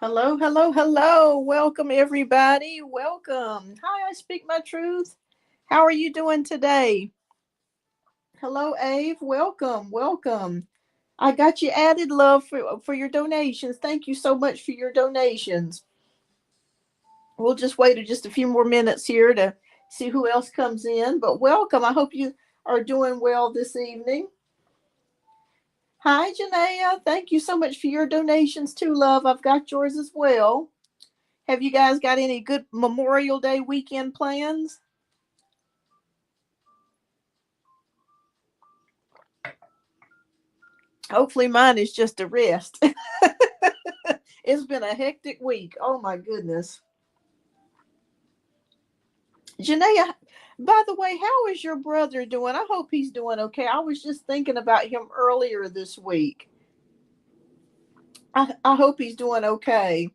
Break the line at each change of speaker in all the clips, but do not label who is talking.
Hello, hello, hello. Welcome, everybody. Welcome. Hi, I speak my truth. How are you doing today? Hello, Ave. Welcome, welcome. I got you added, love, for your donations. Thank you so much for your donations. We'll just wait just a few more minutes here to see who else comes in. But welcome. I hope you are doing well this evening. Hi, Janaea. Thank you so much for your donations too, love. I've got yours as well. Have you guys got any good Memorial Day weekend plans? Hopefully, mine is just a rest. It's been a hectic week. Oh my goodness. Janaea, by the way, how is your brother doing? I hope he's doing okay. I was just thinking about him earlier this week. I hope he's doing okay.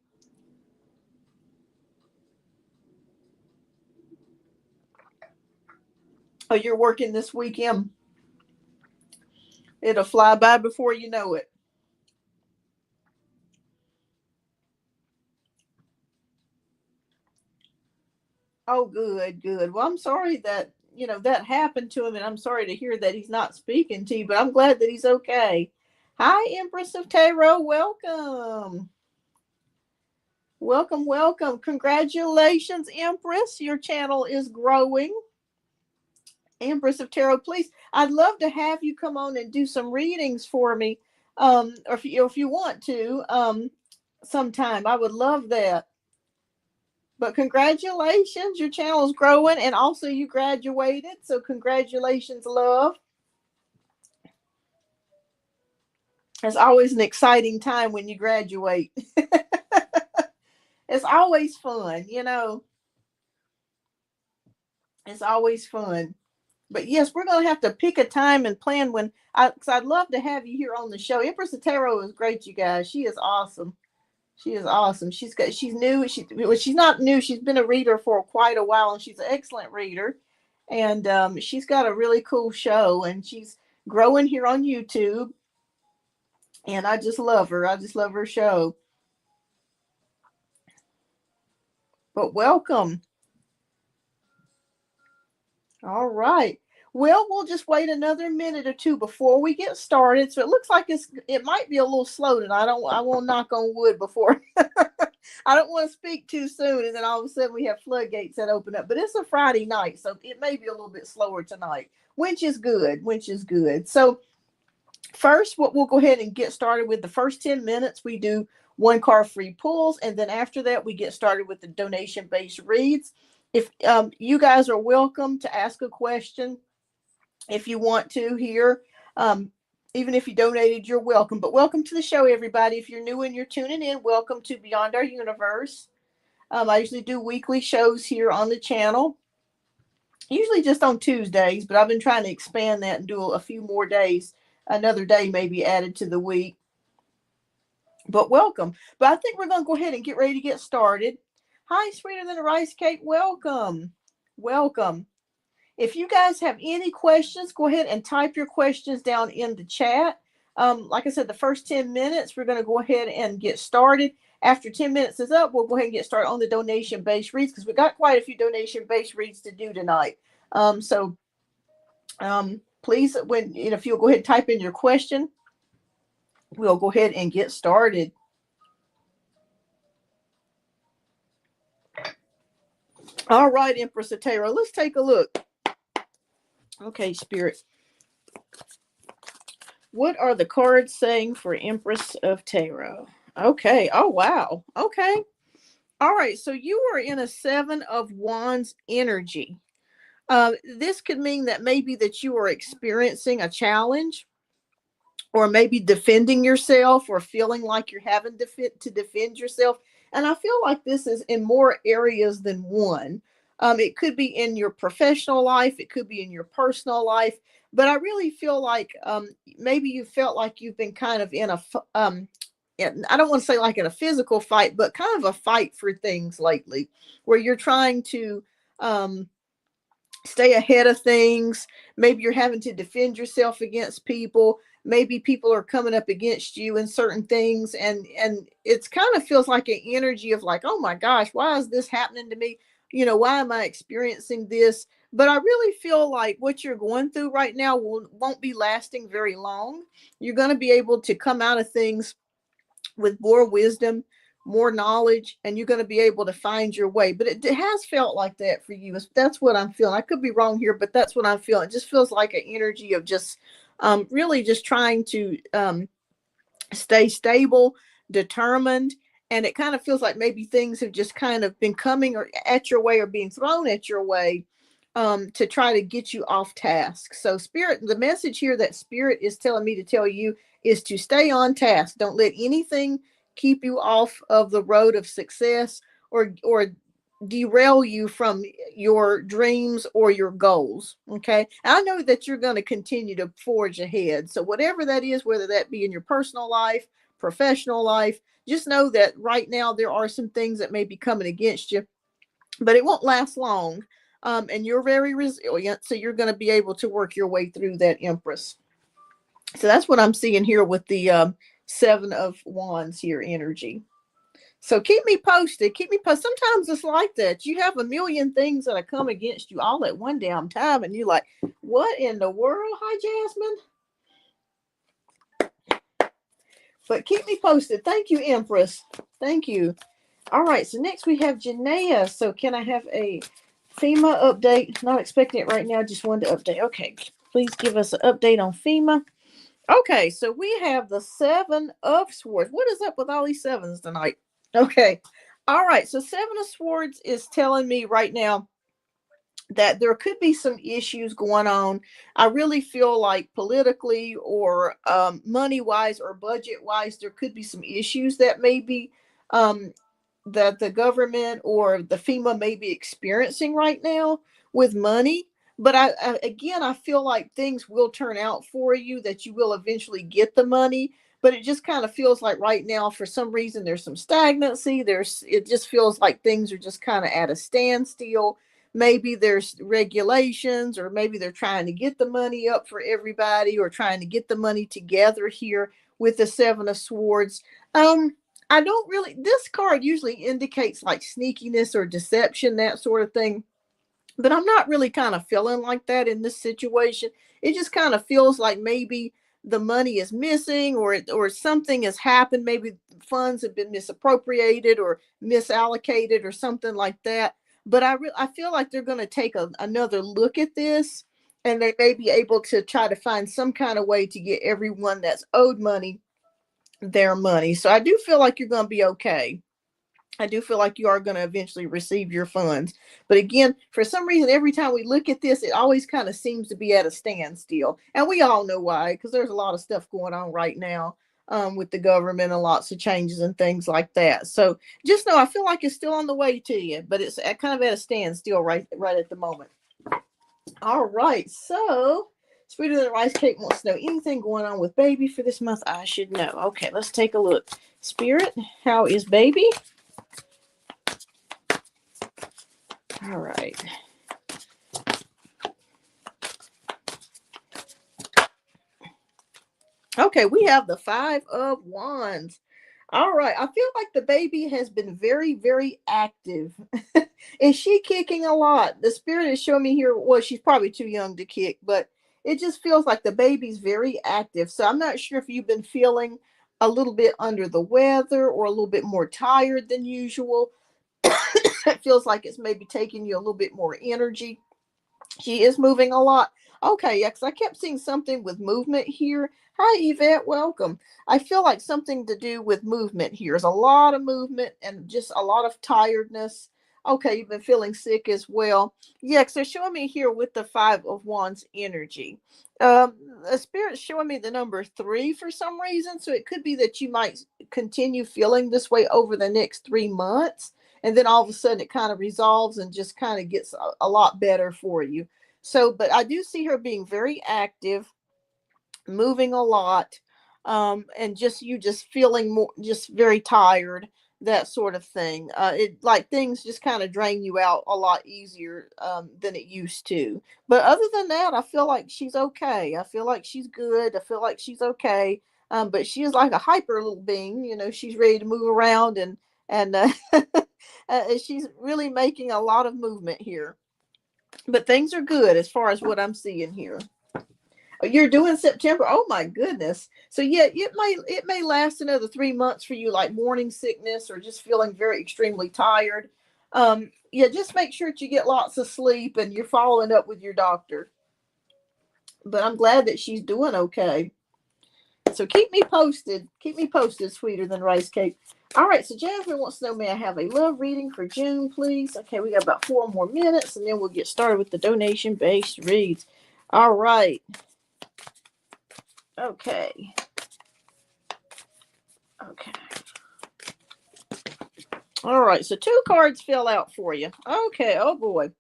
Oh, you're working this weekend. It'll fly by before you know it. Oh, good, good. Well, I'm sorry that that happened to him, and I'm sorry to hear that he's not speaking to you. But I'm glad that he's okay. Hi, Empress of Tarot. Welcome, welcome, welcome. Congratulations, Empress. Your channel is growing. Empress of Tarot, please. I'd love to have you come on and do some readings for me, or if you want to, sometime. I would love that. But congratulations, your channel is growing, and also you graduated. So congratulations, love. It's always an exciting time when you graduate. It's always fun. It's always fun. But yes, we're gonna have to pick a time and plan when because I'd love to have you here on the show. Empress of Tarot is great, you guys. She is awesome. She is awesome. She's new. She's not new. She's been a reader for quite a while, and she's an excellent reader. And she's got a really cool show, and she's growing here on YouTube. And I just love her. I just love her show. But welcome. All right. Well, we'll just wait another minute or two before we get started. So it looks like it might be a little slow tonight. I won't knock on wood before. I don't want to speak too soon, and then all of a sudden we have floodgates that open up. But it's a Friday night, so it may be a little bit slower tonight, which is good. Which is good. So first, what we'll go ahead and get started with the first 10 minutes. We do one card free pulls, and then after that, we get started with the donation based reads. If you guys are welcome to ask a question if you want to here. Um, Even if you donated, you're welcome. But welcome to the show, everybody. If you're new and you're tuning in, welcome to Beyond Our Universe. I usually do weekly shows here on the channel, usually just on Tuesdays, but I've been trying to expand that and do a few more days, another day maybe added to the week. But welcome. But I think we're going to go ahead and get ready to get started. Hi, sweeter than a rice cake. Welcome. Welcome. If you guys have any questions, go ahead and type your questions down in the chat. Like I said, the first 10 minutes, we're going to go ahead and get started. After 10 minutes is up, we'll go ahead and get started on the donation-based reads because we got quite a few donation-based reads to do tonight. Please, if you'll go ahead and type in your question, we'll go ahead and get started. All right, Empress of Tarot, let's take a look. Okay, Spirit. What are the cards saying for Empress of Tarot? Okay. Oh, wow. Okay. All right. So you are in a Seven of Wands energy. This could mean that maybe that you are experiencing a challenge, or maybe defending yourself, or feeling like you're having to defend yourself. And I feel like this is in more areas than one. It could be in your professional life, it could be in your personal life, but I really feel like maybe you felt like you've been kind of in I don't want to say like in a physical fight, but kind of a fight for things lately, where you're trying to um, stay ahead of things. Maybe you're having to defend yourself against people. maybe people are coming up against you in certain things, and it's kind of feels like an energy of like, oh my gosh, why is this happening to me? Why am I experiencing this? But I really feel like what you're going through right now won't be lasting very long. You're going to be able to come out of things with more wisdom, more knowledge, and you're going to be able to find your way. But it has felt like that for you. That's what I'm feeling. I could be wrong here, but that's what I'm feeling. It just feels like an energy of just really just trying to stay stable, determined. And it kind of feels like maybe things have just kind of been coming or at your way or being thrown at your way to try to get you off task. So, Spirit, the message here that Spirit is telling me to tell you is to stay on task. Don't let anything keep you off of the road of success or derail you from your dreams or your goals. Okay. I know that you're going to continue to forge ahead. So, whatever that is, whether that be in your personal life, professional life, just know that right now there are some things that may be coming against you, but it won't last long. And you're very resilient. So, you're going to be able to work your way through that, Empress. So, that's what I'm seeing here with the Seven of Wands here energy. So keep me posted. Keep me posted. Sometimes it's like that. You have a million things that come against you all at one damn time, and you're like, "What in the world?" Hi, Jasmine. But keep me posted. Thank you, Empress. Thank you. All right. So next we have Janaea. So can I have a FEMA update? Not expecting it right now. Just wanted to update. Okay. Please give us an update on FEMA. Okay. So we have the Seven of Swords. What is up with all these sevens tonight? Okay. All right. So Seven of Swords is telling me right now that there could be some issues going on. I really feel like politically or money wise or budget wise, there could be some issues that maybe that the government or the FEMA may be experiencing right now with money. But again, I feel like things will turn out for you, that you will eventually get the money. But it just kind of feels like right now, for some reason, there's some stagnancy. It just feels like things are just kind of at a standstill. Maybe there's regulations, or maybe they're trying to get the money up for everybody, or trying to get the money together here with the Seven of Swords. I don't really, this card usually indicates like sneakiness or deception, that sort of thing. But I'm not really kind of feeling like that in this situation. It just kind of feels like maybe the money is missing, or something has happened. Maybe funds have been misappropriated or misallocated or something like that. But I feel like they're going to take another look at this, and they may be able to try to find some kind of way to get everyone that's owed money their money. So I do feel like you're going to be okay. I do feel like you are going to eventually receive your funds. But again, for some reason, every time we look at this, it always kind of seems to be at a standstill. And we all know why, because there's a lot of stuff going on right now with the government and lots of changes and things like that. So just know I feel like it's still on the way to you, but it's kind of at a standstill right at the moment. All right. So Sweeter Than Rice Cake wants to know anything going on with baby for this month. I should know. Okay, let's take a look. Spirit, how is baby? All right. Okay, we have the Five of Wands. All right. I feel like the baby has been very, very active. Is she kicking a lot? The spirit is showing me here. Well, she's probably too young to kick, but it just feels like the baby's very active. So I'm not sure if you've been feeling a little bit under the weather or a little bit more tired than usual. It feels like it's maybe taking you a little bit more energy. She is moving a lot. Okay, yeah, because I kept seeing something with movement here. Hi, Yvette. Welcome. I feel like something to do with movement here. There's a lot of movement and just a lot of tiredness. Okay, you've been feeling sick as well. Yeah, because they're showing me here with the Five of Wands energy. The spirit's showing me the number 3 for some reason. So it could be that you might continue feeling this way over the next 3 months. And then all of a sudden it kind of resolves and just kind of gets a lot better for you. So, but I do see her being very active, moving a lot, and just feeling more, just very tired. that sort of thing. It like things just kind of drain you out a lot easier than it used to. But other than that, I feel like she's okay. I feel like she's good. I feel like she's okay. But she is like a hyper little being. You know, she's ready to move around and she's really making a lot of movement here. But things are good as far as what I'm seeing here. You're doing September. Oh my goodness. So yeah, it may last another 3 months for you, like morning sickness or just feeling very extremely tired. Yeah, just make sure that you get lots of sleep and you're following up with your doctor. But I'm glad that she's doing okay. So keep me posted. Keep me posted, sweeter than rice cake. All right, so Jasmine wants to know, may I have a love reading for June, please? Okay, we got about 4 more minutes and then we'll get started with the donation based reads. All right. Okay. Okay. All right. So two cards fell out for you. Okay. Oh boy.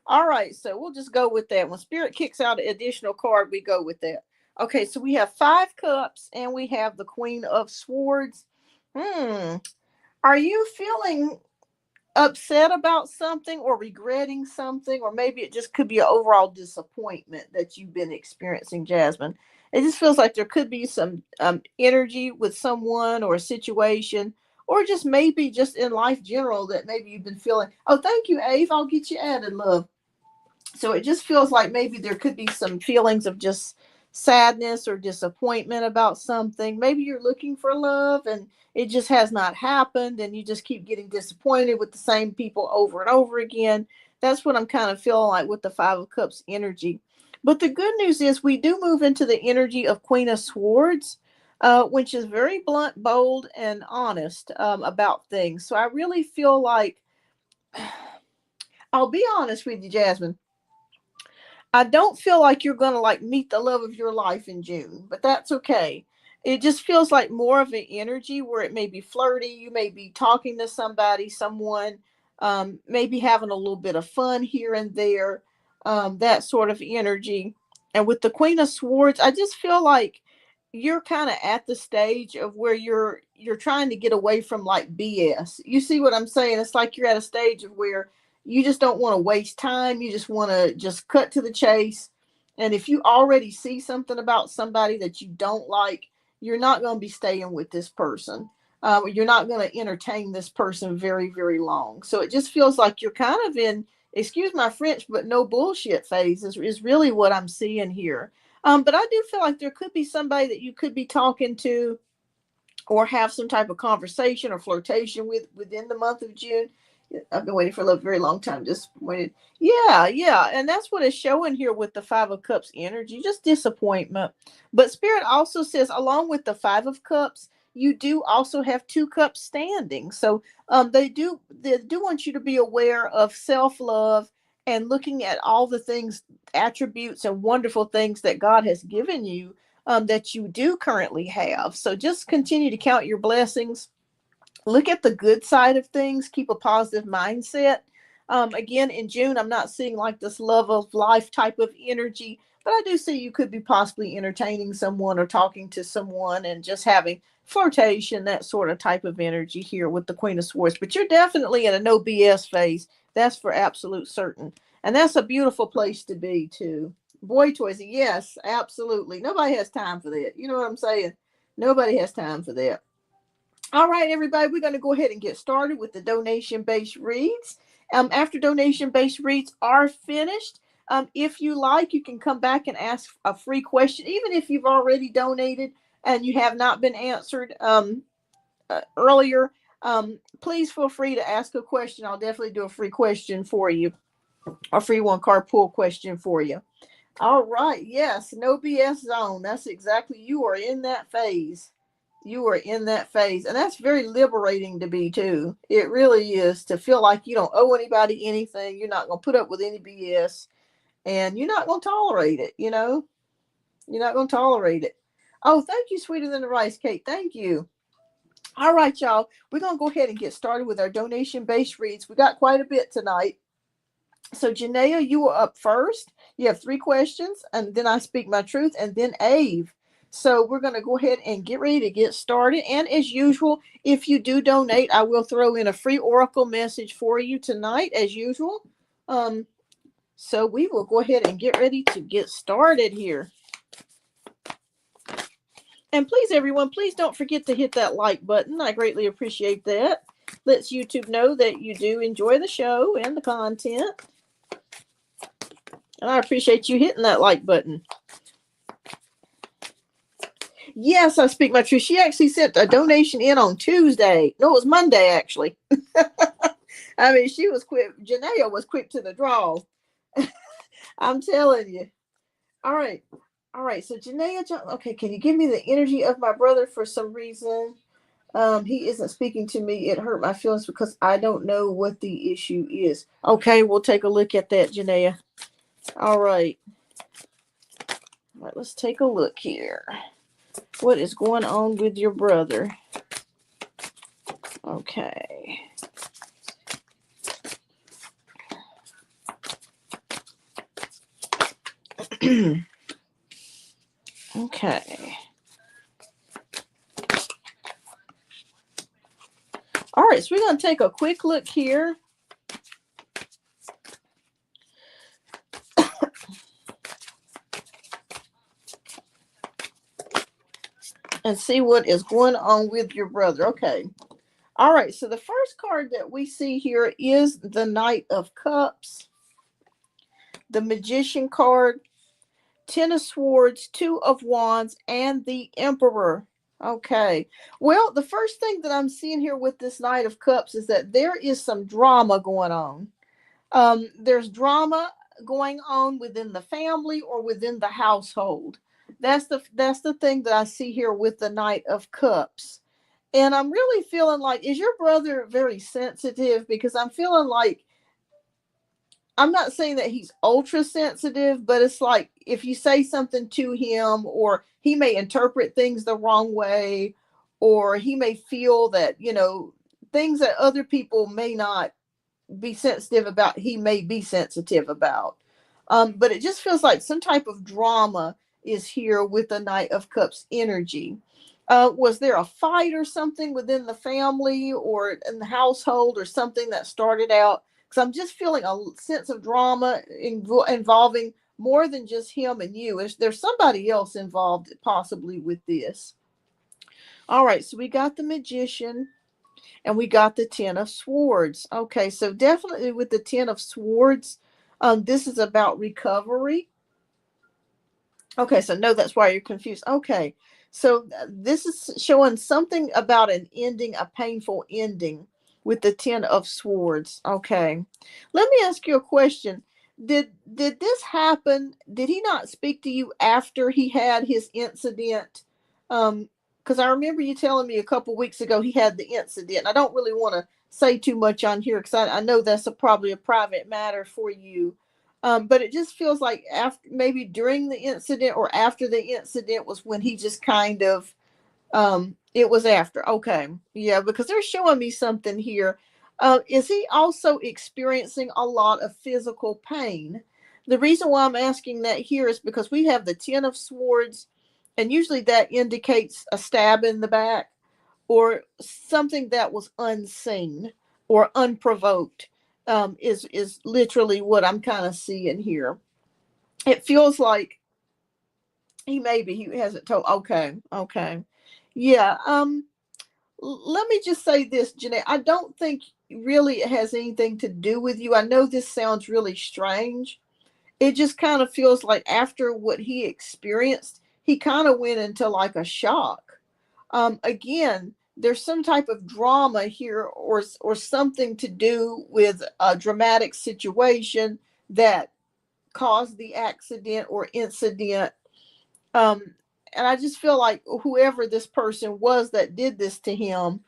All right. So we'll just go with that. When Spirit kicks out an additional card, we go with that. Okay. So we have 5 cups and we have the Queen of Swords. Hmm. Are you feeling upset about something or regretting something, or maybe it just could be an overall disappointment that you've been experiencing, Jasmine? It just feels like there could be some energy with someone or a situation, or just maybe just in life general that maybe you've been feeling. Oh, thank you, Ave. I'll get you added, love. So it just feels like maybe there could be some feelings of just sadness or disappointment about something. Maybe you're looking for love and it just has not happened and you just keep getting disappointed with the same people over and over again. That's what I'm kind of feeling like with the 5 of Cups energy. But the good news is we do move into the energy of Queen of Swords, which is very blunt, bold, and honest about things. So I really feel like, I'll be honest with you, Jasmine, I don't feel like you're going to like meet the love of your life in June, but that's okay. It just feels like more of an energy where it may be flirty. You may be talking to somebody, someone, maybe having a little bit of fun here and there, that sort of energy. And with the Queen of Swords, I just feel like you're kind of at the stage of where you're trying to get away from like BS. You see what I'm saying? It's like you're at a stage of where you just don't want to waste time. You just want to just cut to the chase. And if you already see something about somebody that you don't like, you're not going to be staying with this person. You're not going to entertain this person very, very long. So it just feels like you're kind of in, excuse my French, but no bullshit phase is really what I'm seeing here. But I do feel like there could be somebody that you could be talking to or have some type of conversation or flirtation with within the month of June. I've been waiting for a very long time. Just waited. Yeah, yeah. And that's what is showing here with the 5 of Cups energy, just disappointment. But Spirit also says, along with the 5 of Cups, you do also have 2 cups standing. So they do want you to be aware of self-love and looking at all the things, attributes, and wonderful things that God has given you, that you do currently have. So just continue to count your blessings, look at the good side of things, keep a positive mindset. Again, in June, I'm not seeing like this love of life type of energy, but I do see you could be possibly entertaining someone or talking to someone and just having flirtation, that sort of type of energy here with the Queen of Swords. But you're definitely in a no BS phase. That's for absolute certain. And that's a beautiful place to be, too. Boy toys, yes, absolutely. Nobody has time for that. You know what I'm saying? Nobody has time for that. All right, everybody, we're going to go ahead and get started with the donation based reads. After donation based reads are finished, if you like, you can come back and ask a free question, even if you've already donated and you have not been answered earlier. Please feel free to ask a question. I'll definitely do a free question for you, a free 1 card pull question for you. All right, yes, no BS zone. That's exactly, you are in that phase. You are in that phase, and that's very liberating to be too. It really is, to feel like you don't owe anybody anything. You're not going to put up with any BS, and you're not going to tolerate it. You're not going to tolerate it. Oh, thank you, sweeter than the rice cake. Thank you. All right, y'all, we're going to go ahead and get started with our donation based reads. We got quite a bit tonight. So Janaea, you were up first. You have 3 questions, and then I speak my truth, and then Ave. So we're going to go ahead and get ready to get started. And as usual, if you do donate, I will throw in a free oracle message for you tonight, as usual. Um, so we will go ahead and get ready to get started here. And please, everyone, please don't forget to hit that like button. I greatly appreciate that. Lets YouTube know that you do enjoy the show and the content. And I appreciate you hitting that like button. Yes, I speak my truth. She actually sent a donation in on Tuesday. No, it was Monday, actually. I mean, she was quick. Janaea was quick to the draw. I'm telling you. All right. All right. So, Janaea, okay, can you give me the energy of my brother for some reason? He isn't speaking to me. It hurt my feelings because I don't know what the issue is. Okay, we'll take a look at that, Janaea. All right. All right, let's take a look here. What is going on with your brother? Okay. Okay. All right, so we're going to take a quick look here. And see what is going on with your brother. Okay. All right, so the first card that we see here is the Knight of Cups, the Magician card, Ten of Swords, Two of Wands, and the Emperor. Okay. Well, the first thing that I'm seeing here with this Knight of Cups is that there is some drama going on. There's drama going on within the family or within the household. That's the thing that I see here with the Knight of Cups. And I'm really feeling like, is your brother very sensitive? Because I'm feeling like, I'm not saying that he's ultra sensitive, but it's like if you say something to him, or he may interpret things the wrong way, or he may feel that, things that other people may not be sensitive about, he may be sensitive about. But it just feels like some type of drama is here with the Knight of Cups energy. Was there a fight or something within the family or in the household or something that started out? Because I'm just feeling a sense of drama involving more than just him and you. There's somebody else involved possibly with this. All right, so we got the Magician and we got the Ten of Swords. Okay, so definitely with the Ten of Swords, this is about recovery. Okay, so no, that's why you're confused. Okay, so this is showing something about an ending, a painful ending with the Ten of Swords. Okay, let me ask you a question. Did this happen? Did he not speak to you after he had his incident? Because I remember you telling me a couple weeks ago he had the incident. I don't really want to say too much on here because I know that's probably a private matter for you. But it just feels like after, maybe during the incident or after the incident was when he just kind of, it was after. Okay. Yeah, because they're showing me something here. Is he also experiencing a lot of physical pain? The reason why I'm asking that here is because we have the Ten of Swords, and usually that indicates a stab in the back or something that was unseen or unprovoked. Is literally what I'm kind of seeing here. It feels like he hasn't told. Okay, okay, yeah. Let me just say this, Jeanette. I don't think really it has anything to do with you. I know this sounds really strange. It just kind of feels like after what he experienced, he kind of went into like a shock. Again, there's some type of drama here, or something to do with a dramatic situation that caused the accident or incident. Um, and I just feel like whoever this person was that did this to him,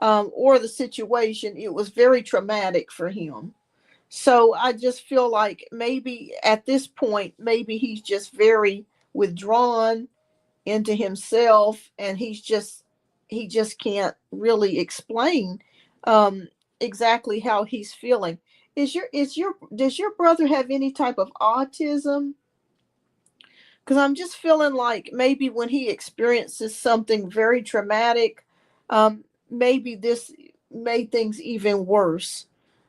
or the situation, it was very traumatic for him. So I just feel like maybe at this point, maybe he's just very withdrawn into himself, and he just can't really explain um exactly how he's feeling. Does your brother have any type of autism? Because I'm just feeling like maybe when he experiences something very traumatic, maybe this made things even worse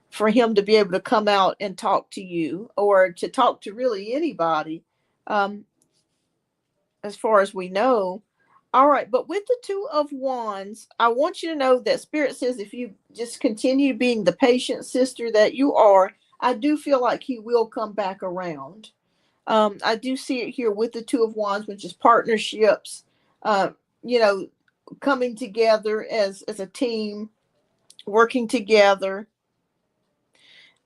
for him to be able to come out and talk to you or to talk to really anybody, um, as far as we know. All right, but with the Two of Wands, I want you to know that Spirit says if you just continue being the patient sister that you are, I do feel like he will come back around. I do see it here with the Two of Wands, which is partnerships, uh, you know, coming together as a team, working together.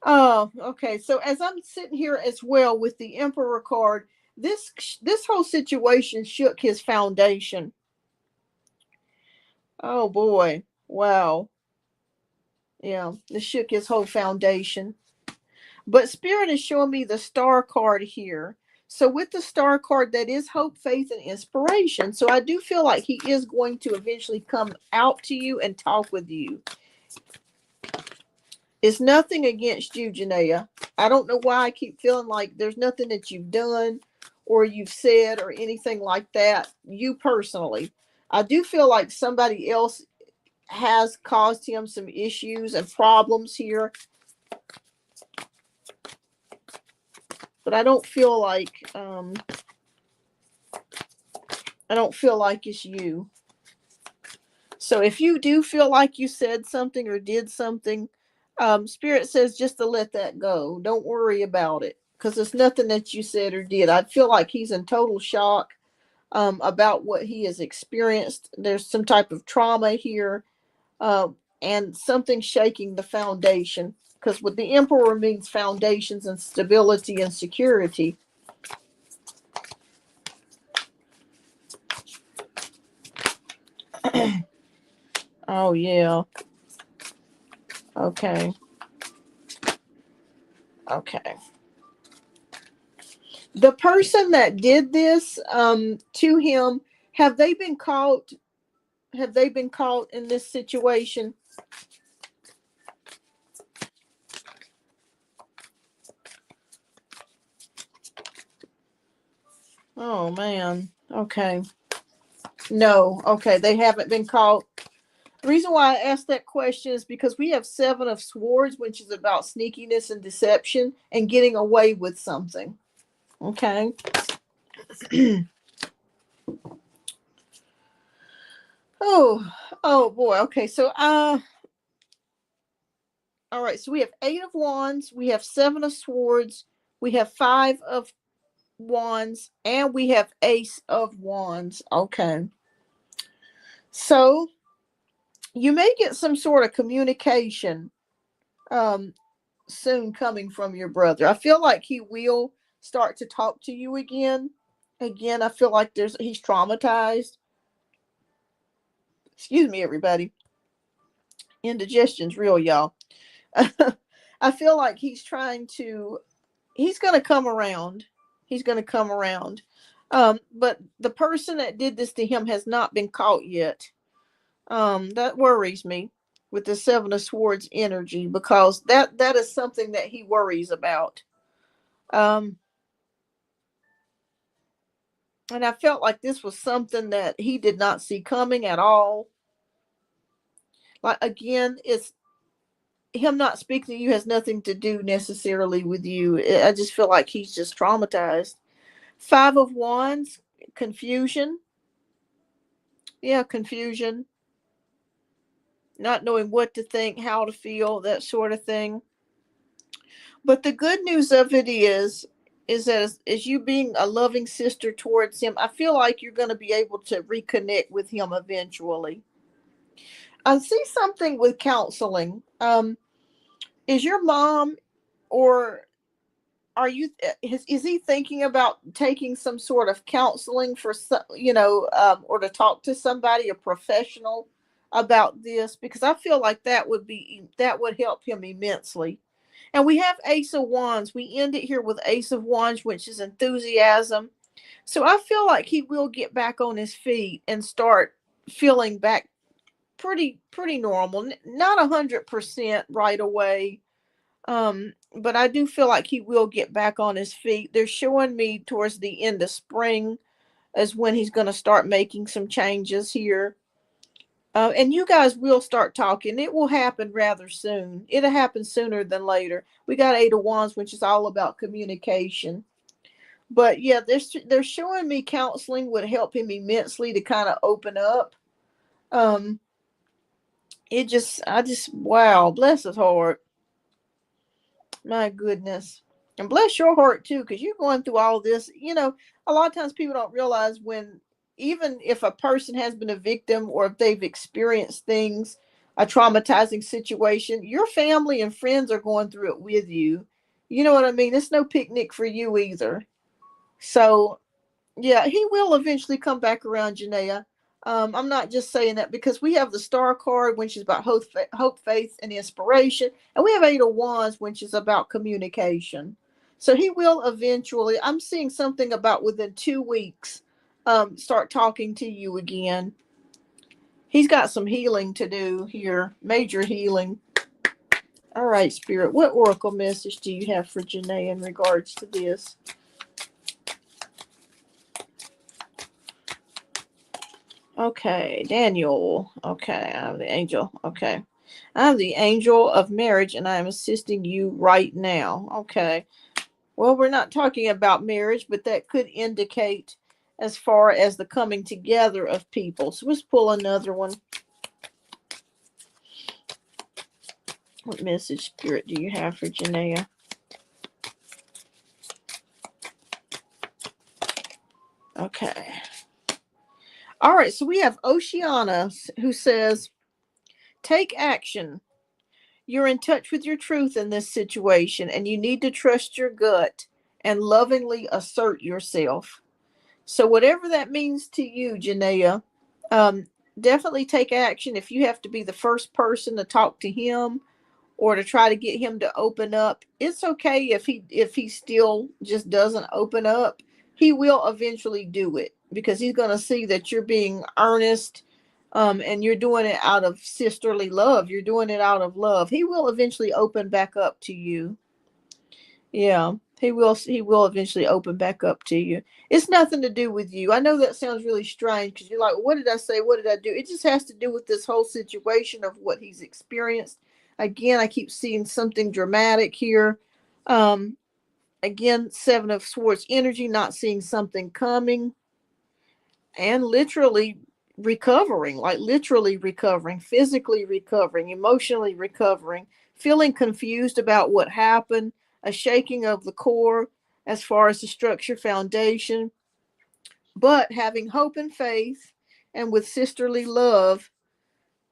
Oh, okay. So as I'm sitting here as well with the Emperor card, this whole situation shook his foundation. Oh boy. Wow. Yeah, this shook his whole foundation. But Spirit is showing me the Star card here. So with the Star card, that is hope, faith, and inspiration. So I do feel like he is going to eventually come out to you and talk with you. It's nothing against you, Janaea. I don't know why I keep feeling like there's nothing that you've done or you've said or anything like that. You personally. I do feel like somebody else has caused him some issues and problems here, but I don't feel like it's you. So if you do feel like you said something or did something, Spirit says just to let that go. Don't worry about it because it's nothing that you said or did. I feel like he's in total shock about what he has experienced. There's some type of trauma here, uh, and something shaking the foundation. Because with the Emperor means foundations and stability and security. Oh yeah. Okay. Okay. The person that did this to him, have they been caught? Have they been caught in this situation? Oh man. Okay. No. Okay, they haven't been caught. The reason why I asked that question is because we have Seven of Swords, which is about sneakiness and deception and getting away with something. Okay. Oh, oh boy. Okay, so all right. So we have Eight of Wands, we have Seven of Swords, we have Five of Wands, and we have Ace of Wands. Okay. So you may get some sort of communication um soon coming from your brother. I feel like he will start to talk to you again. Again, I feel like he's traumatized. Excuse me, everybody. Indigestion's real, y'all. I feel like he's going to come around. He's going to come around. But the person that did this to him has not been caught yet. That worries me with the Seven of Swords energy because that is something that he worries about. Um, and I felt like this was something that he did not see coming at all. Like again, it's him not speaking to you has nothing to do necessarily with you. I just feel like he's just traumatized. Five of Wands, confusion. Yeah, confusion. Not knowing what to think, how to feel, that sort of thing. But the good news of it is that as you being a loving sister towards him, I feel like you're going to be able to reconnect with him eventually. I see something with counseling. Is your mom or are you is he thinking about taking some sort of counseling for some, or to talk to somebody, a professional about this? Because I feel like that would help him immensely. And we have Ace of Wands. We end it here with Ace of Wands, which is enthusiasm. So I feel like he will get back on his feet and start feeling back pretty normal. Not 100% right away, But I do feel like he will get back on his feet. They're showing me towards the end of spring is when he's going to start making some changes here. And you guys will start talking. It will happen rather soon. It'll happen sooner than later. We got Eight of Wands, which is all about communication. But yeah, they're showing me counseling would help him immensely to kind of open up. Um, wow, bless his heart. My goodness. And bless your heart too, because you're going through all this. A lot of times people don't realize when, even if a person has been a victim or if they've experienced things, a traumatizing situation, your family and friends are going through it with you. You know what I mean? It's no picnic for you either. So yeah, he will eventually come back around, Janaea. I'm not just saying that because we have the Star card, which is about hope, faith, and inspiration, and we have Eight of Wands, which is about communication. So he will eventually. I'm seeing something about within 2 weeks, start talking to you again. He's got some healing to do here, major healing. All right, Spirit, what oracle message do you have for Janaea in regards to this? Okay, Daniel. Okay, I'm the angel. Okay. I'm the angel of marriage and I'm assisting you right now. Okay. Well, we're not talking about marriage, but that could indicate as far as the coming together of people. So let's pull another one. What message, Spirit, do you have for Janaea? Okay. All right, so we have Oceana who says, take action. You're in touch with your truth in this situation, and you need to trust your gut and lovingly assert yourself. So, whatever that means to you, Janaea, um, definitely take action. If you have to be the first person to talk to him or to try to get him to open up, it's okay if he still just doesn't open up. He will eventually do it because he's going to see that you're being earnest, and you're doing it out of sisterly love. You're doing it out of love. He will eventually open back up to you. Yeah, he will eventually open back up to you. It's nothing to do with you. I know that sounds really strange because you're like, what did I say? What did I do? It just has to do with this whole situation of what he's experienced. Again, I keep seeing something dramatic here. Um, again, Seven of Swords energy, not seeing something coming, and literally recovering, like literally recovering, physically recovering, emotionally recovering, feeling confused about what happened, a shaking of the core as far as the structure foundation, but having hope and faith, and with sisterly love,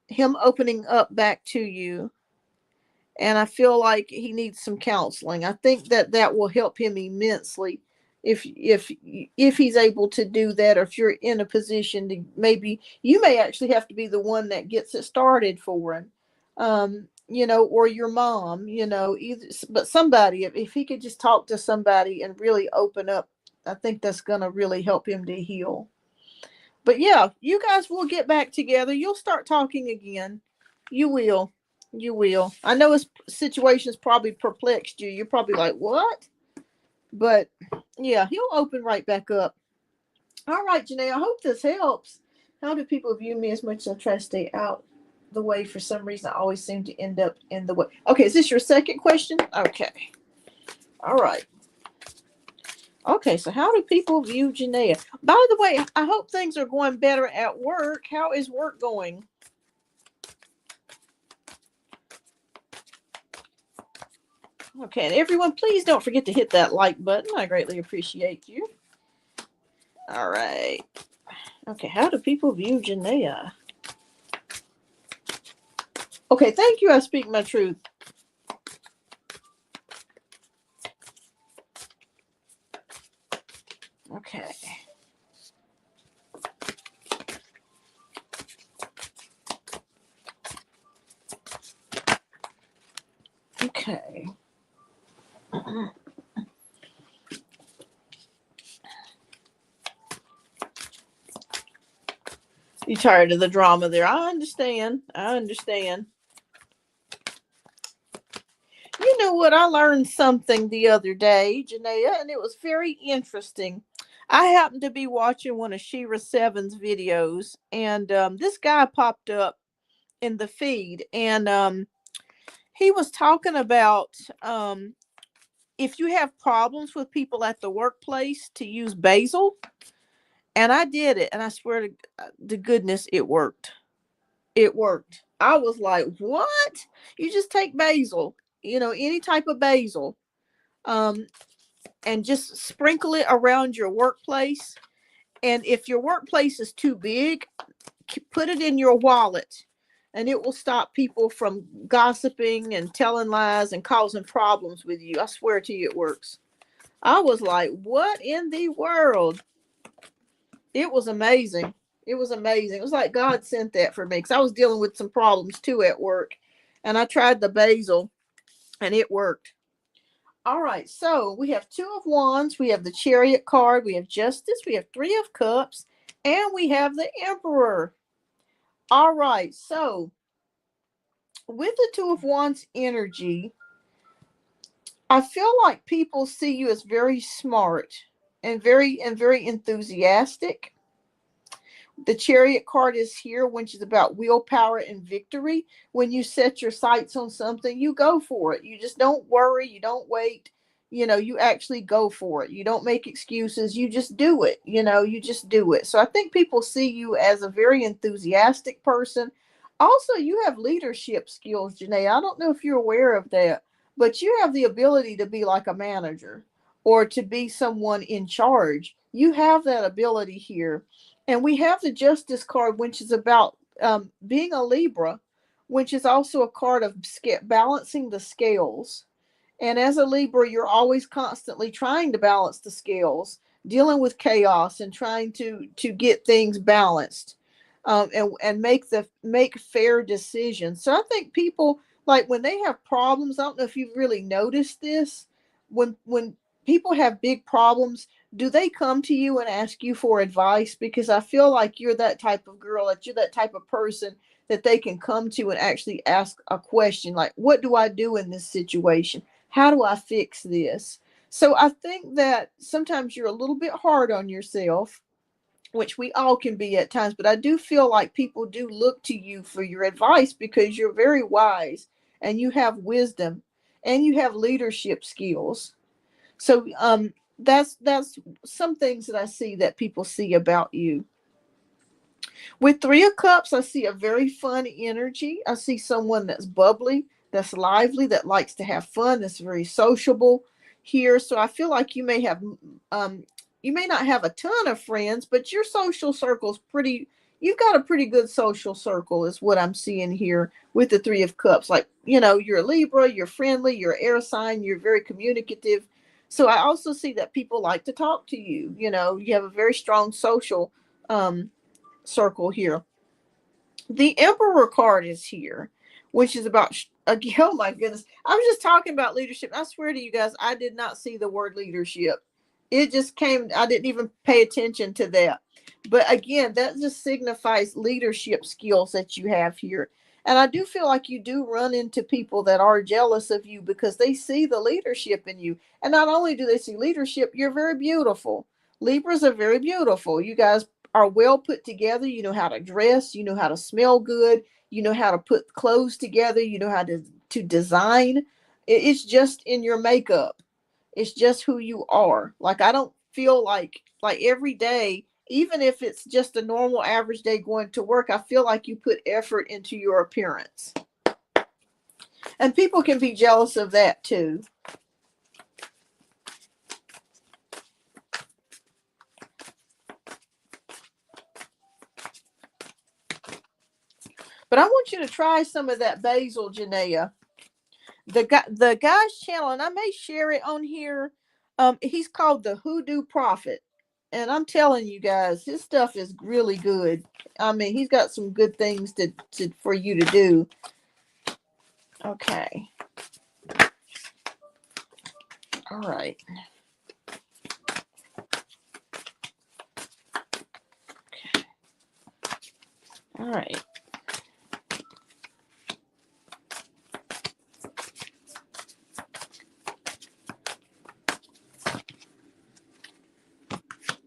him opening up back to you. And I feel like he needs some counseling. I think that will help him immensely if he's able to do that, or if you're in a position to, maybe you may actually have to be the one that gets it started for him. Or your mom, either, but somebody, if he could just talk to somebody and really open up, I think that's going to really help him to heal. But yeah, you guys will get back together. You'll start talking again. You will. You will. I know his situation's probably perplexed you. You're probably like, what? But yeah, he'll open right back up. All right, Janae, I hope this helps. How do people view me as much as I try to stay out the way? For some reason, I always seem to end up in the way. Okay, is this your second question? Okay. All right. Okay, so how do people view Janaea? By the way, I hope things are going better at work. How is work going? Okay, and everyone, please don't forget to hit that like button. I greatly appreciate you. All right. Okay, how do people view Janaea? Okay, thank you. I speak my truth. Okay. Okay. You tired of the drama there? I understand. know what? I learned something the other day, Janaea, and it was very interesting. I happened to be watching one of Shira Seven's videos, and this guy popped up in the feed, and he was talking about if you have problems with people at the workplace to use basil. And I did it, and I swear to goodness, it worked. It worked. I was like, what? You just take basil, any type of basil, um, and just sprinkle it around your workplace. And if your workplace is too big, put it in your wallet, and it will stop people from gossiping and telling lies and causing problems with you. I swear to you, it works. I was like, what in the world? It was amazing. It was amazing. It was like God sent that for me because I was dealing with some problems too at work. And I tried the basil and it worked. All right. So we have Two of Wands. We have the Chariot card. We have Justice. We have Three of Cups. And we have the Emperor. All right. So with the Two of Wands energy, I feel like people see you as very smart and very enthusiastic. The Chariot card is here, which is about willpower and victory. When you set your sights on something, you go for it. You just don't worry. You don't wait. You actually go for it. You don't make excuses. You just do it. You just do it. So I think people see you as a very enthusiastic person. Also, you have leadership skills, Janae. I don't know if you're aware of that, but you have the ability to be like a manager or to be someone in charge. You have that ability here. And we have the Justice card, which is about being a Libra, which is also a card of balancing the scales. And as a Libra, you're always constantly trying to balance the scales, dealing with chaos and trying to get things balanced, and make fair decisions. So I think people, like, when they have problems, I don't know if you've really noticed this, when people have big problems, do they come to you and ask you for advice? Because I feel like you're that type of girl, that you're that type of person that they can come to and actually ask a question like, what do I do in this situation? How do I fix this? So I think that sometimes you're a little bit hard on yourself, which we all can be at times, but I do feel like people do look to you for your advice because you're very wise and you have wisdom and you have leadership skills. So that's some things that I see that people see about you. With Three of Cups, I see a very fun energy. I see someone that's bubbly, that's lively, that likes to have fun, that's very sociable here. So I feel like um, you may not have a ton of friends, but your social circle's pretty. You've got a pretty good social circle, is what I'm seeing here with the Three of Cups. Like, you're a Libra, you're friendly, you're air sign, you're very communicative. So I also see that people like to talk to you. You have a very strong social um, circle here. The Emperor card is here, which is about again. Oh my goodness, I was just talking about leadership. I swear to you guys, I did not see the word leadership. It just came. I didn't even pay attention to that. But again, that just signifies leadership skills that you have here. And I do feel like you do run into people that are jealous of you because they see the leadership in you. And not only do they see leadership, you're very beautiful. Libras are very beautiful. You guys are well put together. You know how to dress, you know how to smell good, you know how to put clothes together, you know how to design. It's just in your makeup. It's just who you are. Like, I don't feel like every day, even if it's just a normal average day going to work, I feel like you put effort into your appearance. And people can be jealous of that too. But I want you to try some of that basil, Janaea. The guy's channel, and I may share it on here. He's called the Hoodoo Prophet, and I'm telling you guys, his stuff is really good. I mean, he's got some good things to for you to do. Okay. All right. Okay. All right.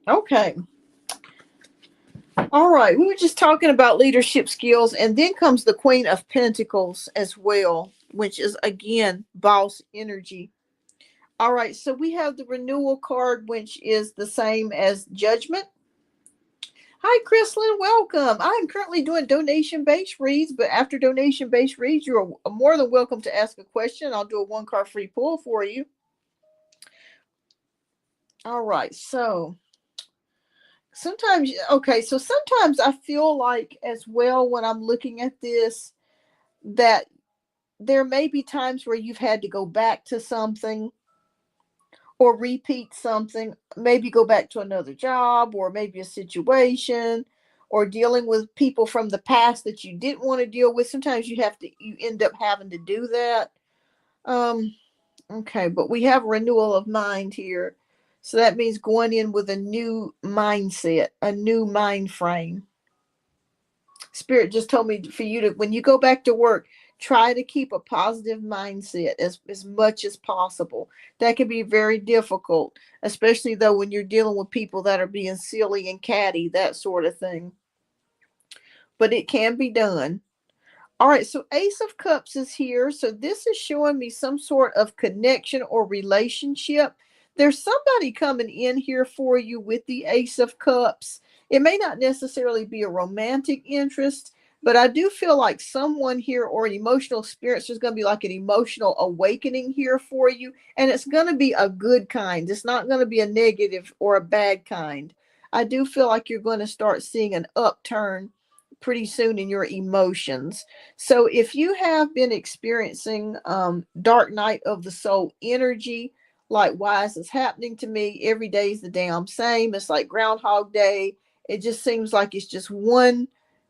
Okay. All right. We were just talking about leadership skills, and then comes the Queen of Pentacles as well, which is again boss energy. All right. So we have the renewal card, which is the same as judgment. Hi, Chrislyn. Welcome. I'm currently doing donation based reads, but after donation based reads, you're more than welcome to ask a question. I'll do a one card free pull for you. All right. So sometimes, okay. So sometimes I feel like, as well, when I'm looking at this, that there may be times where you've had to go back to something or repeat something, maybe go back to another job or maybe a situation, or dealing with people from the past that you didn't want to deal with. Sometimes you end up having to do that. Um okay, but we have renewal of mind here. So that means going in with a new mindset, a new mind frame. Spirit just told me for you to, when you go back to work, try to keep a positive mindset as much as possible. That can be very difficult, especially though when you're dealing with people that are being silly and catty, that sort of thing. But it can be done. All right, so Ace of Cups is here. So this is showing me some sort of connection or relationship. There's somebody coming in here for you with the Ace of Cups. It may not necessarily be a romantic interest, but I do feel like someone here, or an emotional experience, there's going to be like an emotional awakening here for you. And it's going to be a good kind. It's not going to be a negative or a bad kind. I do feel like you're going to start seeing an upturn pretty soon in your emotions. So if you have been experiencing dark night of the soul energy, like, why is this happening to me? Every day is the damn same. It's like Groundhog Day. It just seems like it's just one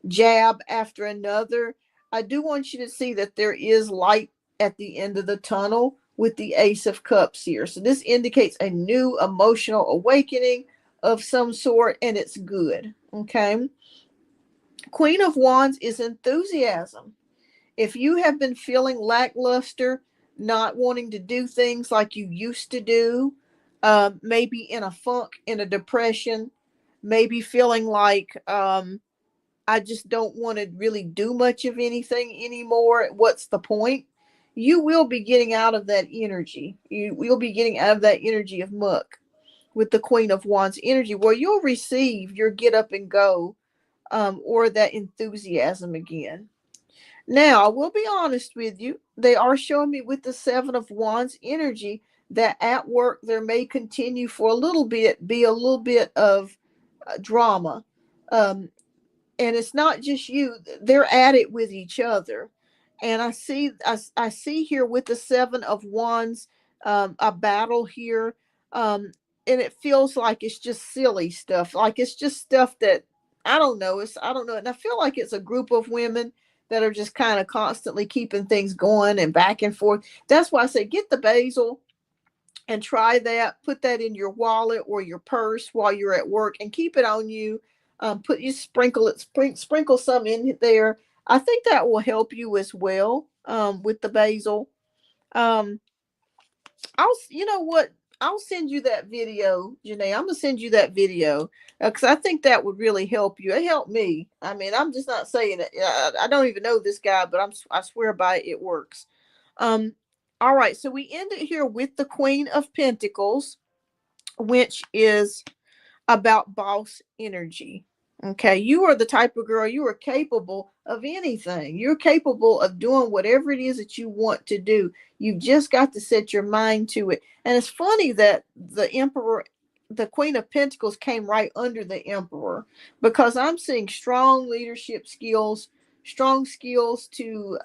jab after another. I do want you to see that there is light at the end of the tunnel with the Ace of Cups here. So this indicates a new emotional awakening of some sort, and it's good. Okay. Queen of Wands is enthusiasm. If you have been feeling lackluster, not wanting to do things like you used to do, maybe in a funk, in a depression, maybe feeling like, I just don't want to really do much of anything anymore. What's the point? You will be getting out of that energy. You will be getting out of that energy of muck with the Queen of Wands energy, where you'll receive your get up and go, or that enthusiasm again. Now, I will be honest with you. They are showing me with the Seven of Wands energy that at work there may continue for a little bit, be a little bit of drama. Um, and it's not just you, they're at it with each other. And I see here with the Seven of Wands, a battle here. And it feels like it's just silly stuff, like it's just stuff that, I don't know, and I feel like it's a group of women that are just kind of constantly keeping things going and back and forth. That's why I say get the basil and try that. Put that in your wallet or your purse while you're at work, and keep it on you. Put you sprinkle it, sprinkle some in there. I think that will help you as well, with the basil. Um, you know what? I'll send you that video, Janae. I'm gonna send you that video because I think that would really help you. It helped me. I mean, I'm just not saying it. I don't even know this guy, but I swear by it, it works. Um, all right, so we end it here with the Queen of Pentacles, which is about boss energy. Okay, you are the type of girl, you are capable of anything. You're capable of doing whatever it is that you want to do. You've just got to set your mind to it. And it's funny that the Queen of Pentacles came right under the Emperor, because I'm seeing strong leadership skills, strong skills to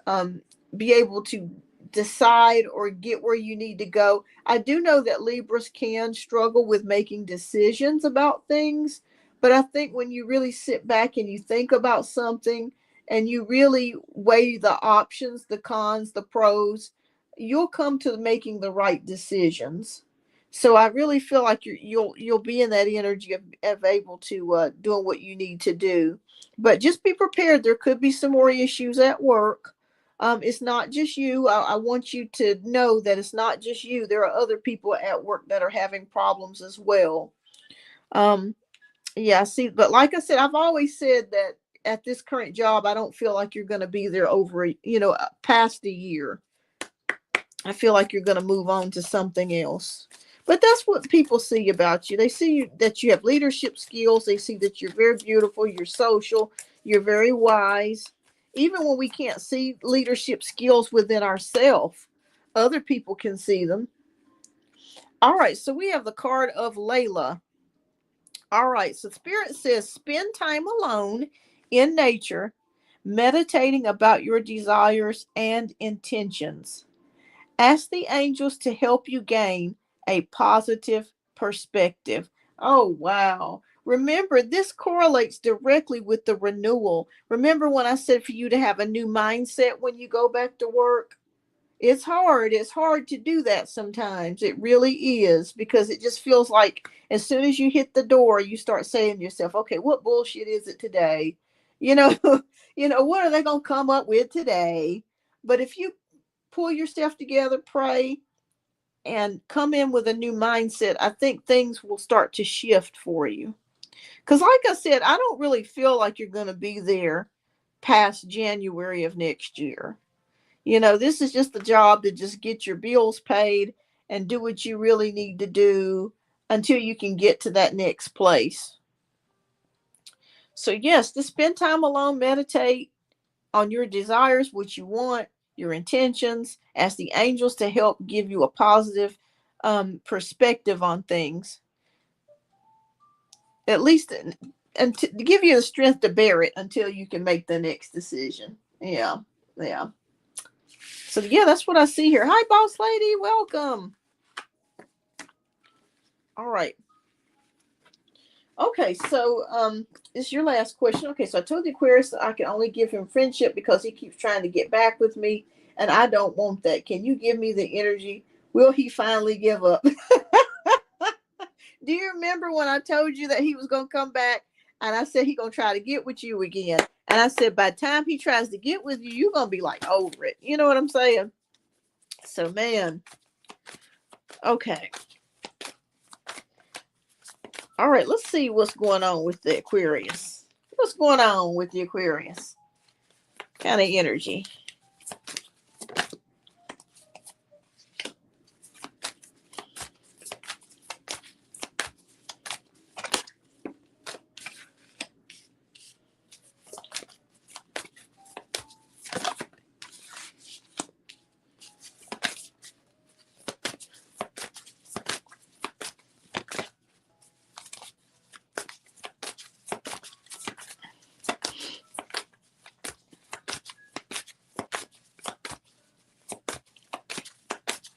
be able to decide or get where you need to go. I do know that Libras can struggle with making decisions about things, but I think when you really sit back and you think about something and you really weigh the options, the cons, the pros, you'll come to making the right decisions. So I really feel like you'll be in that energy of able to doing what you need to do. But just be prepared. There could be some more issues at work. It's not just you. I want you to know that it's not just you. There are other people at work that are having problems as well. Yeah, see, but like I said, I've always said that at this current job, I don't feel like you're going to be there over, past a year. I feel like you're going to move on to something else. But that's what people see about you. They see that you have leadership skills. They see that you're very beautiful, you're social, you're very wise. Even when we can't see leadership skills within ourselves, other people can see them. All right, so we have the card of Layla. All right, so Spirit says spend time alone in nature, meditating about your desires and intentions. Ask the angels to help you gain a positive perspective. Oh, wow. Remember, this correlates directly with the renewal. Remember when I said for you to have a new mindset when you go back to work? It's hard. It's hard to do that sometimes. It really is, because it just feels like as soon as you hit the door, you start saying to yourself, okay, what bullshit is it today? You know, what are they going to come up with today? But if you pull yourself together, pray, and come in with a new mindset, I think things will start to shift for you. Because, like I said, I don't really feel like you're going to be there past January of next year. This is just the job to just get your bills paid and do what you really need to do until you can get to that next place. So, yes, to spend time alone, meditate on your desires, what you want, your intentions. Ask the angels to help give you a positive perspective on things, at least, and to give you the strength to bear it until you can make the next decision. Yeah, yeah. So, yeah, that's what I see here. Hi, boss lady. Welcome. All right. Okay, so this is your last question. Okay, so I told the Aquarius that I can only give him friendship because he keeps trying to get back with me, and I don't want that. Can you give me the energy? Will he finally give up? Do you remember when I told you that he was going to come back, and I said he going to try to get with you again? And I said by the time he tries to get with you, you're going to be like over it. You know what I'm saying? So, man, okay. All right, let's see what's going on with the Aquarius. What's going on with the Aquarius? Kind of energy.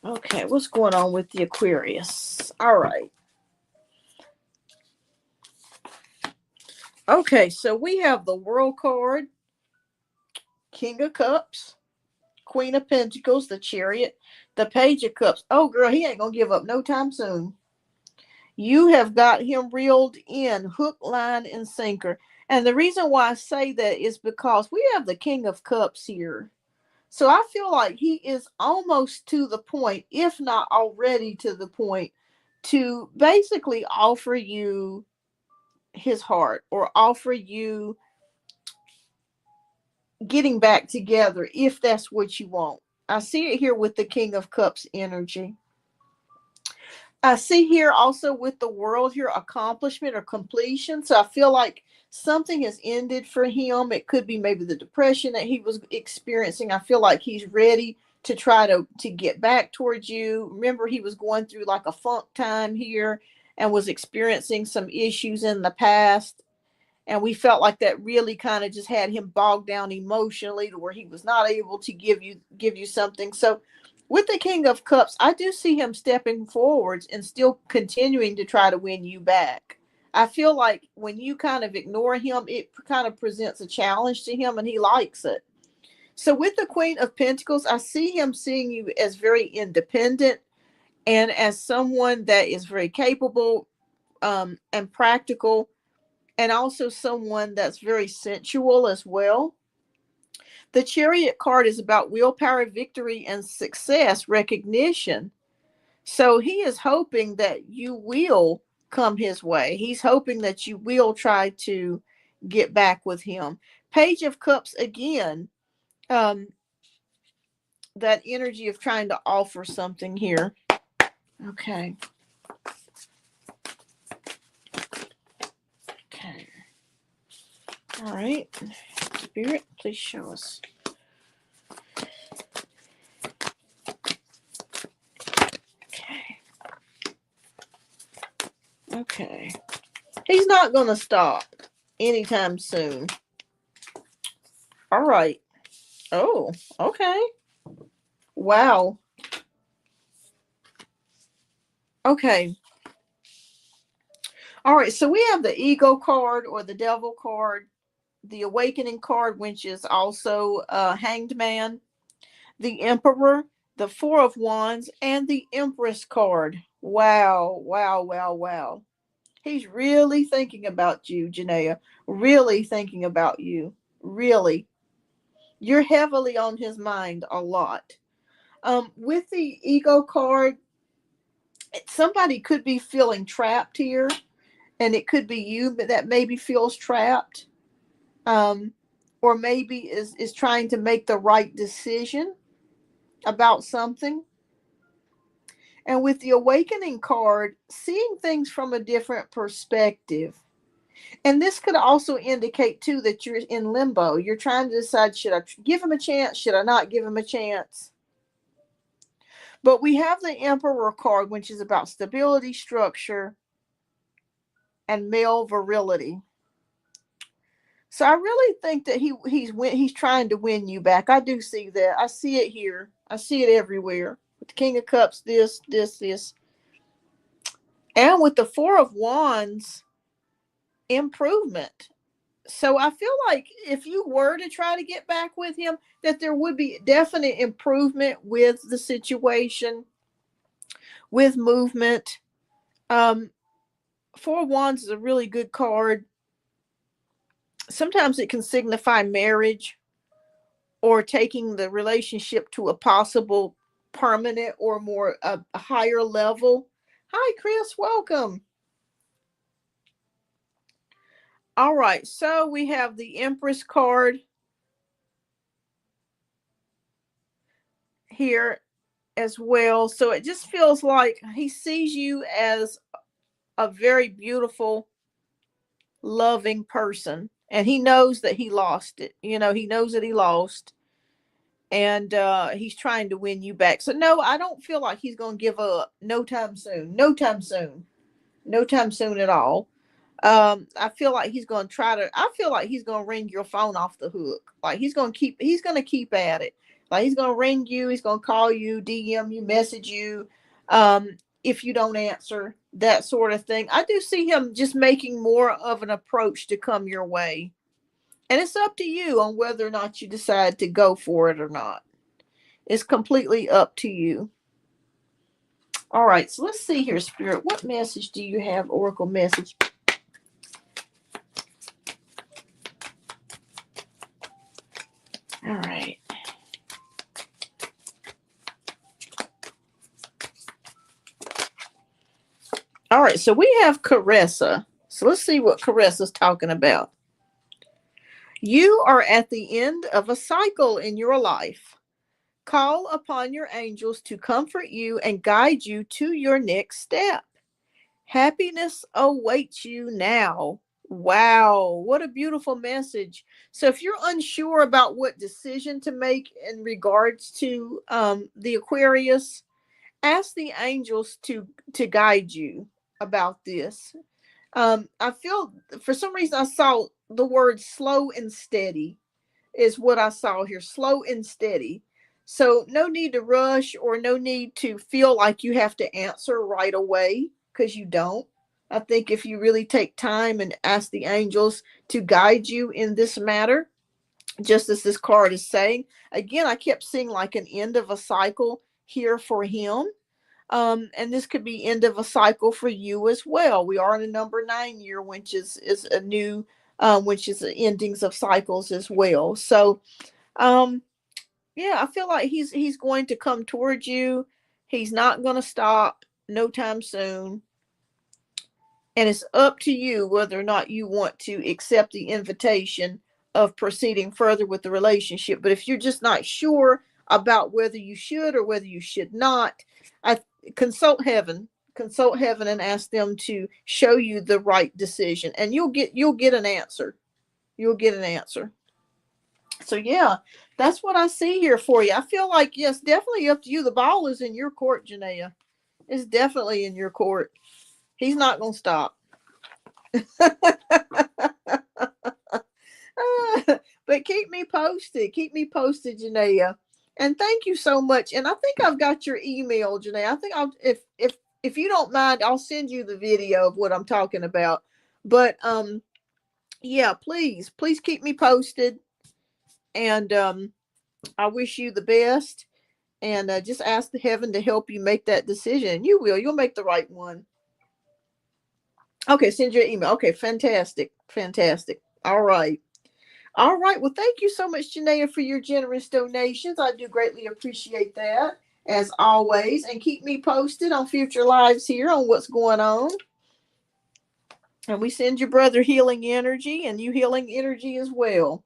Okay, what's going on with the Aquarius? All right. Okay, so we have the World card, King of Cups, Queen of Pentacles, the Chariot, the Page of Cups. Oh, girl, he ain't going to give up no time soon. You have got him reeled in, hook, line, and sinker. And the reason why I say that is because we have the King of Cups here. So I feel like he is almost to the point, if not already to the point, to basically offer you his heart or offer you getting back together if that's what you want. I see it here with the King of Cups energy. I see here also with the World here accomplishment or completion. So I feel like something has ended for him. It could be maybe the depression that he was experiencing. I feel like he's ready to try to get back towards you. Remember, he was going through like a funk time here and was experiencing some issues in the past, and we felt like that really kind of just had him bogged down emotionally to where he was not able to give you something. So with the King of Cups, I do see him stepping forwards and still continuing to try to win you back. I feel like when you kind of ignore him, it kind of presents a challenge to him and he likes it. So with the Queen of Pentacles, I see him seeing you as very independent and as someone that is very capable and practical, and also someone that's very sensual as well. The Chariot card is about willpower, victory, and success recognition. So he is hoping that you will come his way. He's hoping that you will try to get back with him. Page of Cups again. Um, that energy of trying to offer something here. Okay. Okay. All right. Spirit, please show us. Okay. Okay. He's not going to stop anytime soon. All right. Oh, okay. Wow. Okay. All right. So we have the ego card or the devil card, the awakening card, which is also hanged man, the emperor, the four of wands, and the empress card. Wow. Wow. Wow. Wow. He's really thinking about you, Janaea. Really thinking about you. Really. You're heavily on his mind a lot. With the ego card, somebody could be feeling trapped here, and it could be you, but that maybe feels trapped, um, or maybe is trying to make the right decision about something. And with the awakening card, seeing things from a different perspective. And this could also indicate too that you're in limbo. You're trying to decide, should I give him a chance? Should I not give him a chance? But we have the Emperor card, which is about stability, structure, and male virility. So I really think that he's trying to win you back. I do see that. I see it here. I see it everywhere. With the King of Cups, this. And with the Four of Wands, improvement. So I feel like if you were to try to get back with him, that there would be definite improvement with the situation, with movement. Um, Four of Wands is a really good card. Sometimes it can signify marriage or taking the relationship to a possible permanent or more a higher level. Hi, Chris. Welcome. All right. So we have the Empress card here as well. So it just feels like he sees you as a very beautiful, loving person. And he knows that he lost it. You know, he knows that he lost. And he's trying to win you back. So no, I don't feel like he's going to give up no time soon. No time soon. No time soon at all. I feel like he's going to try to. I feel like he's going to ring your phone off the hook. Like he's going to keep. He's going to keep at it. Like he's going to ring you. He's going to call you, DM you, message you. If you don't answer, that sort of thing. I do see him just making more of an approach to come your way. And it's up to you on whether or not you decide to go for it or not. It's completely up to you. All right, so let's see here, Spirit. What message do you have, Oracle message? All right. All right, so we have Caressa. So let's see what Caressa's talking about. You are at the end of a cycle in your life. Call upon your angels to comfort you and guide you to your next step. Happiness awaits you now. Wow, what a beautiful message. So, if you're unsure about what decision to make in regards to the Aquarius, ask the angels to guide you about this. I feel for some reason I saw the word slow and steady is what I saw here. Slow and steady. So no need to rush or no need to feel like you have to answer right away because you don't. I think if you really take time and ask the angels to guide you in this matter, just as this card is saying, again, I kept seeing like an end of a cycle here for him. And this could be end of a cycle for you as well. We are in a number 9 year, which is a new, which is the endings of cycles as well. So, yeah, I feel like he's going to come towards you. He's not going to stop no time soon. And it's up to you whether or not you want to accept the invitation of proceeding further with the relationship. But if you're just not sure about whether you should or whether you should not, I consult heaven. Consult heaven and ask them to show you the right decision, and you'll get an answer. You'll get an answer. So yeah, that's what I see here for you. I feel like, yes, definitely up to you. The ball is in your court, Janaea. It's definitely in your court. He's not gonna stop. But keep me posted. Keep me posted, Janaea. And thank you so much. And I think I've got your email, Janaea. I think I'll if you don't mind, I'll send you the video of what I'm talking about. But yeah, please keep me posted. And I wish you the best. And just ask the heaven to help you make that decision. You will. You'll make the right one. Okay, send your email. Okay, fantastic. Fantastic. All right. All right. Well, thank you so much, Janaea, for your generous donations. I do greatly appreciate that, as always. And keep me posted on future lives here on what's going on. And we send your brother healing energy and you healing energy as well.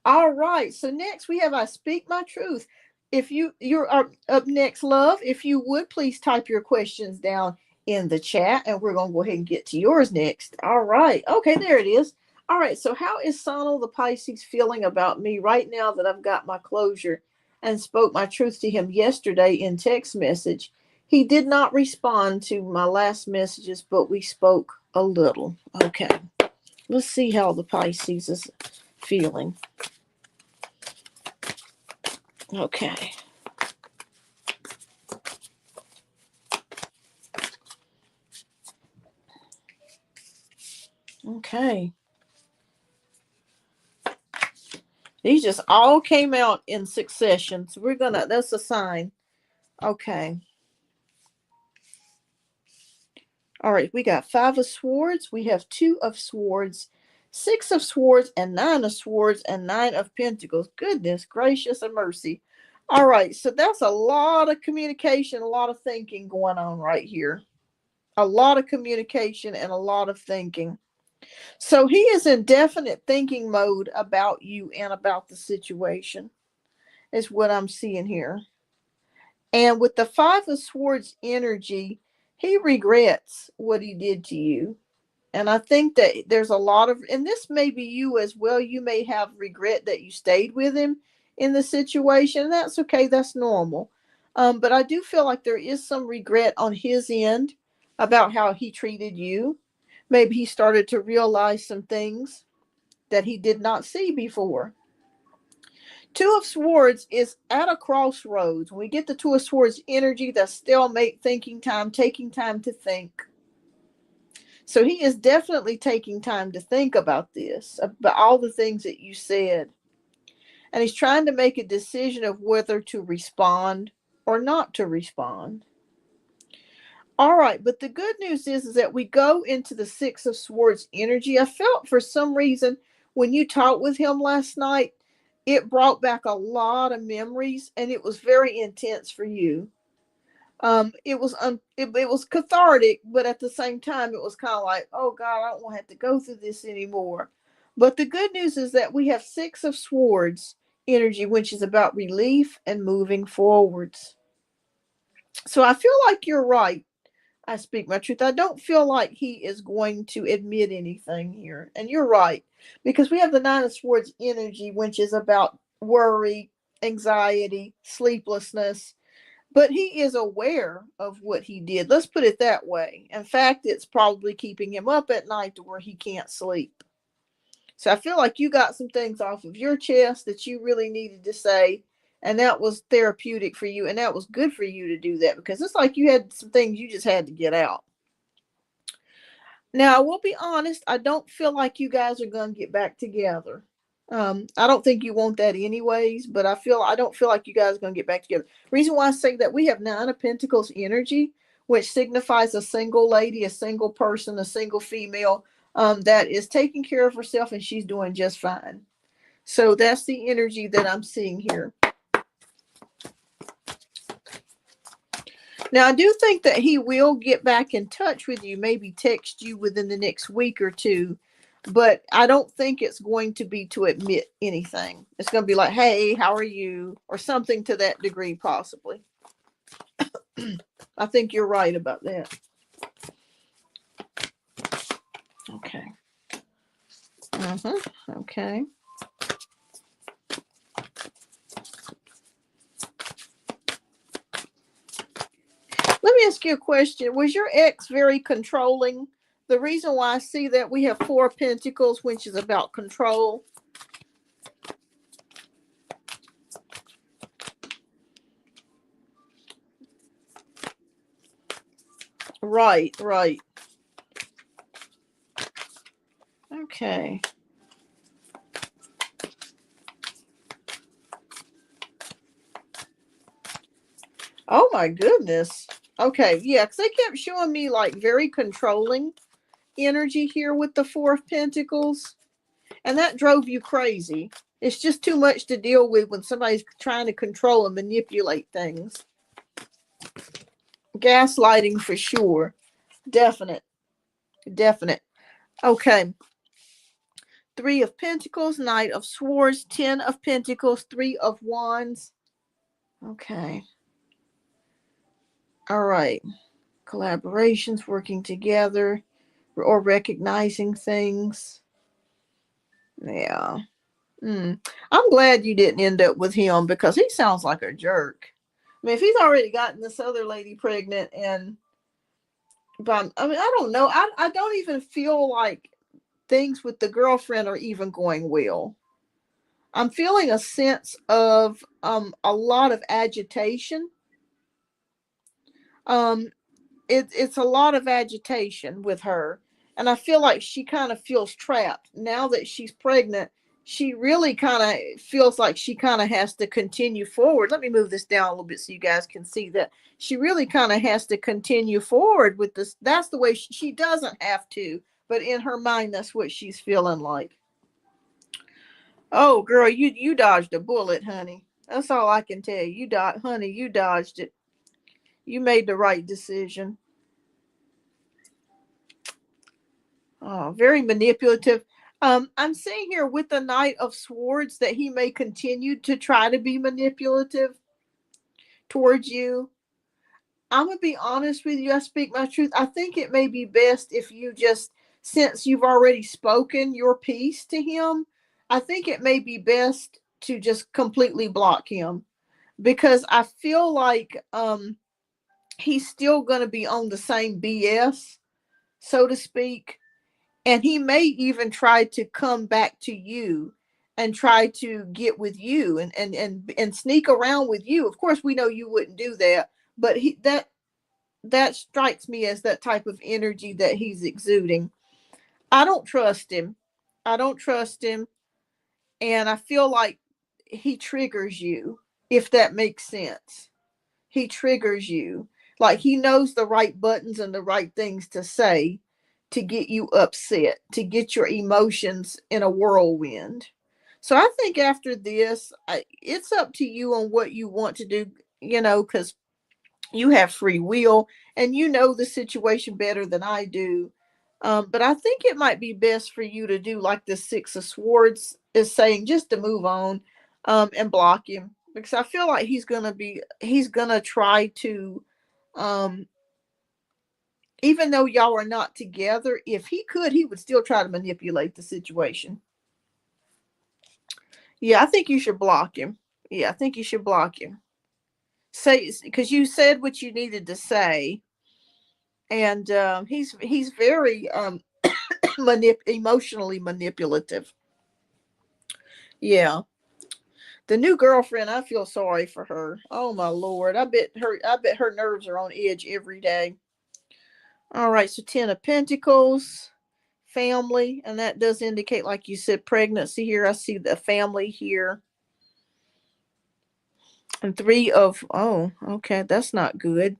All right. So next we have I Speak My Truth. If you're up next, love, if you would please type your questions down in the chat, and we're going to go ahead and get to yours next. All right. Okay, there it is. All right. So how is Sonal the Pisces feeling about me right now that I've got my closure and spoke my truth to him yesterday in text message? He did not respond to my last messages, but we spoke a little. Okay. Let's see how the Pisces is feeling. Okay. Okay. These just all came out in succession. So that's a sign. Okay. All right. We got 5 of Swords. We have 2 of Swords, 6 of Swords, and 9 of Swords, and 9 of Pentacles. Goodness gracious and mercy. All right. So that's a lot of communication, a lot of thinking going on right here. A lot of communication and a lot of thinking. So he is in definite thinking mode about you and about the situation, is what I'm seeing here. And with the 5 of Swords energy, he regrets what he did to you. And I think that there's a lot of, and this may be you as well, you may have regret that you stayed with him in the situation. That's okay, that's normal. But I do feel like there is some regret on his end about how he treated you. Maybe he started to realize some things that he did not see before. 2 of Swords is at a crossroads. When we get the 2 of Swords energy, that's stalemate, thinking time, taking time to think. So he is definitely taking time to think about this, about all the things that you said. And he's trying to make a decision of whether to respond or not to respond. All right, but the good news is that we go into the 6 of Swords energy. I felt for some reason when you talked with him last night, it brought back a lot of memories, and it was very intense for you. It was cathartic, but at the same time, it was kind of like, oh God, I don't want to have to go through this anymore. But the good news is that we have 6 of Swords energy, which is about relief and moving forwards. So I feel like you're right. I speak my truth. I don't feel like he is going to admit anything here. And you're right. Because we have the 9 of Swords energy, which is about worry, anxiety, sleeplessness. But he is aware of what he did. Let's put it that way. In fact, it's probably keeping him up at night to where he can't sleep. So I feel like you got some things off of your chest that you really needed to say. And that was therapeutic for you. And that was good for you to do that, because it's like you had some things you just had to get out. Now, I will be honest. I don't feel like you guys are going to get back together. I don't think you want that anyways, but I don't feel like you guys are going to get back together. Reason why I say that, we have 9 of Pentacles energy, which signifies a single lady, a single person, a single female that is taking care of herself, and she's doing just fine. So that's the energy that I'm seeing here. Now, I do think that he will get back in touch with you, maybe text you within the next week or two, but I don't think it's going to be to admit anything. It's going to be like, hey, how are you? Or something to that degree, possibly. I think you're right about that. Okay. Okay. Let me ask you a question. Was your ex very controlling? The reason why I see that we have four pentacles, which is about control. Right, right. Okay. Oh my goodness. Okay, yeah, because they kept showing me like very controlling energy here with the Four of Pentacles, and that drove you crazy. It's just too much to deal with when somebody's trying to control and manipulate things. Gaslighting for sure. Definite. Definite. Okay. Three of Pentacles, Knight of Swords, 10 of Pentacles, Three of Wands. Okay. All right. Collaborations, working together, or recognizing things. Yeah. I'm glad you didn't end up with him because he sounds like a jerk. I mean, if he's already gotten this other lady pregnant, and but I mean, I don't know. I don't even feel like things with the girlfriend are even going well. I'm feeling a sense of a lot of agitation. Um it's a lot of agitation with her, and I feel like she kind of feels trapped now that she's pregnant. She really kind of feels like she kind of has to continue forward. Let me move this down a little bit so you guys can see that she really kind of has to continue forward with this. That's the way she doesn't have to, but in her mind that's what she's feeling like. Oh girl, you dodged a bullet, honey. That's all I can tell you. Honey, you dodged it. You made the right decision. Oh, very manipulative. I'm seeing here with the Knight of Swords that he may continue to try to be manipulative towards you. I'm gonna be honest with you. I speak my truth. I think it may be best if you just, since you've already spoken your piece to him, I think it may be best to just completely block him, because I feel like he's still gonna be on the same BS, so to speak, and he may even try to come back to you and try to get with you and sneak around with you. Of course we know you wouldn't do that, but that strikes me as that type of energy that he's exuding. I don't trust him. I don't trust him, and I feel like he triggers you, if that makes sense. He triggers you. Like he knows the right buttons and the right things to say to get you upset, to get your emotions in a whirlwind. So I think after this, it's up to you on what you want to do, because you have free will and you know the situation better than I do. But I think it might be best for you to do like the Six of Swords is saying, just to move on, and block him, because I feel like he's gonna try to, um, even though y'all are not together, if he could, he would still try to manipulate the situation. Yeah, I think you should block him. Yeah, I think you should block him. Say, because you said what you needed to say, and he's very emotionally manipulative. Yeah, the new girlfriend, I feel sorry for her. Oh my lord, I bet her nerves are on edge every day. All right, so 10 of Pentacles, family, and that does indicate, like you said, pregnancy here. I see the family here. And three of, oh, okay, that's not good.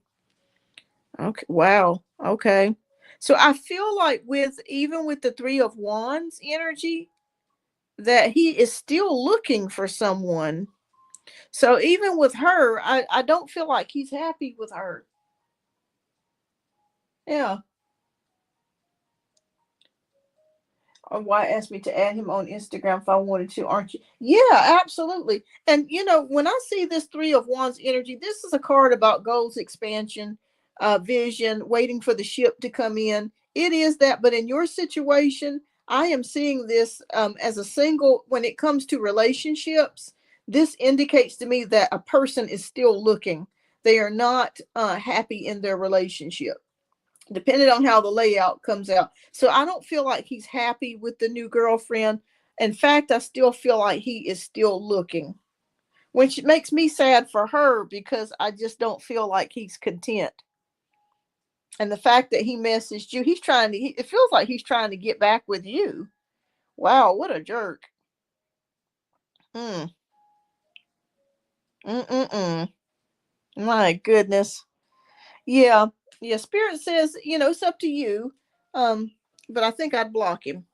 Okay, wow. Okay. So I feel like even with the Three of Wands energy, that he is still looking for someone. So even with her, I don't feel like he's happy with her. Yeah. Or why asked me to add him on Instagram if I wanted to, aren't you? Yeah, absolutely. And when I see this Three of Wands energy, this is a card about goals, expansion, vision, waiting for the ship to come in. It is that, but in your situation, I am seeing this as a single. When it comes to relationships, this indicates to me that a person is still looking. They are not happy in their relationship, depending on how the layout comes out. So I don't feel like he's happy with the new girlfriend. In fact, I still feel like he is still looking, which makes me sad for her because I just don't feel like he's content. And the fact that he messaged you, he's trying to, it feels like he's trying to get back with you. Wow, what a jerk. Mm, mm. My goodness. Yeah. Yeah. Spirit says, it's up to you. Um, but I think I'd block him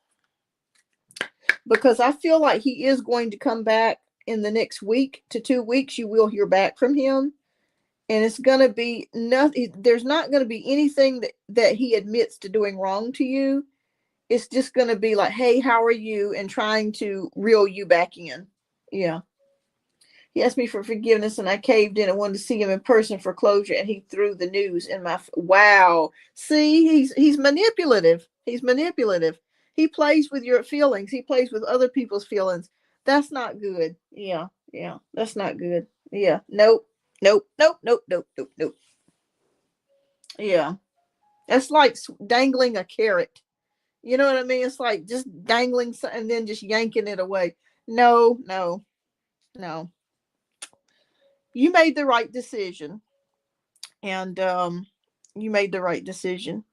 because I feel like he is going to come back in the next week to 2 weeks. You will hear back from him, and it's going to be nothing. There's not going to be anything that he admits to doing wrong to you. It's just going to be like, hey, how are you? And trying to reel you back in. Yeah. He asked me for forgiveness and I caved in and wanted to see him in person for closure, and he threw the news in my wow. See, he's manipulative. He's manipulative. He plays with your feelings. He plays with other people's feelings. That's not good. Yeah, yeah. That's not good. Yeah. Nope. Nope. Nope. Nope. Nope. Nope. Nope. Yeah. That's like dangling a carrot. You know what I mean? It's like just dangling and then just yanking it away. No, no, no. You made the right decision, and you made the right decision.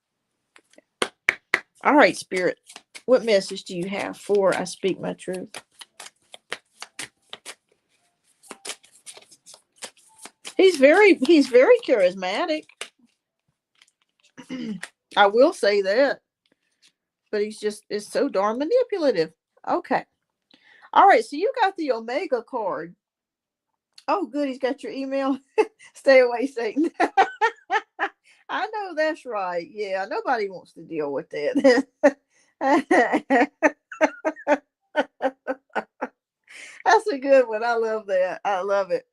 All right, Spirit, what message do you have for I speak my truth? He's very charismatic. I will say that, but he's just is so darn manipulative. Okay. All right, so you got the Omega card. Oh, good, he's got your email. Stay away, Satan. I know that's right. Yeah, nobody wants to deal with that. That's a good one. I love that. I love it.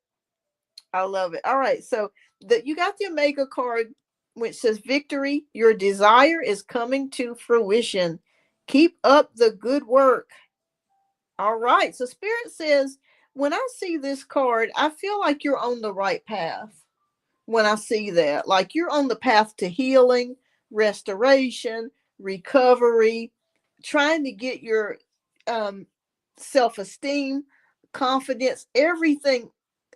I love it. All right. So that you got the Omega card, which says victory. Your desire is coming to fruition. Keep up the good work. All right. So Spirit says, when I see this card, I feel like you're on the right path. When I see that, like you're on the path to healing, restoration, recovery, trying to get your um, self-esteem, confidence, everything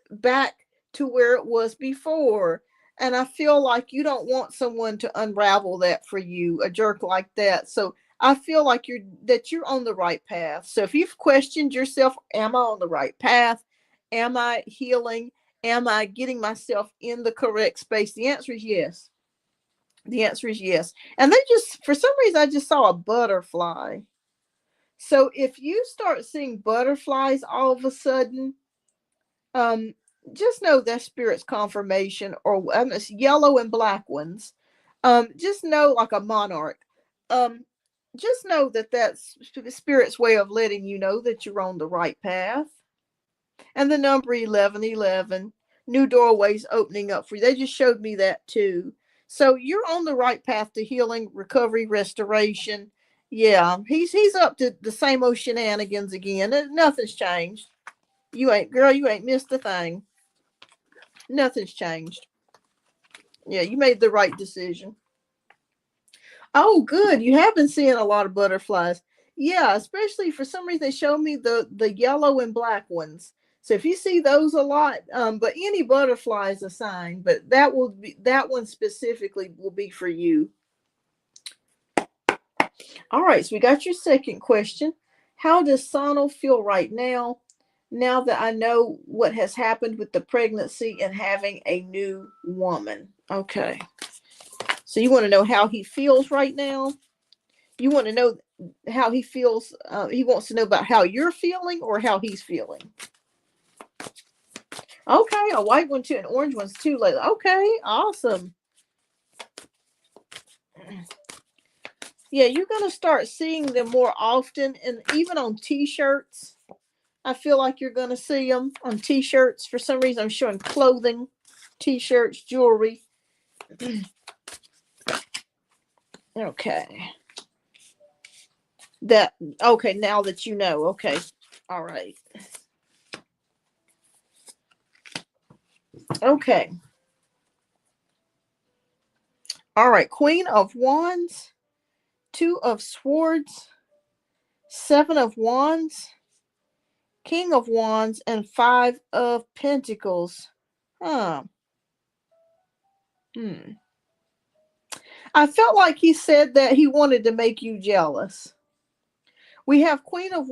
back to where it was before. And I feel like you don't want someone to unravel that for you, a jerk like that. So I feel like you're on the right path. So if you've questioned yourself, am I on the right path? Am I healing? Am I getting myself in the correct space? The answer is yes. The answer is yes. And they just, for some reason, I just saw a butterfly. So if you start seeing butterflies all of a sudden, um, just know that spirit's confirmation, or it's yellow and black ones. Just know, like a monarch. Um, just know that that's spirit's way of letting you know that you're on the right path. And the number 1111, new doorways opening up for you. They just showed me that too. So you're on the right path to healing, recovery, restoration. Yeah, he's up to the same old shenanigans again. Nothing's changed. You ain't missed a thing. Nothing's changed. Yeah, you made the right decision. Oh, good. You have been seeing a lot of butterflies. Yeah, especially for some reason they show me the yellow and black ones. So if you see those a lot, but any butterfly is a sign, but that one specifically will be for you. All right, so we got your second question. How does Sonal feel right now? Now that I know what has happened with the pregnancy and having a new woman. Okay. So you want to know how he feels right now? You want to know how he feels? He wants to know about how you're feeling or how he's feeling. Okay, a white one too, and orange one's too. Like, okay, awesome. Yeah, you're going to start seeing them more often, and even on t-shirts. I feel like you're going to see them on t-shirts. For some reason, I'm showing clothing, t-shirts, jewelry. Okay. Okay, now that you know. Okay. All right. Okay. All right. Queen of Wands, Two of Swords, Seven of Wands, King of Wands, and Five of Pentacles. Huh. Hmm. I felt like he said that he wanted to make you jealous. We have Queen of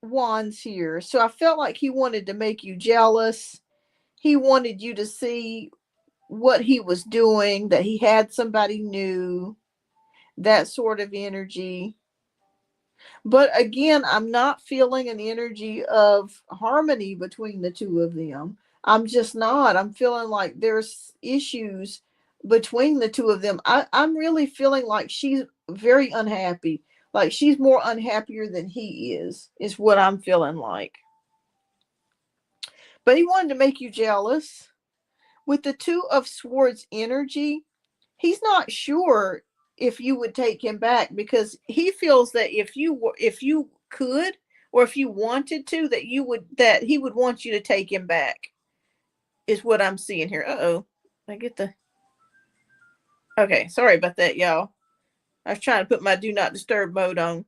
Wands here, so I felt like he wanted to make you jealous. He wanted you to see what he was doing, that he had somebody new, that sort of energy. But again, I'm not feeling an energy of harmony between the two of them. I'm just not. I'm feeling like there's issues between the two of them. I'm really feeling like she's very unhappy. Like she's more unhappier than he is what I'm feeling like. But he wanted to make you jealous. With the Two of Swords energy, he's not sure if you would take him back, because he feels that if you could, or if you wanted to, that he would want you to take him back, is what I'm seeing here. Uh-oh. I get the Okay, sorry about that, y'all. I was trying to put my do not disturb mode on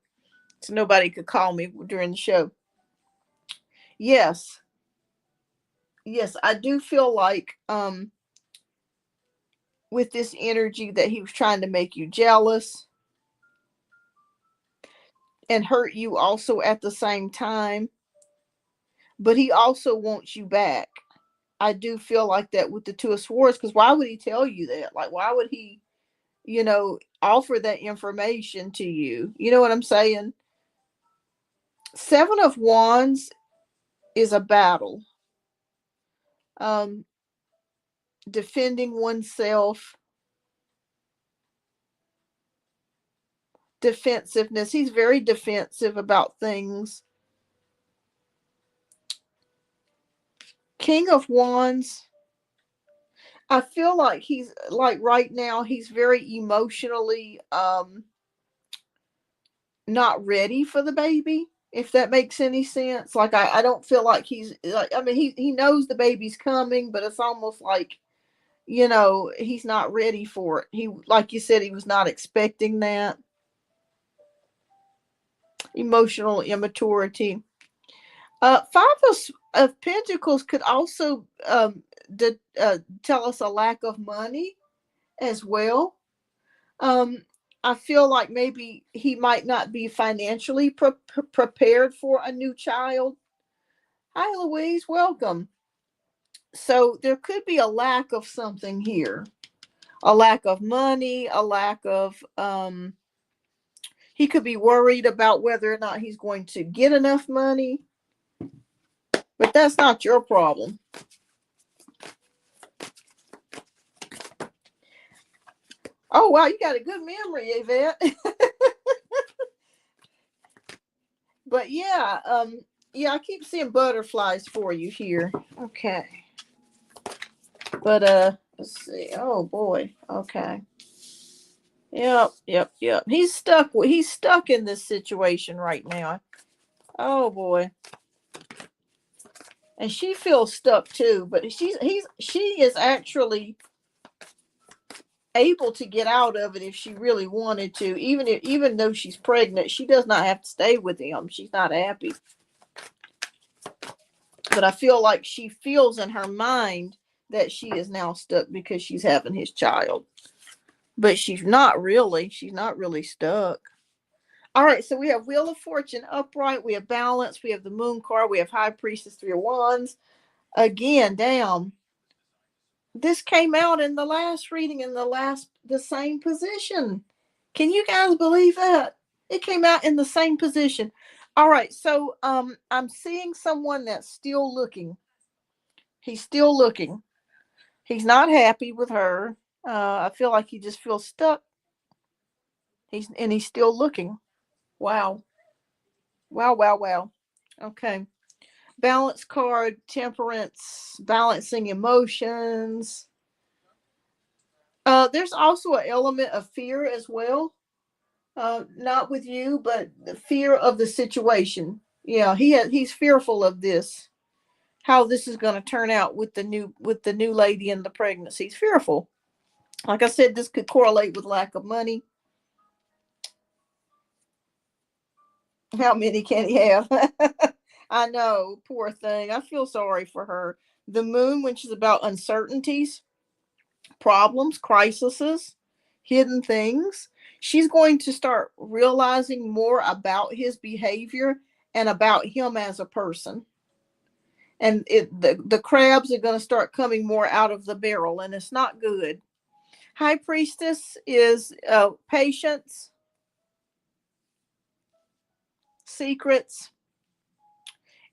so nobody could call me during the show. Yes. Yes, I do feel like with this energy that he was trying to make you jealous and hurt you also at the same time, but he also wants you back. I do feel like that with the Two of Swords, because why would he tell you that? Like, why would he, offer that information to you? You know what I'm saying? Seven of Wands is a battle. Um, Defending oneself, defensiveness. He's very defensive about things. King of Wands, I feel like he's like right now he's very emotionally not ready for the baby, if that makes any sense. Like I don't feel like he's like, I mean, he knows the baby's coming, but it's almost like, he's not ready for it. He, like you said, he was not expecting that. Emotional immaturity. Five of Pentacles could also tell us a lack of money as well. Um, I feel like maybe he might not be financially prepared for a new child. Hi, Louise. Welcome. So there could be a lack of something here, a lack of money, a lack of, he could be worried about whether or not he's going to get enough money, but that's not your problem. Oh, wow. You got a good memory, Yvette. But yeah, I keep seeing butterflies for you here. Okay. But let's see. Oh boy. Okay. Yep. He's stuck. He's stuck in this situation right now. Oh boy. And she feels stuck too. But she is actually able to get out of it if she really wanted to. Even though she's pregnant, she does not have to stay with him. She's not happy. But I feel like she feels in her mind that she is now stuck because she's having his child. But she's not really. She's not really stuck. All right, so we have Wheel of Fortune upright. We have Balance. We have the Moon card. We have High Priestess, Three of Wands. Again, down. This came out in the last reading in the same position. Can you guys believe that? It came out in the same position. All right, so I'm seeing someone that's still looking. He's still looking. He's not happy with her. I feel like he just feels stuck. He's still looking. Wow. Wow, wow, wow. Okay. Balance card, temperance, balancing emotions. There's also an element of fear as well. Not with you, but the fear of the situation. Yeah, he's fearful of this, how this is going to turn out with the new lady and the pregnancy. He's fearful. Like I said, this could correlate with lack of money. How many can he have? I know, poor thing. I feel sorry for her. The moon, which is about uncertainties, problems, crises, hidden things. She's going to start realizing more about his behavior and about him as a person. And the crabs are going to start coming more out of the barrel, and it's not good. High priestess is patience, secrets,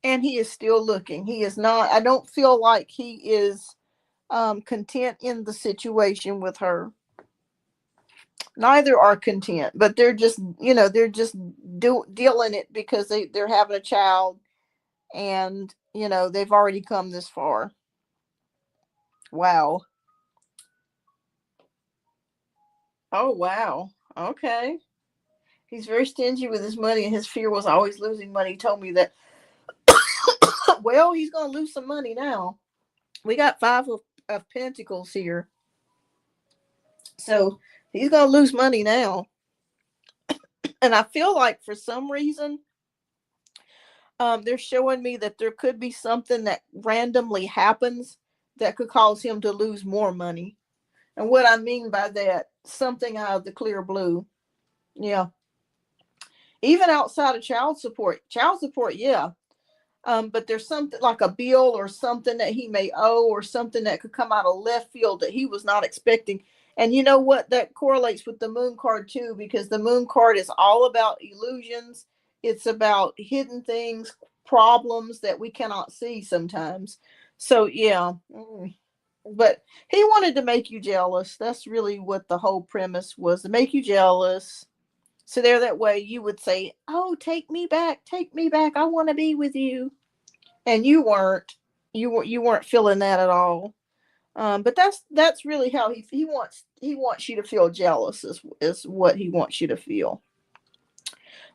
and he is still looking. He is not. I don't feel like he is content in the situation with her. Neither are content, but they're just dealing it because they're having a child, and they've already come this far. Wow. Oh wow. Okay. He's very stingy with his money, and his fear was always losing money. He told me that. Well, he's going to lose some money now. We got five of pentacles here, so he's going to lose money now. And I feel like for some reason, they're showing me that there could be something that randomly happens that could cause him to lose more money. And what I mean by that, something out of the clear blue. Yeah. Even outside of child support. Child support, yeah. But there's something like a bill or something that he may owe, or something that could come out of left field that he was not expecting. And you know what? That correlates with the moon card too, because the moon card is all about illusions. It's about hidden things, problems that we cannot see sometimes. So, yeah. But he wanted to make you jealous. That's really what the whole premise was, to make you jealous. So there, that way you would say, "Oh, take me back, take me back. I want to be with you." And you weren't. You weren't feeling that at all. But that's really how he wants you to feel jealous, is what he wants you to feel.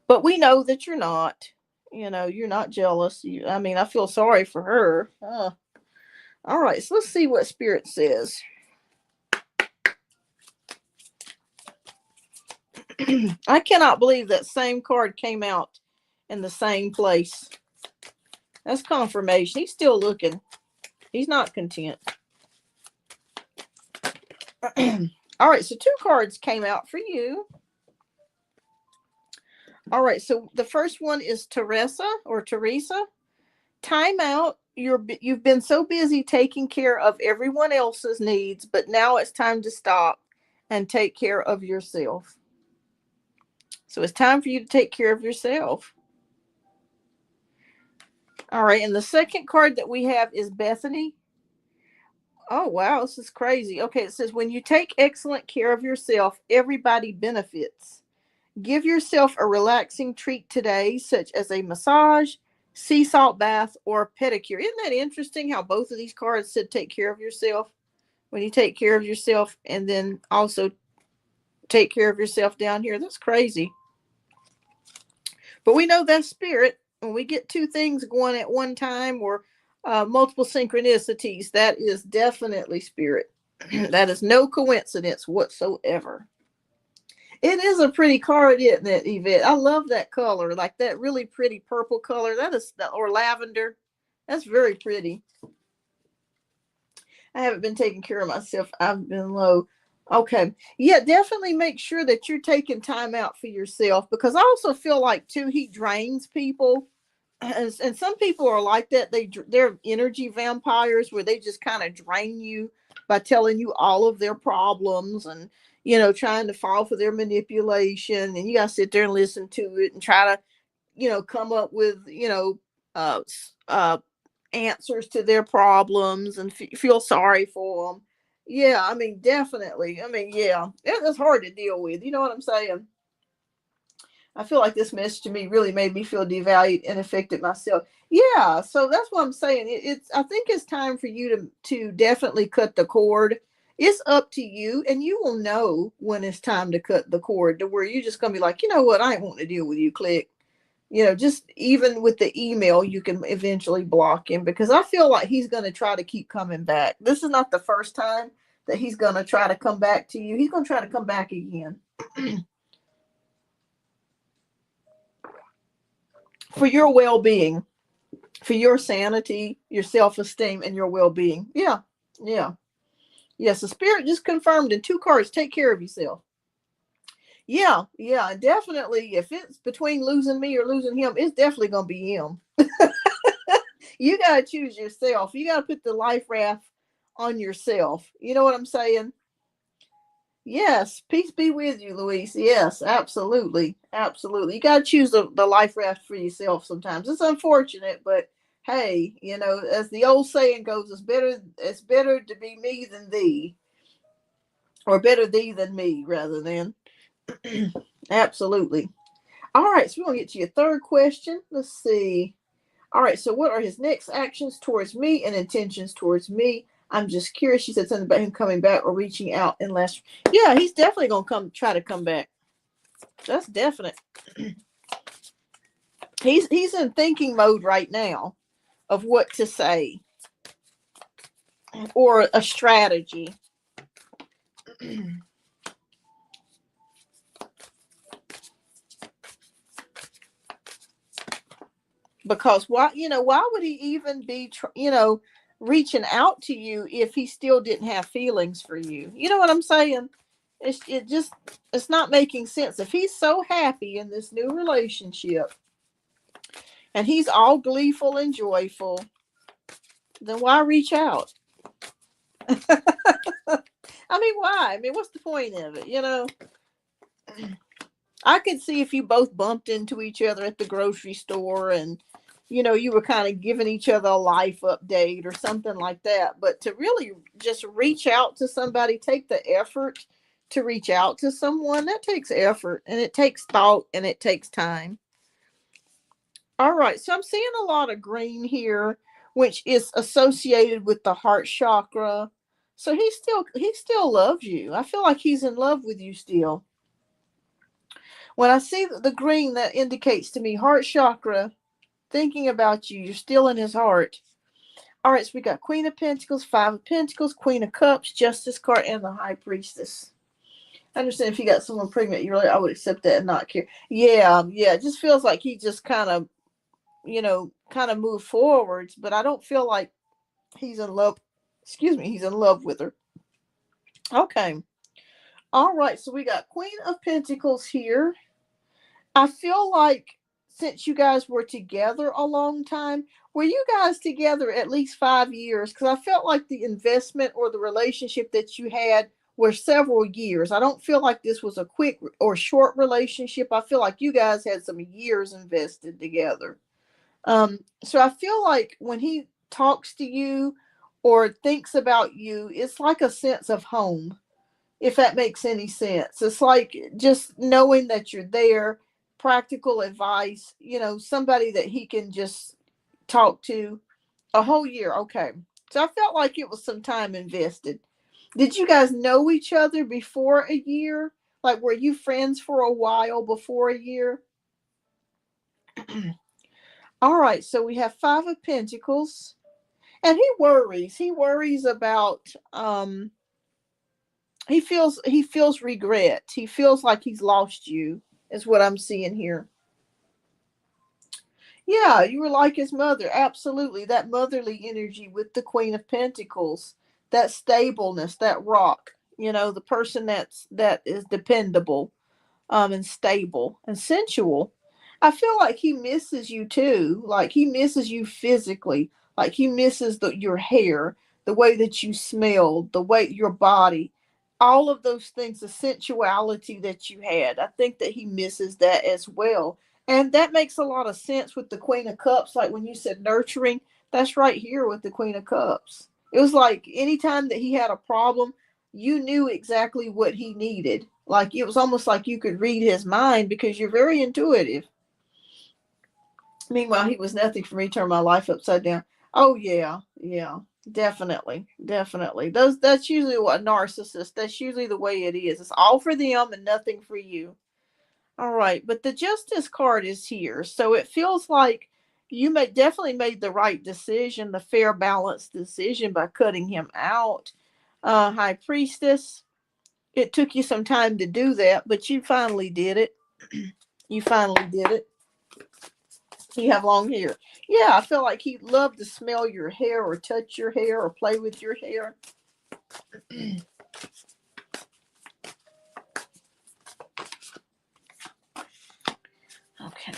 But we know that you're not. You're not jealous. I mean, I feel sorry for her. All right, so let's see what Spirit says. I cannot believe that same card came out in the same place. That's confirmation. He's still looking. He's not content. All right, so two cards came out for you. All right, so the first one is Teresa. Time out. You've been so busy taking care of everyone else's needs, but now it's time to stop and take care of yourself. So it's time for you to take care of yourself. All right, and the second card that we have is Bethany. Oh, wow, this is crazy. Okay, it says, when you take excellent care of yourself, everybody benefits. Give yourself a relaxing treat today, such as a massage, sea salt bath, or pedicure. Isn't that interesting how both of these cards said take care of yourself? When you take care of yourself and then also take care of yourself down here. That's crazy. But we know that's spirit. When we get two things going at one time, or multiple synchronicities, that is definitely spirit. That is no coincidence whatsoever. It is a pretty card, isn't it, Yvette? I love that color, like that really pretty purple color. That is, or lavender. That's very pretty. I haven't been taking care of myself. I've been low. Okay. Yeah, definitely make sure that you're taking time out for yourself, because I also feel like too he drains people. And some people are like that. They're energy vampires, where they just kind of drain you by telling you all of their problems, and trying to fall for their manipulation, and you got to sit there and listen to it and try to come up with uh, uh, answers to their problems, and feel sorry for them. Yeah, I mean, definitely. I mean, yeah, it's hard to deal with. You know what I'm saying? I feel like this message to me really made me feel devalued and affected myself. Yeah, so that's what I'm saying. It's I think it's time for you to definitely cut the cord. It's up to you, and you will know when it's time to cut the cord to where you're just gonna be like, you know what, I ain't wanting to deal with you. Click. Just even with the email, you can eventually block him because I feel like he's gonna try to keep coming back. This is not the first time that he's gonna try to come back to you. He's gonna try to come back again. For your well-being, for your sanity, your self-esteem, and your well-being. Yeah, yeah, yes. The spirit just confirmed in two cards. Take care of yourself. Yeah, yeah, definitely. If it's between losing me or losing him, it's definitely gonna be him. You gotta choose yourself. You gotta put the life raft on yourself. You know what I'm saying? Yes, peace be with you, Louise. Yes, absolutely. Absolutely. You got to choose the life raft for yourself sometimes. It's unfortunate, but hey, as the old saying goes, it's better to be me than thee, or better thee than me rather than. Absolutely. All right, so we're going to get to your third question. Let's see. All right, so what are his next actions towards me and intentions towards me? I'm just curious. She said something about him coming back or reaching out in last. Yeah, he's definitely gonna try to come back. That's definite. He's in thinking mode right now of what to say or a strategy. Because why would he even be reaching out to you if he still didn't have feelings for you? You know what I'm saying? It's not making sense. If he's so happy in this new relationship and he's all gleeful and joyful, then why reach out? I mean, why? I mean, what's the point of it? I could see if you both bumped into each other at the grocery store and you were kind of giving each other a life update or something like that. But to really just reach out to somebody, take the effort to reach out to someone, that takes effort and it takes thought and it takes time. All right, so I'm seeing a lot of green here, which is associated with the heart chakra. So he still loves you. I feel like he's in love with you still. When I see the green, that indicates to me heart chakra, thinking about you. You're still in his heart. All right, so we got Queen of Pentacles, Five of Pentacles, Queen of Cups, Justice card, and the High Priestess. I understand if you got someone pregnant, I would accept that and not care. Yeah, yeah. It just feels like he just kind of moved forwards, but I don't feel like he's in love. Excuse me, he's in love with her. Okay. All right, so we got Queen of Pentacles here. I feel like since you guys were together a long time, were you guys together at least 5 years? Because I felt like the investment or the relationship that you had were several years. I don't feel like this was a quick or short relationship. I feel like you guys had some years invested together. So I feel like when he talks to you or thinks about you, it's like a sense of home, if that makes any sense. It's like just knowing that you're there, practical advice, somebody that he can just talk to a whole year. Okay. So I felt like it was some time invested. Did you guys know each other before a year? Like, were you friends for a while before a year? All right. So we have Five of Pentacles. And he worries. He worries about he feels regret. He feels like he's lost you, is what I'm seeing here. Yeah, you were like his mother. Absolutely. That motherly energy with the Queen of Pentacles, that stableness, that rock, the person that is dependable, and stable and sensual. I feel like he misses you too. Like he misses you physically. Like he misses your hair, the way that you smelled, the way your body, all of those things, the sensuality that you had. I think that he misses that as well. And that makes a lot of sense with the Queen of Cups. Like when you said nurturing, that's right here with the Queen of Cups. It was like anytime that he had a problem, you knew exactly what he needed. Like it was almost like you could read his mind because you're very intuitive. Meanwhile, he was nothing for me. Turn my life upside down. Oh yeah, yeah, definitely, definitely. Those that's usually what a narcissist. That's usually the way it is. It's all for them and nothing for you. All right, but the justice card is here, so it feels like you may definitely made the right decision, the fair, balanced decision by cutting him out. High priestess. It took you some time to do that, but you finally did it. You finally did it. You have long hair. Yeah, I feel like he'd love to smell your hair or touch your hair or play with your hair. Okay.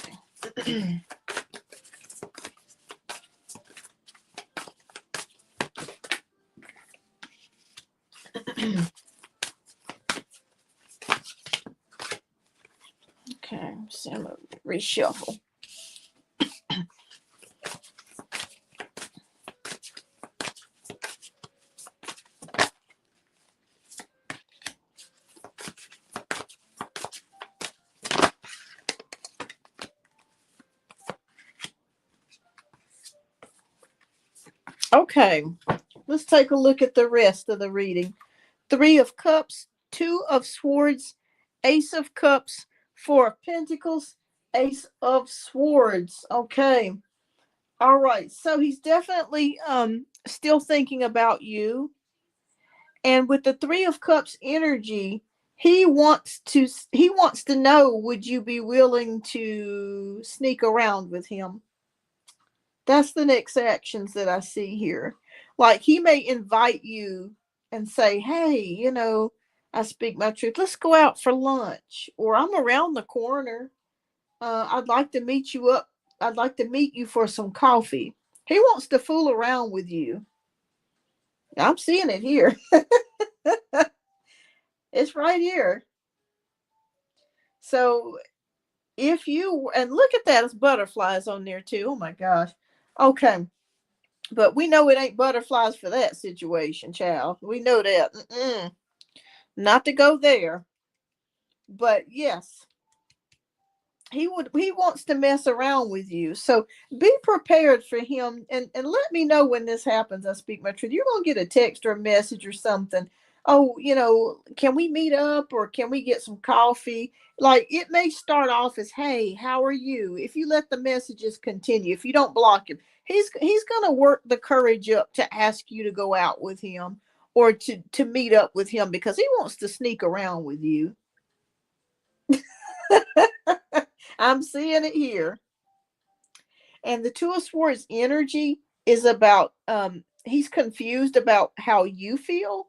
Okay, so I'm gonna reshuffle. Okay, let's take a look at the rest of the reading. Three of Cups, Two of Swords, Ace of Cups, Four of Pentacles, Ace of Swords. Okay. All right. So he's definitely still thinking about you. And with the Three of Cups energy, he wants to know, would you be willing to sneak around with him? That's the next actions that I see here. Like he may invite you and say, "Hey, I speak my truth. Let's go out for lunch, or I'm around the corner. I'd like to meet you up. I'd like to meet you for some coffee." He wants to fool around with you. I'm seeing it here. It's right here. So if you and look at that, it's butterflies on there too. Oh my gosh. Okay. But we know it ain't butterflies for that situation, child. We know that. Not to go there. But yes, he wants to mess around with you. So be prepared for him and let me know when this happens. I speak my truth. You're gonna get a text or a message or something. Oh, can we meet up or can we get some coffee? Like it may start off as, "Hey, how are you?" If you let the messages continue, if you don't block him, he's gonna work the courage up to ask you to go out with him or to meet up with him because he wants to sneak around with you. I'm seeing it here. And the Two of Swords energy is about he's confused about how you feel.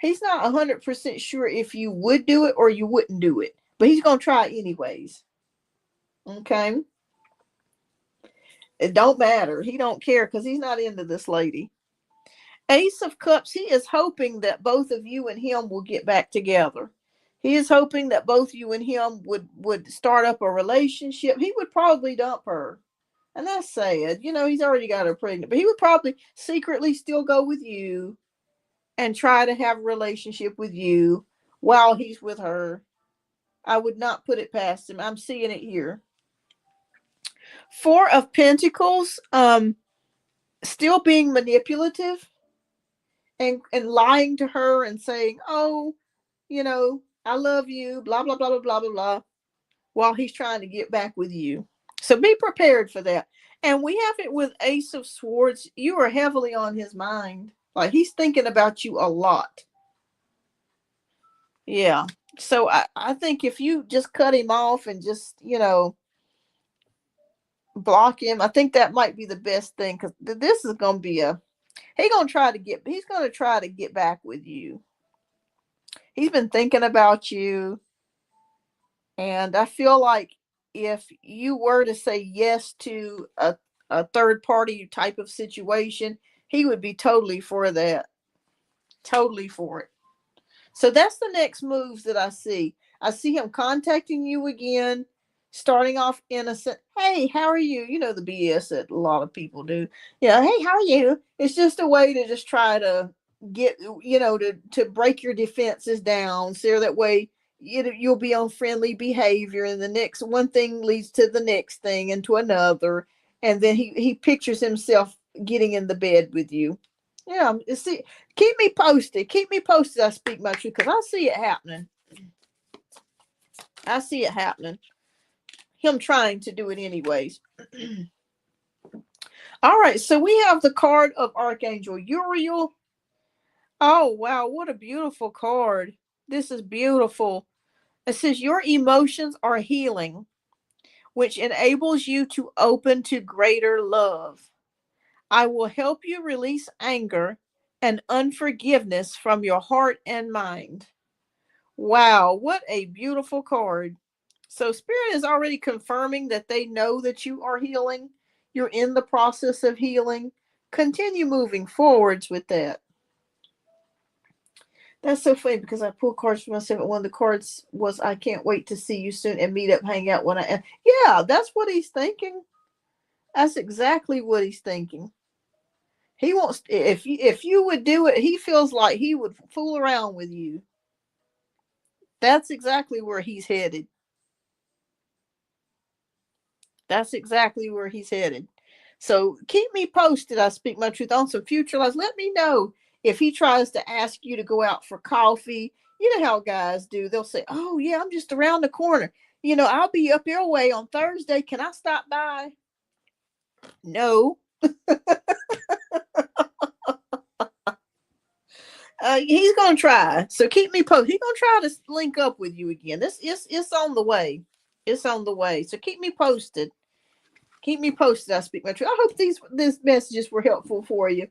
He's not 100% sure if you would do it or you wouldn't do it, but he's going to try anyways. Okay? It don't matter. He don't care cuz he's not into this lady. Ace of Cups, he is hoping that both of you and him will get back together. He is hoping that both you and him would start up a relationship. He would probably dump her. And that's sad. He's already got her pregnant, but he would probably secretly still go with you and try to have a relationship with you while he's with her. I would not put it past him. I'm seeing it here. Four of Pentacles, still being manipulative and lying to her and saying, "Oh, I love you, blah, blah, blah, blah, blah, blah, blah," while he's trying to get back with you. So be prepared for that. And we have it with Ace of Swords. You are heavily on his mind. Like he's thinking about you a lot. Yeah. So I think if you just cut him off and just, block him, I think that might be the best thing because this is going to be he's going to try to get back with you. He's been thinking about you. And I feel like if you were to say yes to a third party type of situation, he would be totally for that. Totally for it. So that's the next moves that I see. I see him contacting you again, starting off innocent. "Hey, how are you?" You know the BS that a lot of people do. Yeah, "Hey, how are you?" It's just a way to just try to get, to break your defenses down, so that way you'll be on friendly behavior, and the next one thing leads to the next thing and to another, and then he pictures himself getting in the bed with you. Yeah, see, keep me posted. Keep me posted. I speak my truth, because I see it happening. I see it happening. Him trying to do it anyways. All right, so we have the card of Archangel Uriel. Oh, wow, what a beautiful card. This is beautiful. It says your emotions are healing, which enables you to open to greater love. I will help you release anger and unforgiveness from your heart and mind. Wow, what a beautiful card. So, Spirit is already confirming that they know that you are healing. You're in the process of healing. Continue moving forwards with that. That's so funny, because I pulled cards for myself, and one of the cards was, I can't wait to see you soon and meet up, hang out when I. Yeah, that's what he's thinking. That's exactly what he's thinking. He wants, if you would do it, he feels like he would fool around with you. That's exactly where he's headed. That's exactly where he's headed. So keep me posted. I speak my truth on some future lives. Let me know if he tries to ask you to go out for coffee. You know how guys do. They'll say, "Oh yeah, I'm just around the corner. I'll be up your way on Thursday. Can I stop by?" No. He's gonna try. So keep me posted. He's gonna try to link up with you again. This is it's on the way. It's on the way. So keep me posted. Keep me posted. I speak my truth. I hope these messages were helpful for you.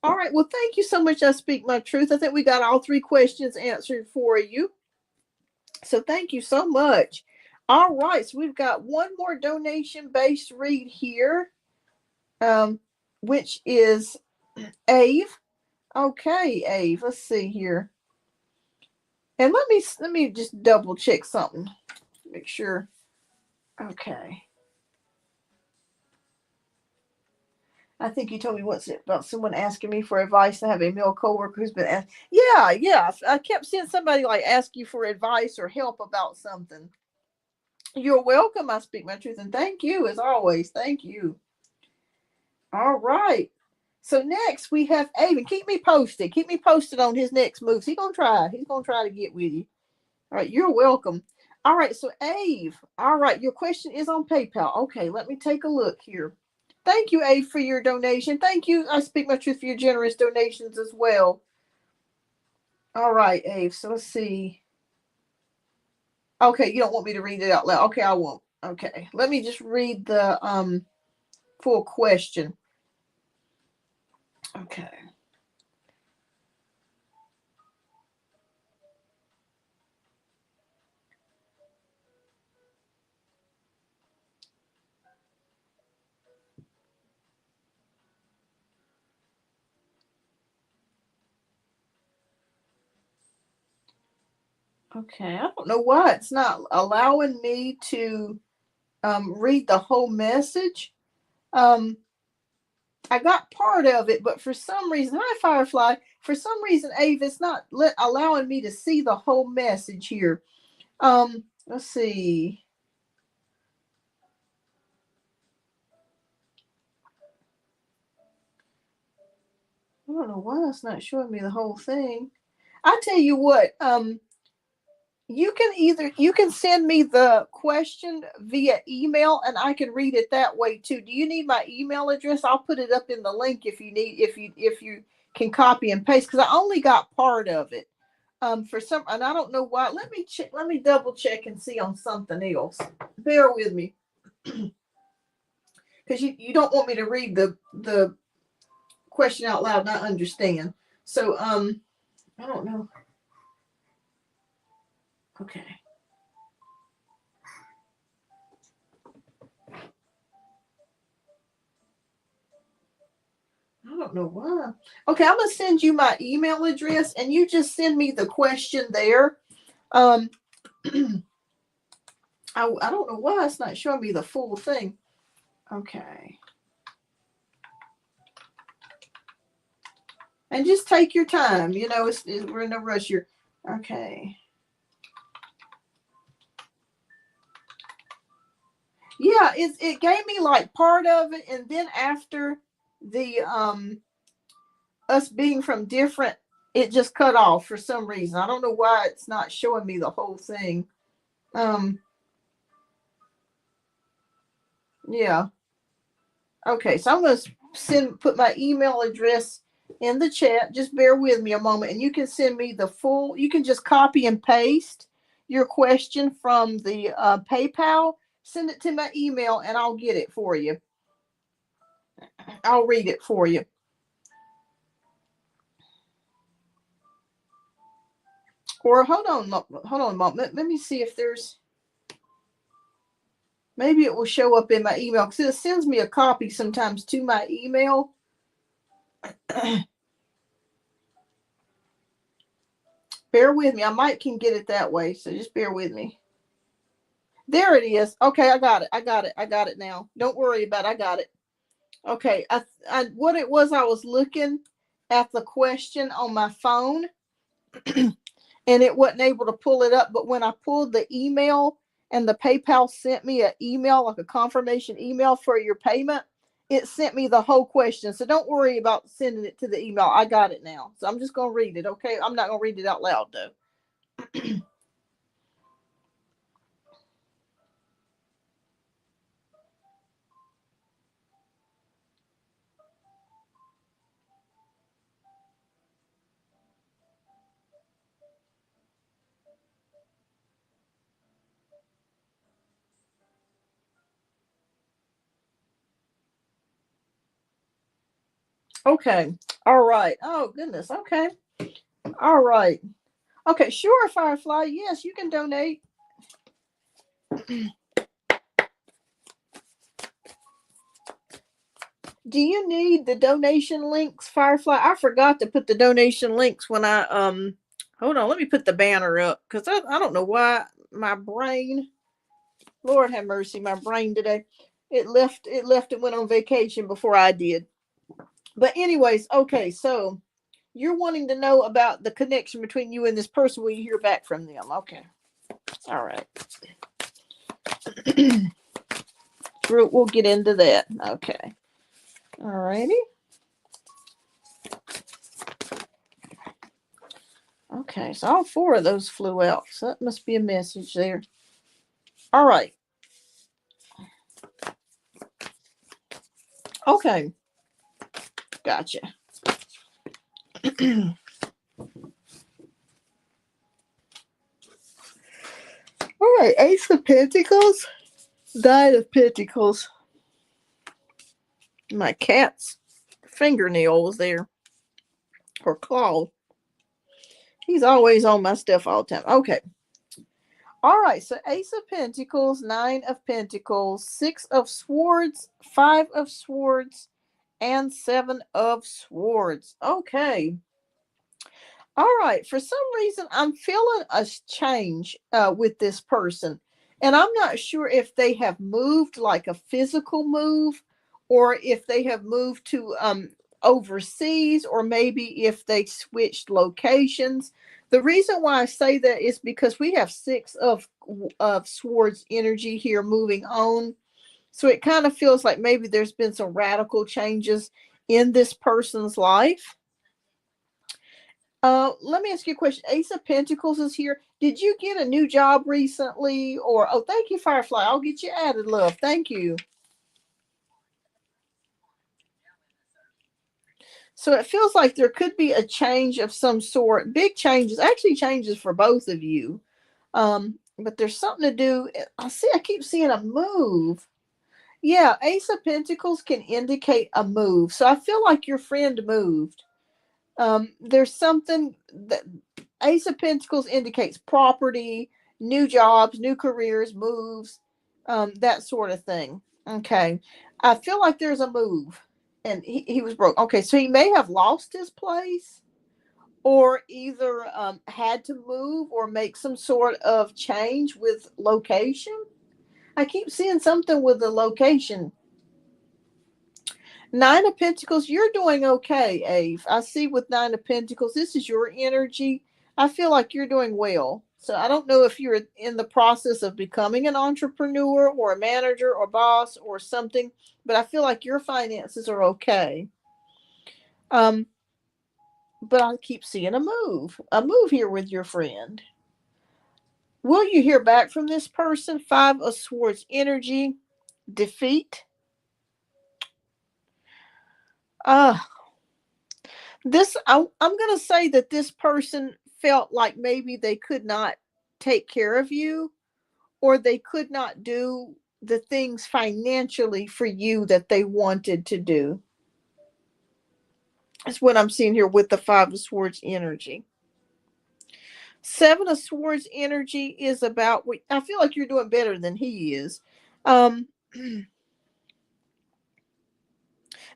All right. Well, thank you so much. I speak my truth. I think we got all 3 questions answered for you. So thank you so much. All right. So we've got one more donation based read here, which is Ave. Okay, Ave. Let's see here. And let me just double check something. Make sure. Okay. I think you told me once about someone asking me for advice. I have a male coworker who's been asked. Yeah, yeah. I kept seeing somebody like ask you for advice or help about something. You're welcome. I speak my truth, and thank you as always. Thank you. All right. So next we have Avon. Keep me posted. Keep me posted on his next moves. He's gonna try. He's gonna try to get with you. All right. You're welcome. All right. So Ave. All right. Your question is on PayPal. Okay. Let me take a look here. Thank you, Ave, for your donation. Thank you. I speak my truth for your generous donations as well. All right, Ave. So let's see. Okay, you don't want me to read it out loud. Okay, I won't. Okay. Let me just read the full question. Okay. Okay. I don't know why it's not allowing me to read the whole message. Um, I got part of it, but for some reason, hi Firefly. For some reason, Ave, it's not allowing me to see the whole message here. Let's see. I don't know why it's not showing me the whole thing. I tell you what, you can send me the question via email, and I can read it that way too. Do you need my email address? I'll put it up in the link if you can copy and paste, because I only got part of it. For some, and I don't know why. Let me check. Let me double check and see on something else. Bear with me, because you don't want me to read the question out loud and not understand. So I don't know. Okay. I don't know why. Okay, I'm gonna send you my email address, and you just send me the question there. Um, I don't know why it's not showing me the full thing. Okay. And just take your time. You know, we're in no rush here. Okay. Yeah, it gave me like part of it, and then after the us being from different, it just cut off for some reason. I don't know why it's not showing me the whole thing. Um, yeah. Okay, so I'm gonna put my email address in the chat. Just bear with me a moment, and you can send me the full. You can just copy and paste your question from the PayPal. Send it to my email, and I'll get it for you. I'll read it for you. Or hold on a moment. Let me see if there's. Maybe it will show up in my email because it sends me a copy sometimes to my email. Bear with me. I might can get it that way, so just bear with me. There it is. Okay, I got it. I got it now. Don't worry about it. I got it. Okay. What it was, I was looking at the question on my phone and it wasn't able to pull it up. But when I pulled the email and the PayPal sent me an email, like a confirmation email for your payment, it sent me the whole question. So don't worry about sending it to the email. I got it now. So I'm just going to read it. Okay. I'm not going to read it out loud though. Okay. All right. Oh, goodness. Okay. All right. Okay. Sure, Firefly. Yes, you can donate. Do you need the donation links, Firefly? I forgot to put the donation links when I hold on, let me put the banner up because I don't know why my brain, Lord have mercy, my brain today. It left and went on vacation before I did. But anyways, okay, so you're wanting to know about the connection between you and this person when you hear back from them. Okay. All right. We'll get into that. Okay. All righty. Okay, so all four of those flew out. So that must be a message there. All right. Okay. Gotcha. All right. Ace of Pentacles. Nine of Pentacles. My cat's fingernail was there. Or claw. He's always on my stuff all the time. Okay. All right. So Ace of Pentacles, Nine of Pentacles, Six of Swords, Five of Swords, and Seven of Swords. Okay. All right. For some reason, I'm feeling a change with this person. And I'm not sure if they have moved like a physical move or if they have moved to overseas or maybe if they switched locations. The reason why I say that is because we have six of swords energy here moving on. So it kind of feels like maybe there's been some radical changes in this person's life. Let me ask you a question. Ace of Pentacles is here. Did you get a new job recently? Or oh, thank you, Firefly. I'll get you added, love. Thank you. So it feels like there could be a change of some sort. Big changes, actually changes for both of you. But there's something to do. I keep seeing a move. Yeah, Ace of Pentacles can indicate a move. So I feel like your friend moved. There's something that Ace of Pentacles indicates property, new jobs, new careers, moves, that sort of thing. Okay. I feel like there's a move and he was broke. Okay. So he may have lost his place or either had to move or make some sort of change with location. I keep seeing something with the location. Nine of Pentacles, you're doing okay, Ave. I see with Nine of Pentacles, this is your energy. I feel like you're doing well. So I don't know if you're in the process of becoming an entrepreneur or a manager or boss or something, but I feel like your finances are okay. Um, but I keep seeing a move here with your friend. Will you hear back from this person? Five of Swords energy, defeat. Uh, I'm going to say that this person felt like maybe they could not take care of you, or they could not do the things financially for you that they wanted to do. That's what I'm seeing here with the Five of Swords energy. Seven of Swords energy is about, I feel like you're doing better than he is. Um,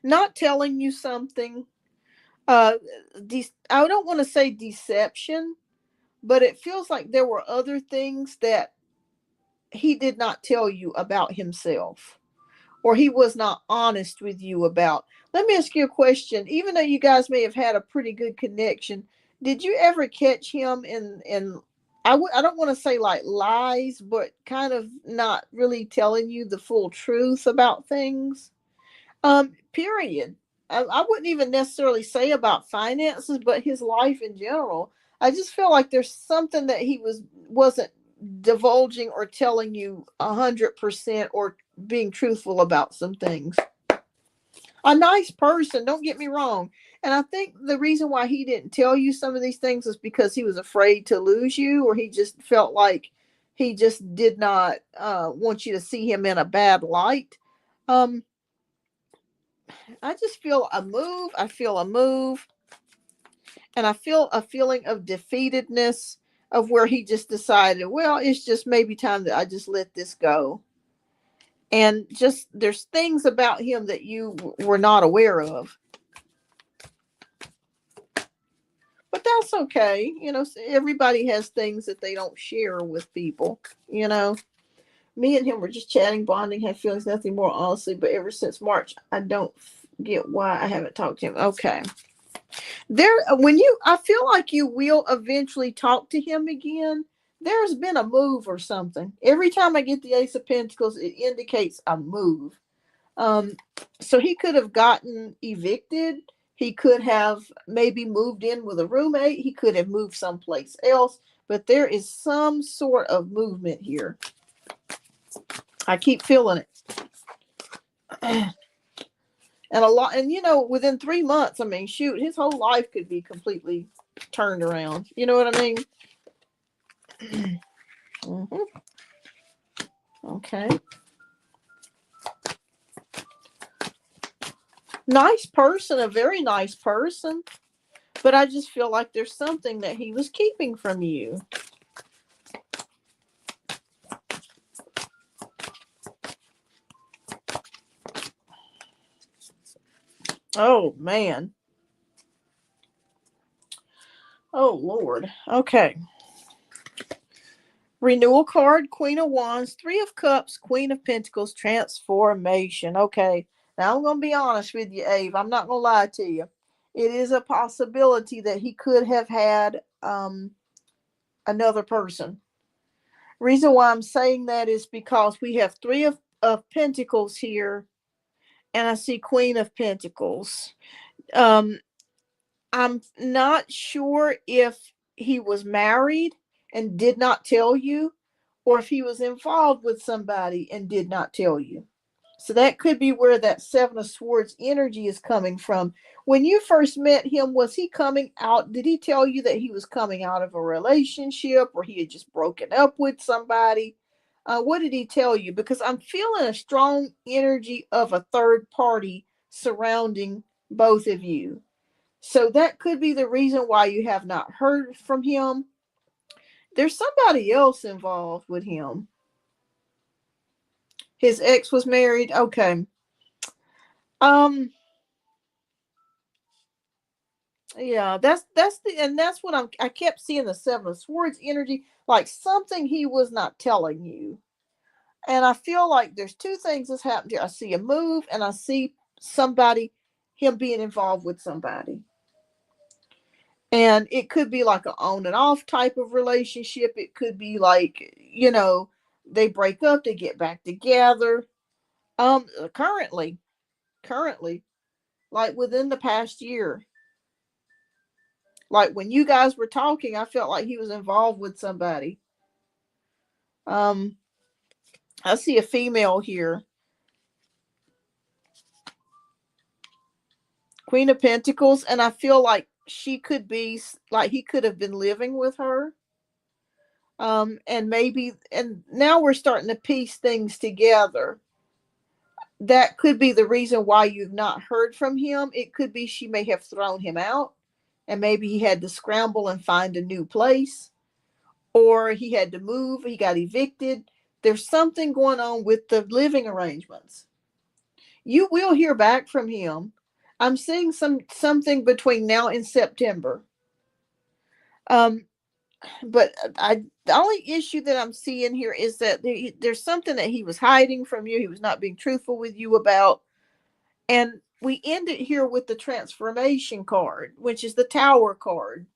Not telling you something. I don't want to say deception, but it feels like there were other things that he did not tell you about himself, or he was not honest with you about. Let me ask you a question. Even though you guys may have had a pretty good connection, did you ever catch him in I don't want to say like lies, but kind of not really telling you the full truth about things? Period. I wouldn't even necessarily say about finances, but his life in general. I just feel like there's something that he wasn't divulging or telling you 100% or being truthful about some things. A nice person, don't get me wrong. And I think the reason why he didn't tell you some of these things is because he was afraid to lose you, or he just felt like he just did not want you to see him in a bad light. Um, I just feel a move. I feel a move. And I feel a feeling of defeatedness, of where he just decided, well, it's just maybe time that I just let this go. And just there's things about him that you were not aware of. But that's okay. Everybody has things that they don't share with people, you know. Me and him were just chatting, bonding, had feelings, nothing more, honestly. But ever since March, I don't get why I haven't talked to him. Okay. I feel like you will eventually talk to him again. There's been a move or something. Every time I get the Ace of Pentacles, it indicates a move. Um, so he could have gotten evicted. He could have maybe moved in with a roommate. He could have moved someplace else. But there is some sort of movement here. I keep feeling it. And within 3 months, I mean, shoot, his whole life could be completely turned around. You know what I mean? Mm-hmm. Okay. Nice person, a very nice person. But I just feel like there's something that he was keeping from you. Oh, man. Oh, Lord. Okay. Renewal card, Queen of Wands, Three of Cups, Queen of Pentacles, transformation. Okay. Now, I'm going to be honest with you, Ave. I'm not going to lie to you. It is a possibility that he could have had another person. Reason why I'm saying that is because we have Three of Pentacles here, and I see Queen of Pentacles. I'm not sure if he was married and did not tell you, or if he was involved with somebody and did not tell you. So that could be where that Seven of Swords energy is coming from. When you first met him, was he coming out? Did he tell you that he was coming out of a relationship, or he had just broken up with somebody? What did he tell you? Because I'm feeling a strong energy of a third party surrounding both of you. So that could be the reason why you have not heard from him. There's somebody else involved with him. His ex was married. Okay. Yeah, that's what I kept seeing the Seven of Swords energy, like something he was not telling you. And I feel like there's two things that's happened here. I see a move, and I see somebody, him being involved with somebody. And it could be like an on and off type of relationship. It could be like, they break up, they get back together. Currently, currently, like within the past year, like when you guys were talking, I felt like he was involved with somebody. Um, I see a female here, Queen of Pentacles, and I feel like she could be like he could have been living with her. And maybe, and now we're starting to piece things together. That could be the reason why you've not heard from him. It could be she may have thrown him out, and maybe he had to scramble and find a new place, or he had to move, he got evicted. There's something going on with the living arrangements. You will hear back from him. I'm seeing something between now and September. Um, but the only issue that I'm seeing here is that there's something that he was hiding from you. He was not being truthful with you about. And we end it here with the transformation card, which is the Tower card.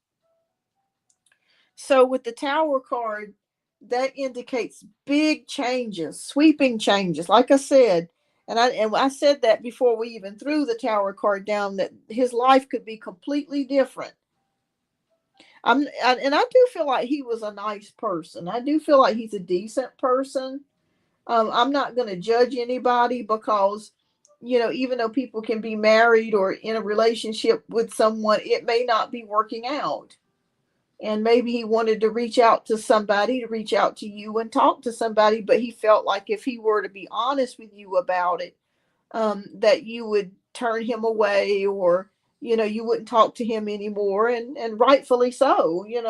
So with the Tower card, that indicates big changes, sweeping changes. Like I said, and I said that before we even threw the Tower card down, that his life could be completely different. And I do feel like he was a nice person. I do feel like he's a decent person. I'm not going to judge anybody because, even though people can be married or in a relationship with someone, it may not be working out. And maybe he wanted to reach out to somebody, to reach out to you and talk to somebody, but he felt like if he were to be honest with you about it, that you would turn him away, or you wouldn't talk to him anymore, and rightfully so. You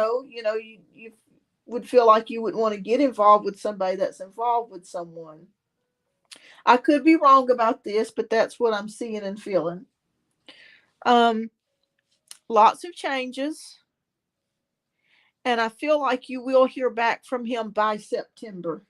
would feel like you wouldn't want to get involved with somebody that's involved with someone. I could be wrong about this, but that's what I'm seeing and feeling. um Lots of changes, and I feel like you will hear back from him by September.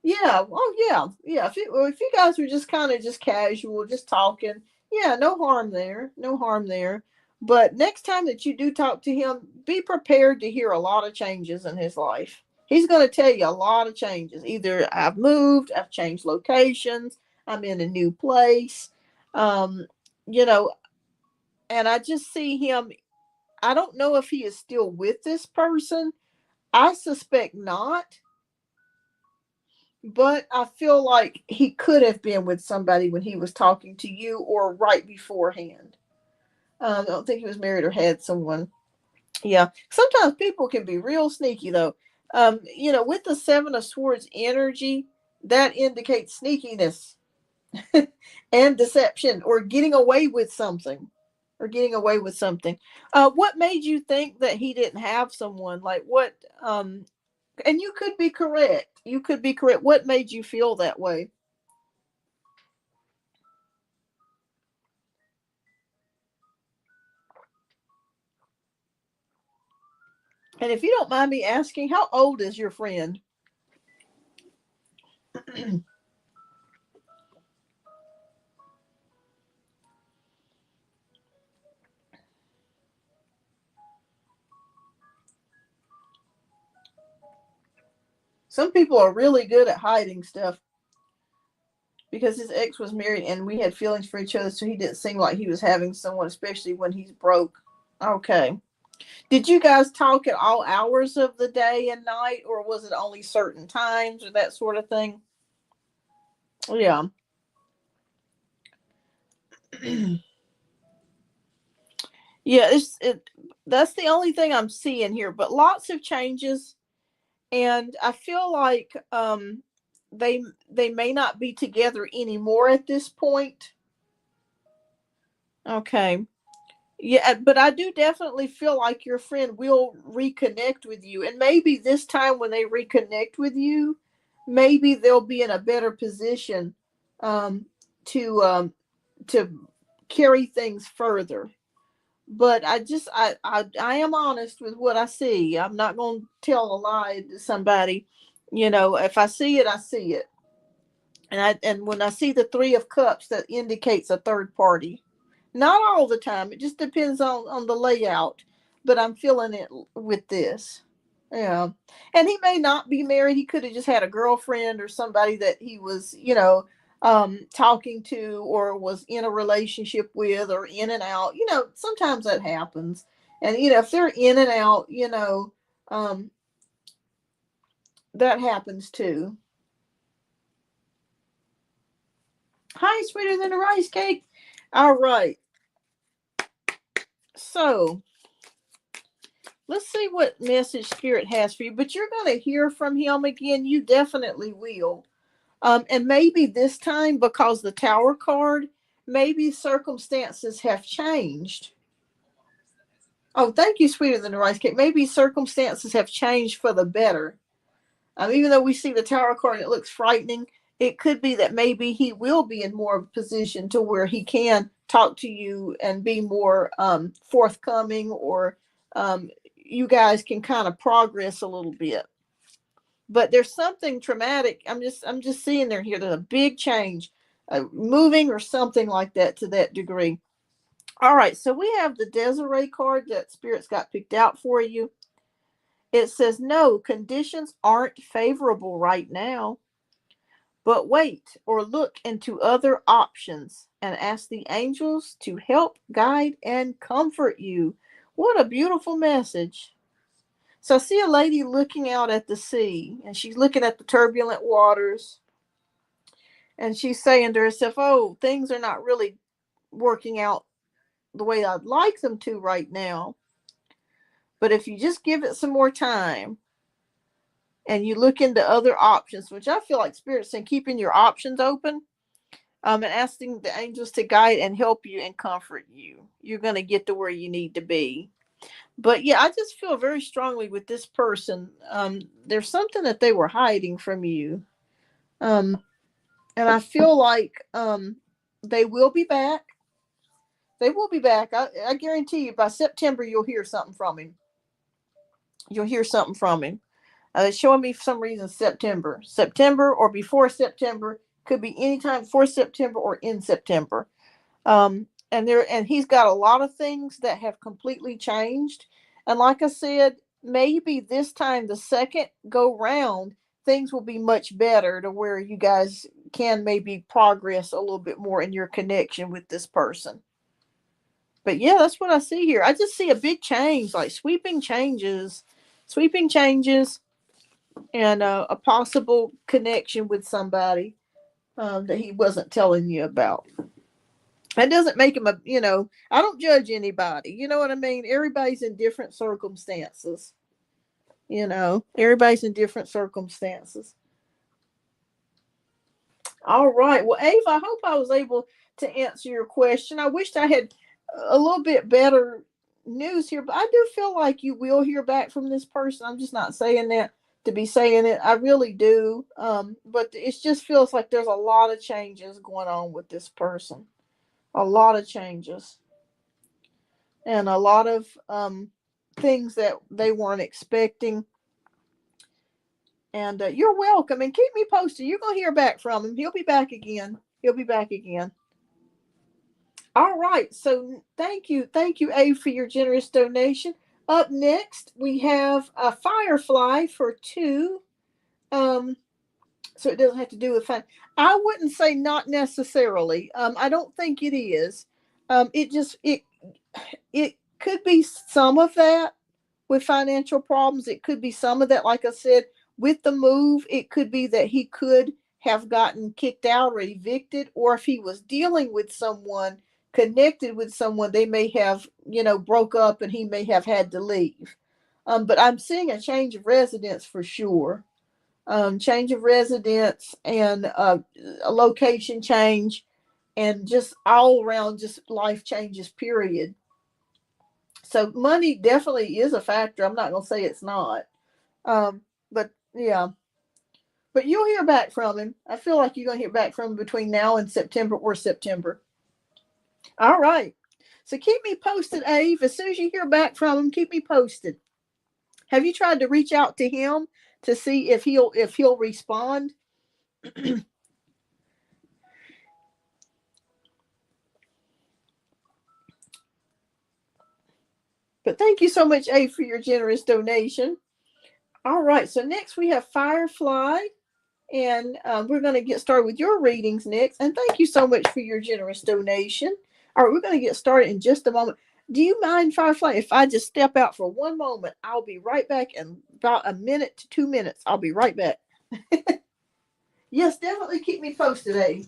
Yeah, well, yeah. If you guys were just kind of just casual, just talking, yeah, no harm there, no harm there. But next time that you do talk to him, be prepared to hear a lot of changes in his life. He's going to tell you a lot of changes. Either I've moved, I've changed locations, I'm in a new place, um, you know, and I just see him. I don't know if he is still with this person. I suspect not, but I feel like he could have been with somebody when he was talking to you or right beforehand. I don't think he was married or had someone. Yeah. Sometimes people can be real sneaky, though. With the Seven of Swords energy, that indicates sneakiness and deception, or getting away with something. Or getting away with something. What made you think that he didn't have someone? Like what? And you could be correct. You could be correct. What made you feel that way? And if you don't mind me asking, how old is your friend? Some people are really good at hiding stuff, because his ex was married and we had feelings for each other, so he didn't seem like he was having someone, especially when he's broke. Okay. Did you guys talk at all hours of the day and night, or was it only certain times or that sort of thing? Yeah. Yeah, that's the only thing I'm seeing here, but lots of changes, and I feel like they may not be together anymore at this point. Okay. Yeah, but I do definitely feel like your friend will reconnect with you, and maybe this time when they reconnect with you, maybe they'll be in a better position um to to carry things further. But I am honest with what I see. I'm not going to tell a lie to somebody. If I see it, I see it. And when I see the 3 of Cups, that indicates a third party. Not all the time. It just depends on the layout. But I'm feeling it with this. Yeah. And he may not be married. He could have just had a girlfriend or somebody that he was, talking to or was in a relationship with or in and out. Sometimes that happens. And, if they're in and out, um, that happens too. Hi, sweeter than a rice cake. All right. So let's see what message Spirit has for you. But you're going to hear from him again. You definitely will. And maybe this time, because the Tower card, maybe circumstances have changed. Oh, thank you, sweeter than a rice cake. Maybe circumstances have changed for the better. Even though we see the Tower card and it looks frightening, it could be that maybe he will be in more of a position to where he can talk to you and be more forthcoming, or you guys can kind of progress a little bit. But there's something traumatic. I'm just seeing there here. There's a big change, moving or something like that to that degree. All right, so we have the Desiree card that Spirit's got picked out for you. It says, no, conditions aren't favorable right now, but wait or look into other options and ask the angels to help, guide, and comfort you. What a beautiful message. So I see a lady looking out at the sea, and she's looking at the turbulent waters, and she's saying to herself, oh, things are not really working out the way I'd like them to right now. But if you just give it some more time and you look into other options, which I feel like Spirit's saying, keeping your options open, and asking the angels to guide and help you and comfort you, you're going to get to where you need to be. But yeah, I just feel very strongly with this person. There's something that they were hiding from you. And I feel like they will be back. They will be back. I guarantee you by September, you'll hear something from him. You'll hear something from him. It's showing me for some reason September or before September. Could be anytime before September or in September. And he's got a lot of things that have completely changed. And like I said, maybe this time, the second go round, things will be much better to where you guys can maybe progress a little bit more in your connection with this person. But yeah, that's what I see here. I just see a big change, like sweeping changes, and a possible connection with somebody that he wasn't telling you about. That doesn't make him I don't judge anybody. You know what I mean? Everybody's in different circumstances. Everybody's in different circumstances. All right. Well, Ava, I hope I was able to answer your question. I wished I had a little bit better news here, but I do feel like you will hear back from this person. I'm just not saying that to be saying it. I really do. But it just feels like there's a lot of changes going on with this person. A lot of changes. And a lot of things that they weren't expecting. And you're welcome. And keep me posted. You're going to hear back from him. He'll be back again. He'll be back again. All right. So thank you, Abe, for your generous donation. Up next, we have a Firefly for 2. So it doesn't have to do with fun. I wouldn't say not necessarily. I don't think it is. It could be some of that with financial problems. It could be some of that, like I said, with the move. It could be that he could have gotten kicked out or evicted, or if he was dealing with someone, connected with someone, they may have, broke up and he may have had to leave. But I'm seeing a change of residence for sure. Change of residence and a location change, and just all around just life changes, period. So money definitely is a factor. I'm not going to say it's not. But yeah, but you'll hear back from him. I feel like you're going to hear back from him between now and September or September. All right. So keep me posted, Ave. As soon as you hear back from him, keep me posted. Have you tried to reach out to him to see if he'll respond? But thank you so much, A, for your generous donation. All right, so next we have Firefly, and we're going to get started with your readings next. And thank you so much for your generous donation. All right, we're going to get started in just a moment. Do you mind, Firefly, if I just step out for one moment? I'll be right back in about a minute to 2 minutes. I'll be right back. Yes, definitely keep me posted, A.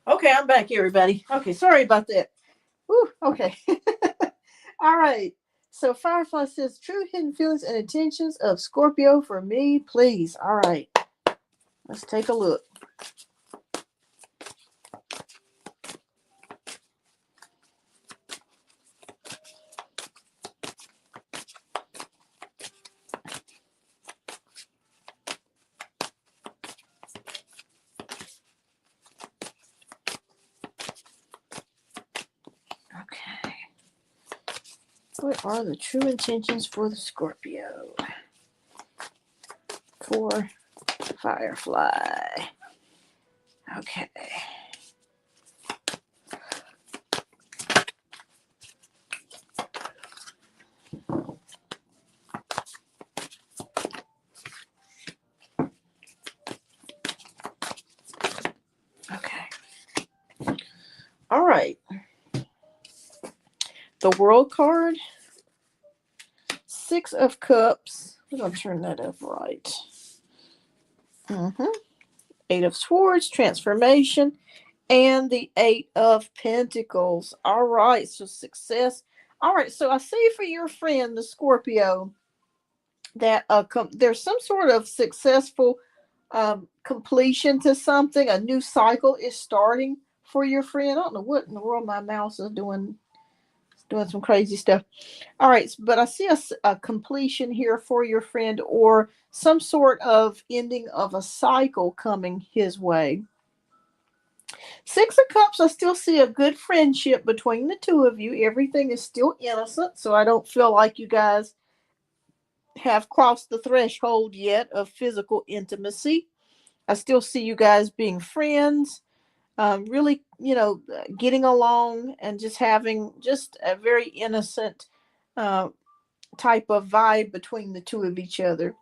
Okay, I'm back, everybody. Okay, sorry about that. Whew, okay. All right. So Firefly says, true hidden feelings and intentions of Scorpio for me, please. All right. Let's take a look. Okay. What are the true intentions for the Scorpio? For Firefly. Okay. Okay. All right. The World card, Six of Cups. We're going to turn that up right. Mm-hmm. Eight of Swords, transformation, and the Eight of Pentacles. All right, so success. All right, so I see for your friend, the Scorpio, that there's some sort of successful completion to something. A new cycle is starting for your friend. I don't know what in the world my mouse is doing some crazy stuff. All right, but I see a completion here for your friend, or some sort of ending of a cycle coming his way. Six of Cups, I still see a good friendship between the two of you. Everything is still innocent, so I don't feel like you guys have crossed the threshold yet of physical intimacy. I still see you guys being friends, really, getting along and just having just a very innocent uh, type of vibe between the two of each other.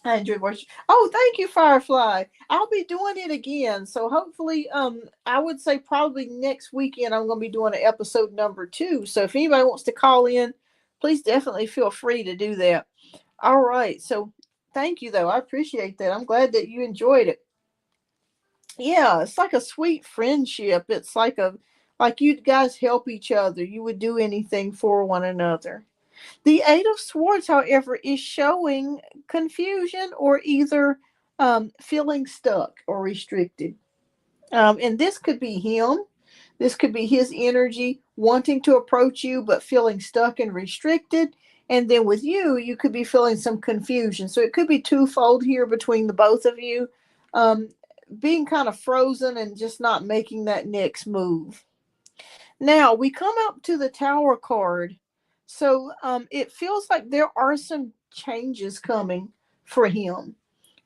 I enjoy watching. Oh, thank you, Firefly. I'll be doing it again. So hopefully, I would say probably next weekend I'm going to be doing an episode number 2. So if anybody wants to call in, please definitely feel free to do that. All right. So thank you, though. I appreciate that. I'm glad that you enjoyed it. Yeah, it's like a sweet friendship. It's like you guys help each other. You would do anything for one another. The Eight of Swords, however, is showing confusion or either feeling stuck or restricted. And this could be him. This could be his energy wanting to approach you, but feeling stuck and restricted. And then with you, you could be feeling some confusion. So it could be twofold here between the both of you, um, being kind of frozen and just not making that next move. Now we come up to the Tower card. So it feels like there are some changes coming for him.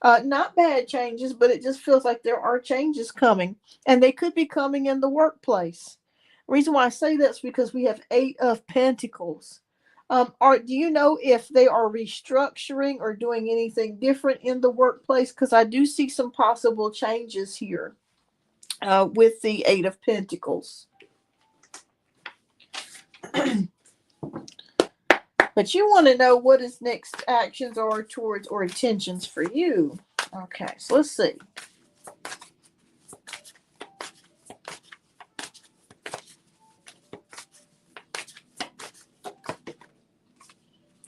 Not bad changes, but it just feels like there are changes coming, and they could be coming in the workplace. Reason why I say that's because we have Eight of Pentacles. Do you know if they are restructuring or doing anything different in the workplace? Because I do see some possible changes here with the Eight of Pentacles. But you want to know what his next actions are towards or intentions for you. Okay, so let's see.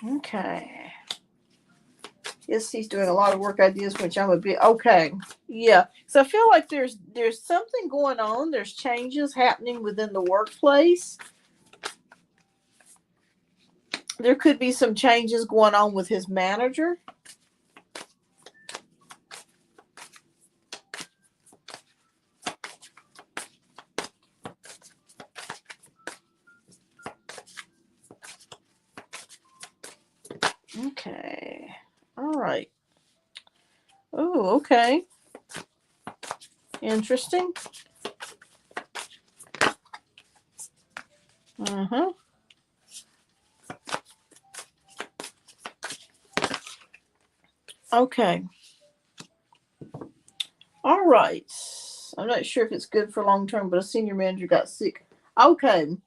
Okay. Yes, he's doing a lot of work ideas, which I'm a bit okay. Yeah. So I feel like there's something going on. There's changes happening within the workplace. There could be some changes going on with his manager. Okay. All right. Oh, okay. Interesting. Uh-huh. Okay. All right. I'm not sure if it's good for long term, but a senior manager got sick. Okay.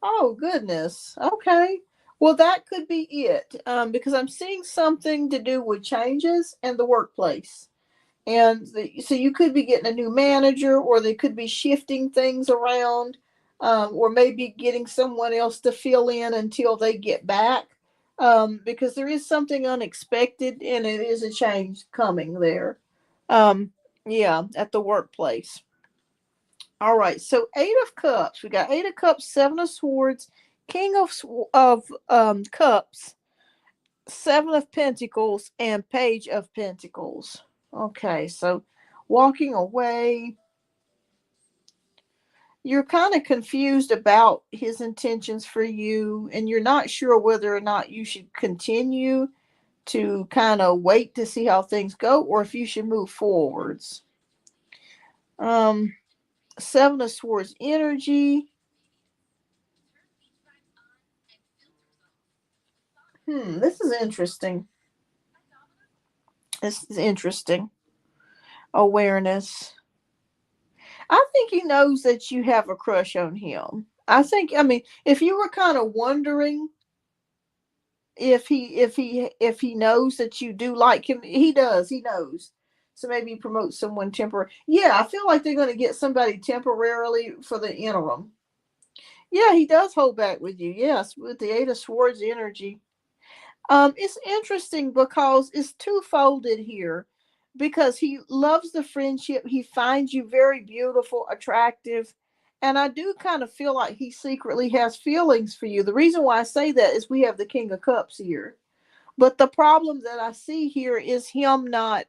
Oh, goodness. Okay. Well, that could be it because I'm seeing something to do with changes in the workplace. And so you could be getting a new manager, or they could be shifting things around, or maybe getting someone else to fill in until they get back. Because there is something unexpected and it is a change coming there. Um, yeah, at the workplace. All right, so Eight of Cups. We got Eight of Cups, Seven of Swords, King of Cups, Seven of Pentacles, and Page of Pentacles. Okay, so walking away. You're kind of confused about his intentions for you, and you're not sure whether or not you should continue to kind of wait to see how things go, or if you should move forwards. Um, Seven of Swords energy. This is interesting. This is interesting. Awareness. I think he knows that you have a crush on him. I mean, if you were kind of wondering if he knows that you do like him, he does. He knows. So maybe promote someone temporary. Yeah, I feel like they're going to get somebody temporarily for the interim. Yeah, he does hold back with you. Yes, with the Eight of Swords energy. It's interesting because it's two-folded here. Because he loves the friendship, he finds you very beautiful, attractive, and I do kind of feel like he secretly has feelings for you. The reason why I say that is we have the King of Cups here. But the problem that I see here is him not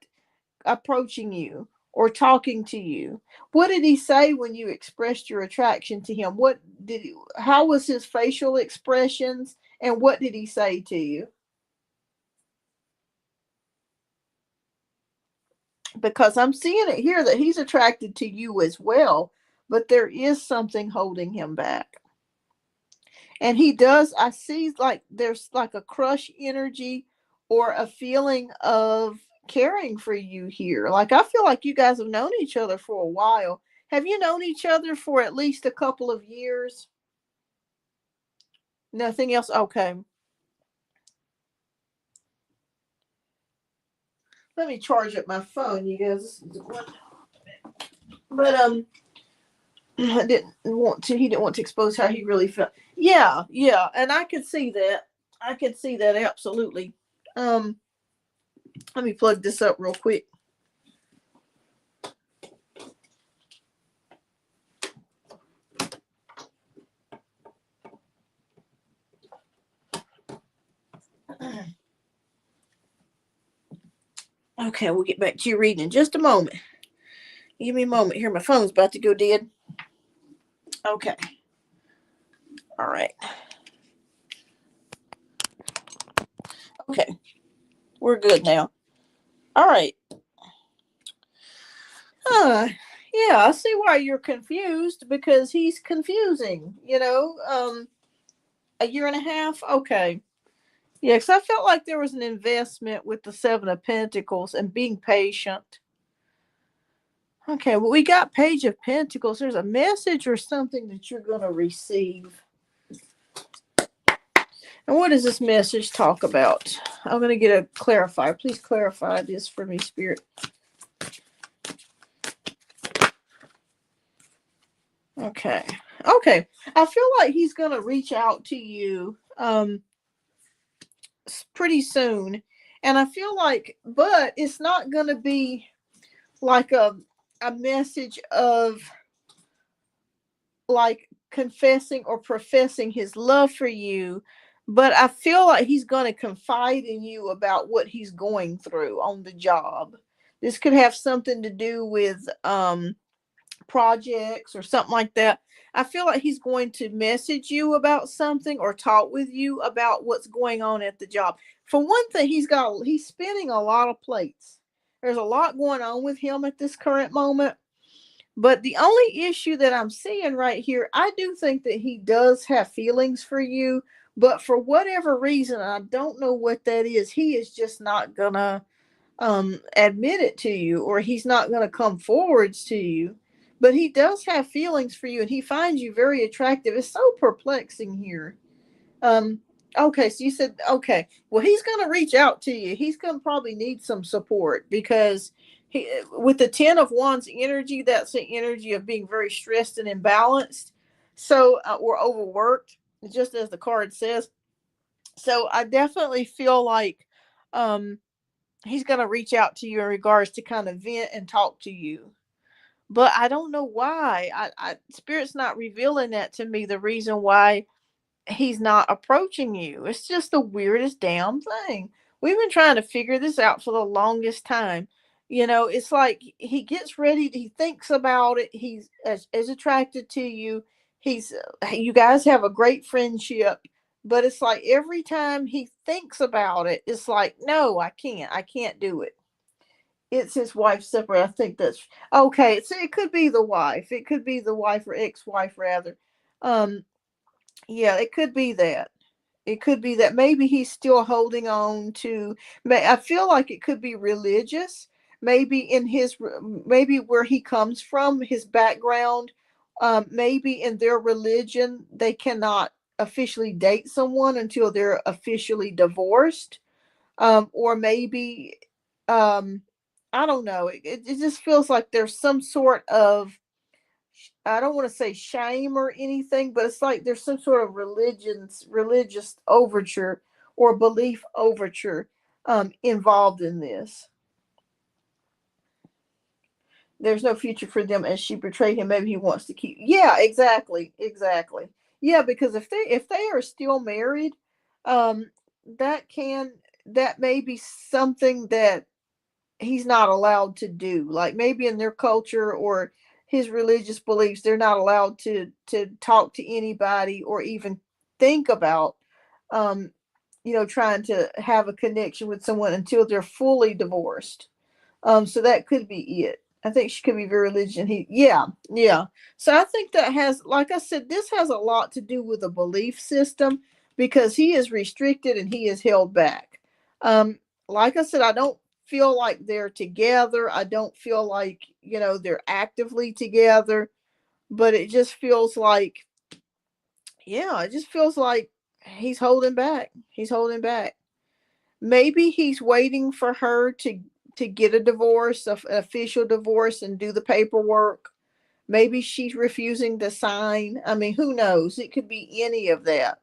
approaching you or talking to you. What did he say when you expressed your attraction to him? How was his facial expressions, and what did he say to you? Because I'm seeing it here that he's attracted to you as well, but there is something holding him back. And he does, I see like there's like a crush energy or a feeling of caring for you here. Like I feel like you guys have known each other for a while. Have you known each other for at least a couple of years? Nothing else? Okay. Let me charge up my phone, you guys. But I didn't want to. He didn't want to expose how he really felt. Yeah, yeah, and I could see that. I could see that absolutely. Um, Let me plug this up real quick. Okay, we'll get back to your reading in just a moment. Give me a moment here. My phone's about to go dead. Okay. All right. Okay. We're good now. All right. Yeah, I see why you're confused because he's confusing, a year and a half. Okay. Yeah, because I felt like there was an investment with the Seven of Pentacles and being patient. Okay, well, we got Page of Pentacles. There's a message or something that you're going to receive. And what does this message talk about? I'm going to get a clarifier. Please clarify this for me, Spirit. Okay. Okay. I feel like he's going to reach out to you pretty soon. And I feel like, but it's not going to be like a message of like confessing or professing his love for you, but I feel like he's going to confide in you about what he's going through on the job. This could have something to do with projects or something like that. I feel like he's going to message you about something or talk with you about what's going on at the job. For one thing, he's spinning a lot of plates. There's a lot going on with him at this current moment. But the only issue that I'm seeing right here, I do think that he does have feelings for you, but for whatever reason, I don't know what that is. He is just not gonna admit it to you, or he's not gonna come forwards to you. But he does have feelings for you, and he finds you very attractive. It's so perplexing here. Um, okay, so you said okay. Well, he's gonna reach out to you. He's gonna probably need some support because with the 10 of Wands energy, that's the energy of being very stressed and imbalanced. So or overworked, just as the card says. So I definitely feel like he's gonna reach out to you in regards to kind of vent and talk to you. But I don't know why. Spirit's not revealing that to me. The reason why he's not approaching you. It's just the weirdest damn thing. We've been trying to figure this out for the longest time. It's like he gets ready, he thinks about it, he's as attracted to you. You guys have a great friendship, but it's like every time he thinks about it, it's like, no, I can't do it. It's his wife separate. I think that's okay. So it could be the wife. It could be the wife or ex-wife rather. Um, yeah, it could be that. It could be that maybe he's still holding on to. I feel like it could be religious. Maybe maybe where he comes from, his background. Maybe in their religion, they cannot officially date someone until they're officially divorced. Or maybe, um, I don't know. It just feels like there's some sort of, I don't want to say shame or anything, but it's like there's some sort of religious overture or belief overture involved in this. There's no future for them as she betrayed him. Maybe he wants to keep. Yeah, exactly, exactly. Yeah, because if they are still married, um, that can that may be something that he's not allowed to do. Like maybe in their culture or his religious beliefs, they're not allowed to talk to anybody or even think about um trying to have a connection with someone until they're fully divorced. So that could be it. I think she could be very religious. Yeah, yeah. So I think that has, like I said, this has a lot to do with a belief system because he is restricted and he is held back. Um, like I said, I don't feel like they're together. I don't feel like, they're actively together, but it just feels like, yeah, it just feels like he's holding back. He's holding back. Maybe he's waiting for her to get a divorce, an official divorce, and do the paperwork. Maybe she's refusing to sign. I mean, who knows? It could be any of that.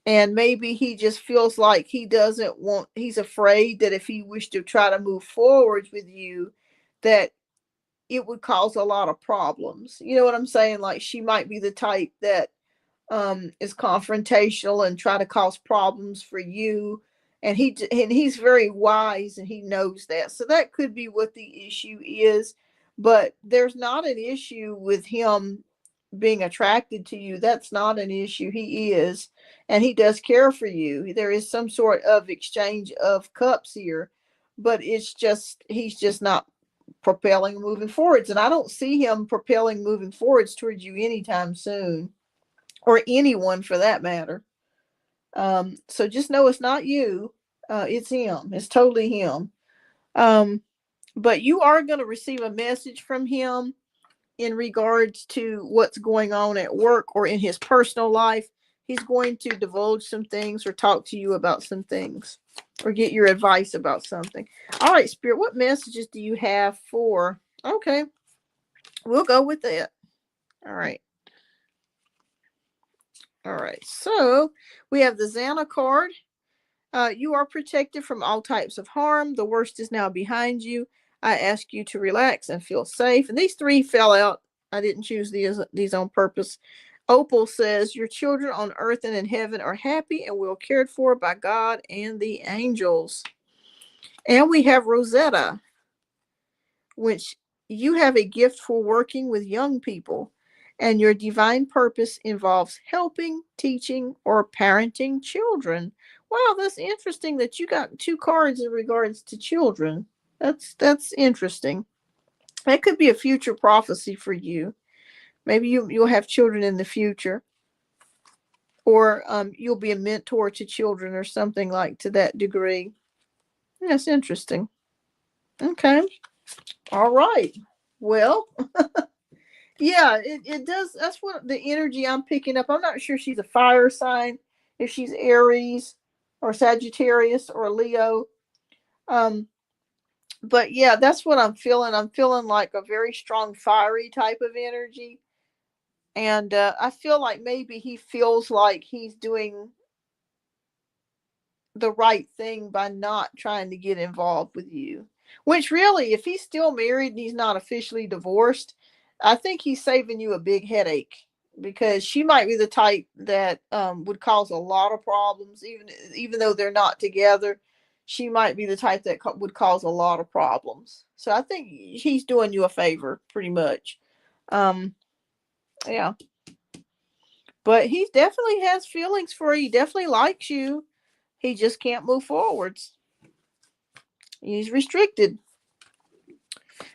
And maybe he just feels like he doesn't want, he's afraid that if he wished to try to move forward with you, that it would cause a lot of problems. You know what I'm saying? Like she might be the type that is confrontational and try to cause problems for you. And he's very wise and he knows that. So that could be what the issue is. But there's not an issue with him being attracted to you. That's not an issue. He is, and he does care for you. There is some sort of exchange of cups here, but it's just he's just not propelling moving forwards, and I don't see him propelling moving forwards towards you anytime soon, or anyone for that matter. So just know it's not you. It's him. It's totally him. Um, but you are going to receive a message from him in regards to what's going on at work or in his personal life. He's going to divulge some things or talk to you about some things or get your advice about something. All right, Spirit, what messages do you have for? Okay, we'll go with that. All right. All right. So we have the Xana card. You are protected from all types of harm. The worst is now behind you. I ask you to relax and feel safe. And these three fell out. I didn't choose these on purpose. Opal says, your children on earth and in heaven are happy and well cared for by God and the angels. And we have Rosetta, which you have a gift for working with young people, and your divine purpose involves helping, teaching, or parenting children. Wow, that's interesting that you got two cards in regards to children. That's interesting. That could be a future prophecy for you. Maybe you'll have children in the future, or you'll be a mentor to children or something like to that degree. That's interesting. Okay. All right. Well, yeah, it does. That's what the energy I'm picking up. I'm not sure she's a fire sign, if she's Aries or Sagittarius or Leo. Um, but yeah, that's what I'm feeling. I'm feeling like a very strong, fiery type of energy. And I feel like maybe he feels like he's doing the right thing by not trying to get involved with you. Which really, if he's still married and he's not officially divorced, I think he's saving you a big headache because she might be the type that would cause a lot of problems, even though they're not together. She might be the type that would cause a lot of problems. So I think he's doing you a favor, pretty much. Um, yeah, but he definitely has feelings for you. He definitely likes you. He just can't move forwards. He's restricted.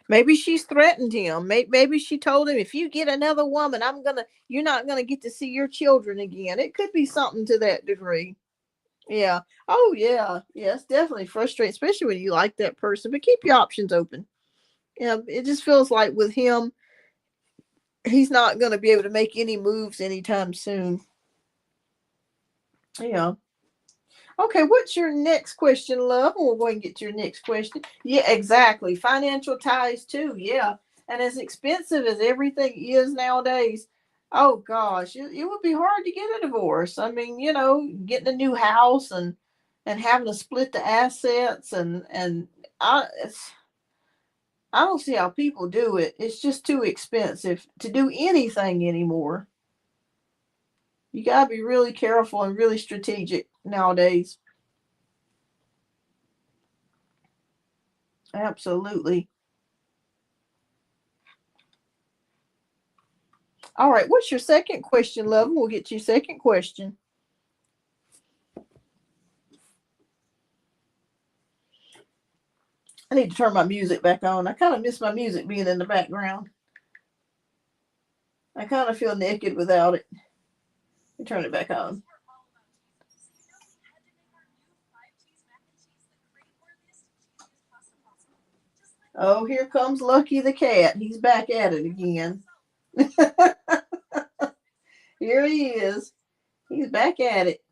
Maybe she's threatened him. Maybe she told him, if you get another woman, you're not gonna get to see your children again. It could be something to that degree. Yeah. Oh yeah. Yeah. It's definitely frustrating, especially when you like that person. But keep your options open. Yeah. It just feels like with him, he's not gonna be able to make any moves anytime soon. Yeah. Okay, what's your next question, love? We'll go and get to your next question. Yeah, exactly. Financial ties too. Yeah. And as expensive as everything is nowadays, oh gosh, it would be hard to get a divorce. I mean, getting a new house and having to split the assets and I don't see how people do it. It's just too expensive to do anything anymore. You gotta be really careful and really strategic nowadays. Absolutely. All right, what's your second question, love? We'll get to your second question. I need to turn my music back on. I kind of miss my music being in the background. I kind of feel naked without it. Let me turn it back on. Oh, here comes Lucky the cat. He's back at it again. Here he is. He's back at it.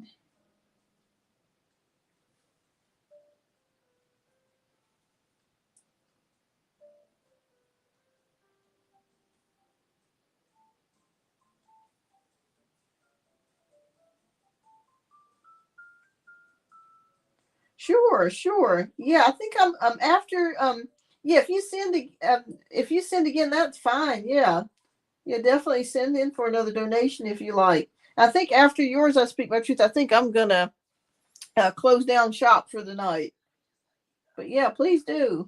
Sure, sure. Yeah, I think I'm after yeah, if you send again, that's fine. Yeah. Yeah, definitely send in for another donation if you like. I think after yours, I speak my truth. I think I'm gonna close down shop for the night. But yeah, please do.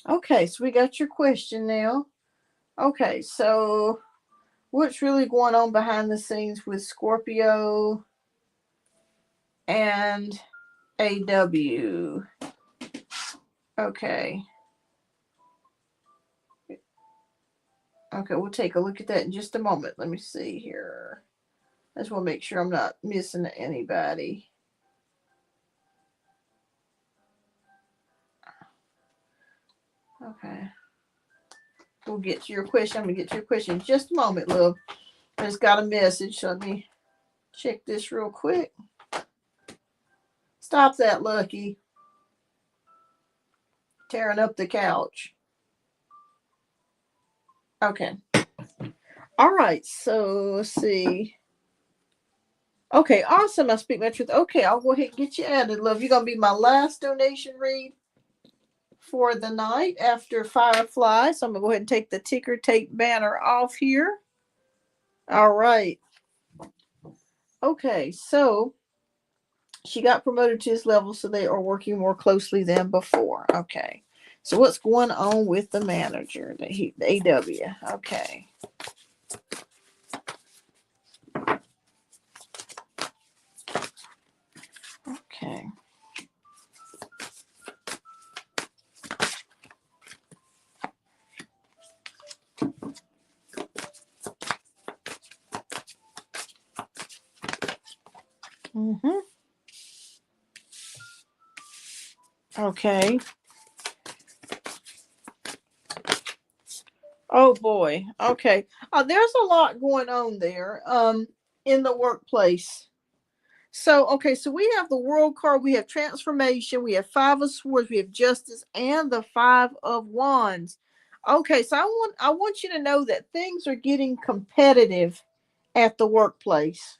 Okay, so we got your question now. Okay, so what's really going on behind the scenes with Scorpio and AW? Okay. Okay, we'll take a look at that in just a moment. Let me see here. I just want to make sure I'm not missing anybody. Okay. We'll get to your question. I'm going to get to your question in just a moment, love. I just got a message. So let me check this real quick. Stop that, Lucky. Tearing up the couch. Okay. All right. So let's see. Okay, awesome. I speak my truth. Okay, I'll go ahead and get you added, love. You're going to be my last donation read for the night after Firefly. So I'm going to go ahead and take the ticker tape banner off here. All right. Okay, so she got promoted to this level, so they are working more closely than before. Okay. So what's going on with the manager, the AW? Okay. Okay. Mm-hmm. Okay. Oh boy. Okay. There's a lot going on there. In the workplace. So okay, so we have the world card, we have transformation, we have five of swords, we have justice, and the five of wands. Okay, so I want you to know that things are getting competitive at the workplace.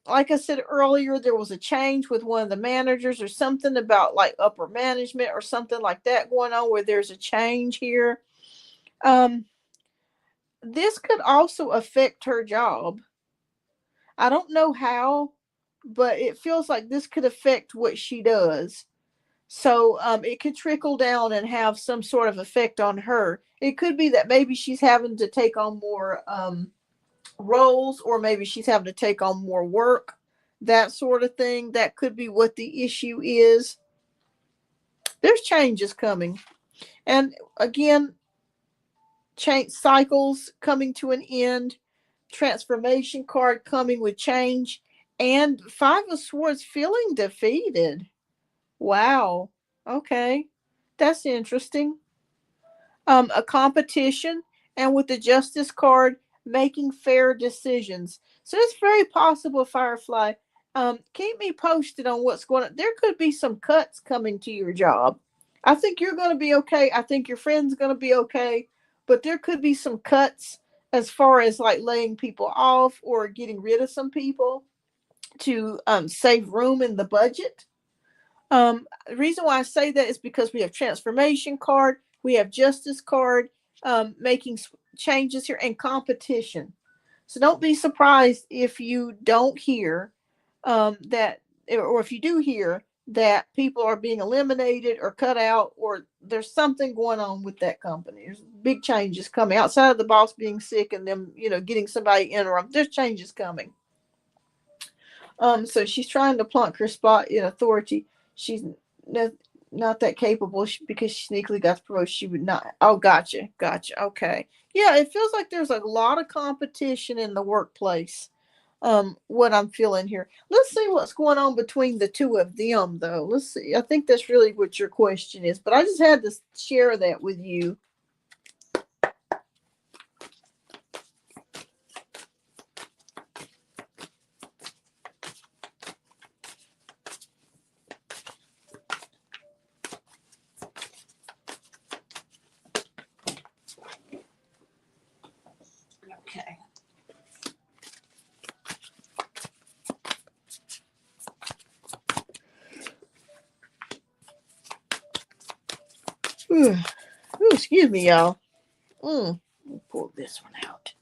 Like I said earlier, there was a change with one of the managers or something about like upper management or something like that going on where there's a change here. Um, this could also affect her job. I don't know how, but it feels like this could affect what she does. So it could trickle down and have some sort of effect on her. It could be that maybe she's having to take on more roles, or maybe she's having to take on more work, that sort of thing. That could be what the issue is. There's changes coming. And again, change cycles coming to an end, transformation card coming with change, and five of swords feeling defeated. Wow. Okay. That's interesting. A competition, and with the justice card, making fair decisions. So it's very possible, Firefly. Keep me posted on what's going on. There could be some cuts coming to your job. I think you're going to be okay. I think your friend's going to be okay. But there could be some cuts as far as like laying people off or getting rid of some people to save room in the budget. The reason why I say that is because we have transformation card, we have justice card, making changes here, and competition. So don't be surprised if you don't hear that, or if you do hear that people are being eliminated or cut out, or there's something going on with that company. There's big changes coming outside of the boss being sick and them, getting somebody interim. There's changes coming. So she's trying to plunk her spot in authority. She's not, not that capable because she sneakily got the promotion. She would not. Oh, gotcha. Okay, yeah. It feels like there's a lot of competition in the workplace. What I'm feeling here. Let's see what's going on between the two of them, though. Let's see. I think that's really what your question is, but I just had to share that with you. Okay. Ooh, excuse me, y'all. Let me pull this one out.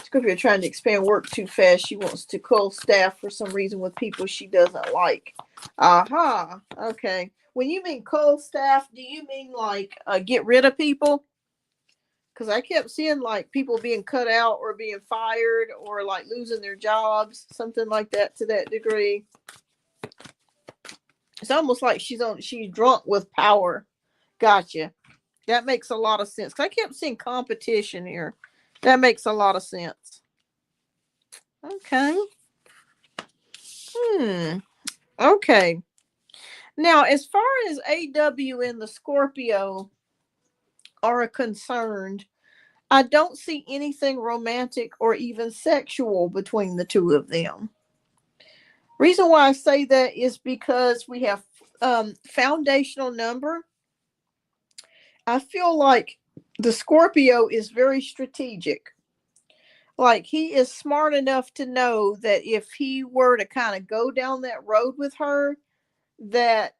Scorpio trying to expand work too fast. She wants to cull staff for some reason with people she doesn't like. Aha. Okay. when you mean cold staff, do you mean like get rid of people? Because I kept seeing like people being cut out or being fired or like losing their jobs, something like that to that degree. It's almost like she's drunk with power. Gotcha. That makes a lot of sense. 'Cause I kept seeing competition here. That makes a lot of sense. Okay. Hmm. Okay. Now, as far as AW and the Scorpio are concerned, I don't see anything romantic or even sexual between the two of them. Reason why I say that is because we have foundational number. I feel like the Scorpio is very strategic. Like he is smart enough to know that if he were to kind of go down that road with her, that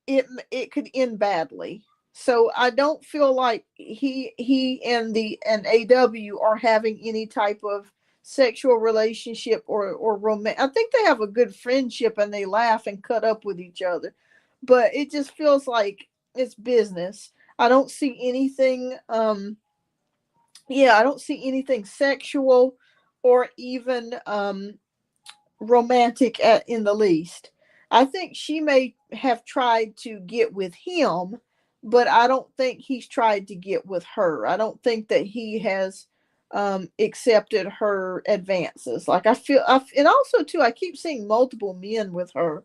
it could end badly. So I don't feel like he and AW are having any type of sexual relationship or romance. I think they have a good friendship and they laugh and cut up with each other, but it just feels like it's business. I don't see anything. Yeah, I don't see anything sexual or even romantic in the least. I think she may have tried to get with him, but I don't think he's tried to get with her. I don't think that he has accepted her advances. Like and also too, I keep seeing multiple men with her.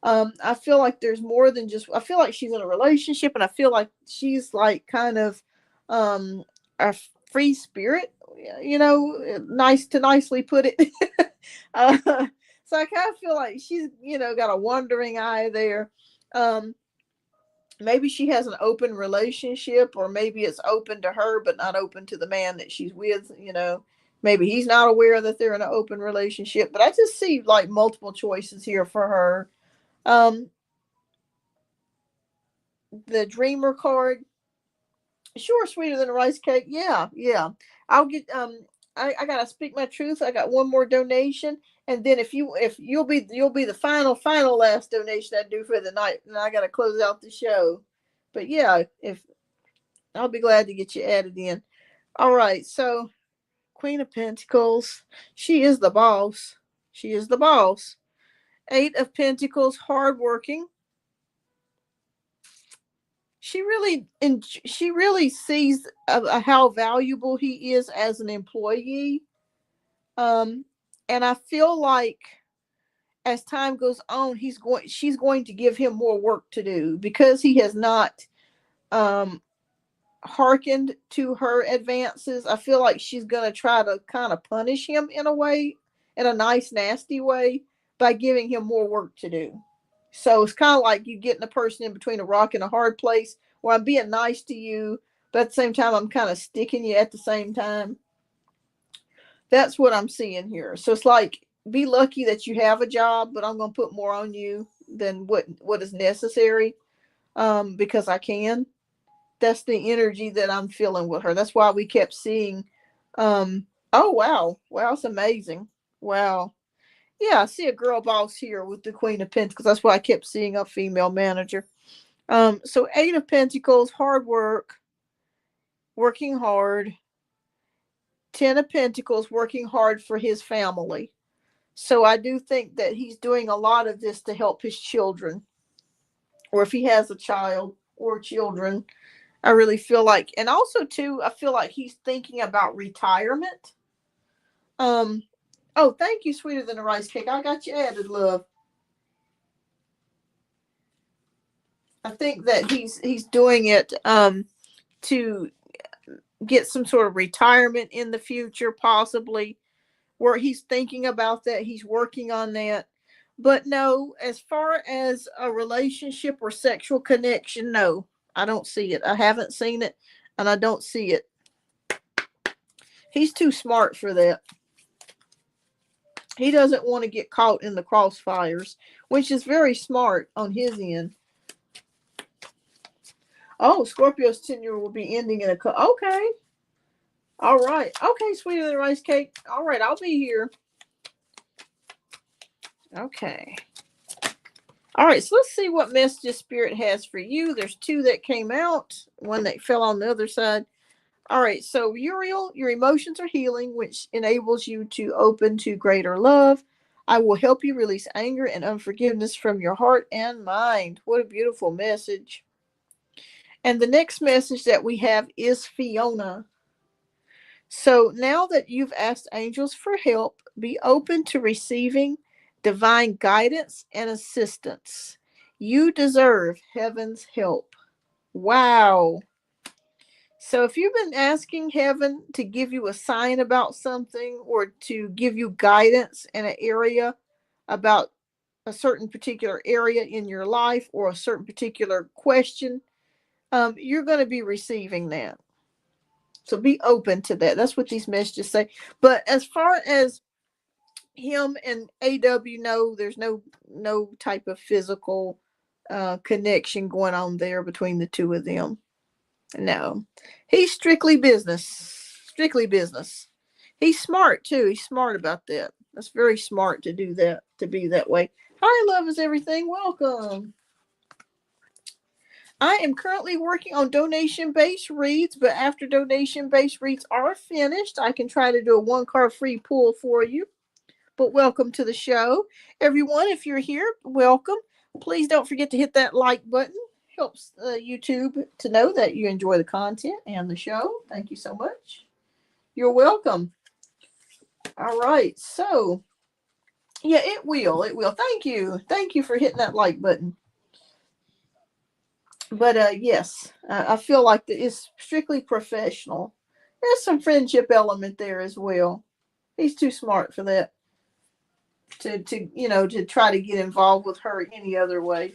I feel like there's more than just. I feel like she's in a relationship, and I feel like she's like kind of a free spirit. You know, nice to nicely put it. uh, so I kind of feel like she's, got a wandering eye there. Um, Maybe she has an open relationship, or maybe it's open to her, but not open to the man that she's with. Maybe he's not aware that they're in an open relationship. But I just see like multiple choices here for her. Um, the Dreamer card, sure, sweeter than a rice cake. Yeah, yeah. I'll get I gotta speak my truth. I got one more donation, and then if you'll be the final last donation I do for the night, and I gotta close out the show. But yeah, if I'll be glad to get you added in. All right, so Queen of Pentacles, she is the boss. She is the boss. Eight of Pentacles, hardworking. She really sees how valuable he is as an employee. And I feel like as time goes on, she's going to give him more work to do because he has not um hearkened to her advances. I feel like she's going to try to kind of punish him in a way, in a nice nasty way, by giving him more work to do. So it's kind of like you getting a person in between a rock and a hard place where I'm being nice to you, but at the same time I'm kind of sticking you at the same time. That's what I'm seeing here. So it's like, be lucky that you have a job, but I'm going to put more on you than what is necessary, because I can. That's the energy that I'm feeling with her. That's why we kept seeing. Oh wow, it's amazing. Wow, yeah, I see a girl boss here with the Queen of Pentacles. That's why I kept seeing a female manager. So Eight of Pentacles, hard work, working hard. Ten of Pentacles, working hard for his family. So I do think that he's doing a lot of this to help his children, or if he has a child or children. I really feel like, and also too, I feel like he's thinking about retirement. Um, oh, thank you, sweeter than a rice cake. I got you added, love. I think that he's doing it to get some sort of retirement in the future, possibly. Where he's thinking about that, he's working on that. But no, as far as a relationship or sexual connection, no, I don't see it. I haven't seen it, and I don't see it. He's too smart for that. He doesn't want to get caught in the crossfires, which is very smart on his end. Oh, Scorpio's tenure will be ending in okay. All right. Okay, sweeter than rice cake. All right, I'll be here. Okay. All right, so let's see what messages Spirit has for you. There's two that came out, one that fell on the other side. All right, so Uriel, your emotions are healing, which enables you to open to greater love. I will help you release anger and unforgiveness from your heart and mind. What a beautiful message. And the next message that we have is Fiona. So now that you've asked angels for help, be open to receiving divine guidance and assistance. You deserve heaven's help. Wow. So if you've been asking heaven to give you a sign about something or to give you guidance in an area about a certain particular area in your life or a certain particular question, you're going to be receiving that. So be open to that. That's what these messages say. But as far as him and AW know, there's no type of physical connection going on there between the two of them. No, he's strictly business. Strictly business. He's smart too. He's smart about that. That's very smart to do that, to be that way. Hi, love is everything. Welcome. I am currently working on donation based reads, but after donation based reads are finished, I can try to do a one card free pull for you. But welcome to the show. Everyone, if you're here, welcome. Please don't forget to hit that like button. Helps YouTube to know that you enjoy the content and the show. Thank you so much. You're welcome. All right. So, yeah, it will. It will. Thank you. Thank you for hitting that like button. But yes, I feel like it's strictly professional. There's some friendship element there as well. He's too smart for that. To try to get involved with her any other way.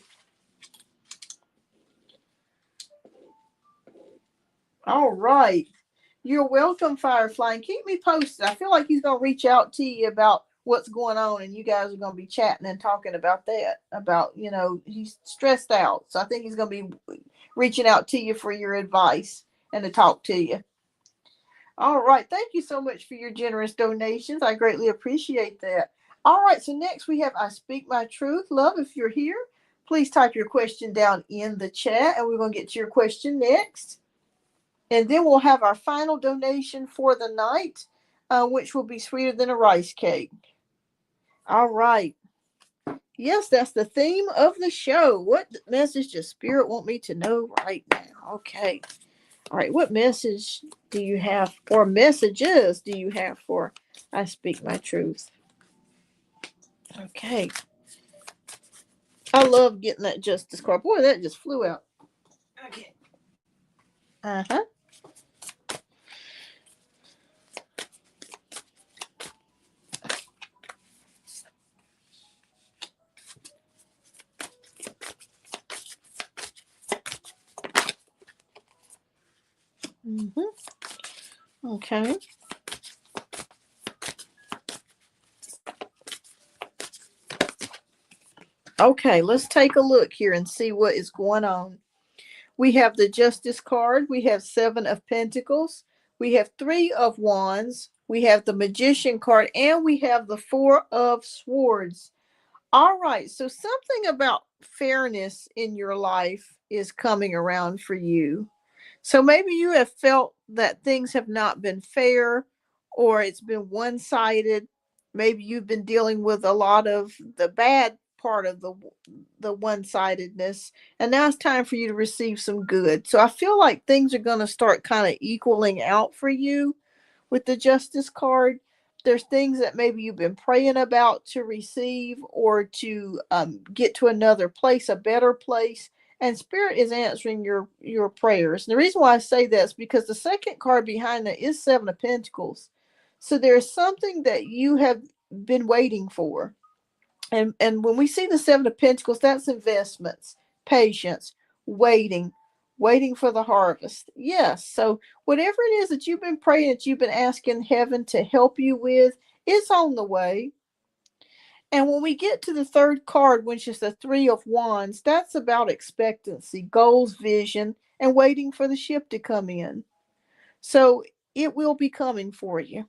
All right. You're welcome, Firefly, and keep me posted. I feel like he's going to reach out to you about what's going on, and you guys are going to be chatting and talking about that. About, he's stressed out. So I think he's going to be reaching out to you for your advice and to talk to you. All right. Thank you so much for your generous donations. I greatly appreciate that. All right. So next we have I Speak My Truth. Love, if you're here, please type your question down in the chat, and we're going to get to your question next. And then we'll have our final donation for the night, which will be sweeter than a rice cake. All right. Yes, that's the theme of the show. What message does Spirit want me to know right now? Okay. All right. What message do you have, or messages do you have for I Speak My Truth? Okay. I love getting that justice card. Boy, that just flew out. Okay. Uh-huh. Mm-hmm. Okay. Okay, let's take a look here and see what is going on. We have the Justice card. We have Seven of Pentacles. We have Three of Wands. We have the Magician card. And we have the Four of Swords. All right, so something about fairness in your life is coming around for you. So maybe you have felt that things have not been fair, or it's been one sided. Maybe you've been dealing with a lot of the bad part of the one sidedness, and now it's time for you to receive some good. So I feel like things are going to start kind of equaling out for you with the Justice card. There's things that maybe you've been praying about to receive, or to get to another place, a better place, and Spirit is answering your prayers. And the reason why I say that is because the second card behind that is Seven of Pentacles. So there's something that you have been waiting for. And when we see the Seven of Pentacles, that's investments, patience, waiting, waiting for the harvest. Yes. So whatever it is that you've been praying, that you've been asking heaven to help you with, it's on the way. And when we get to the third card, which is the Three of Wands, that's about expectancy, goals, vision, and waiting for the ship to come in. So it will be coming for you.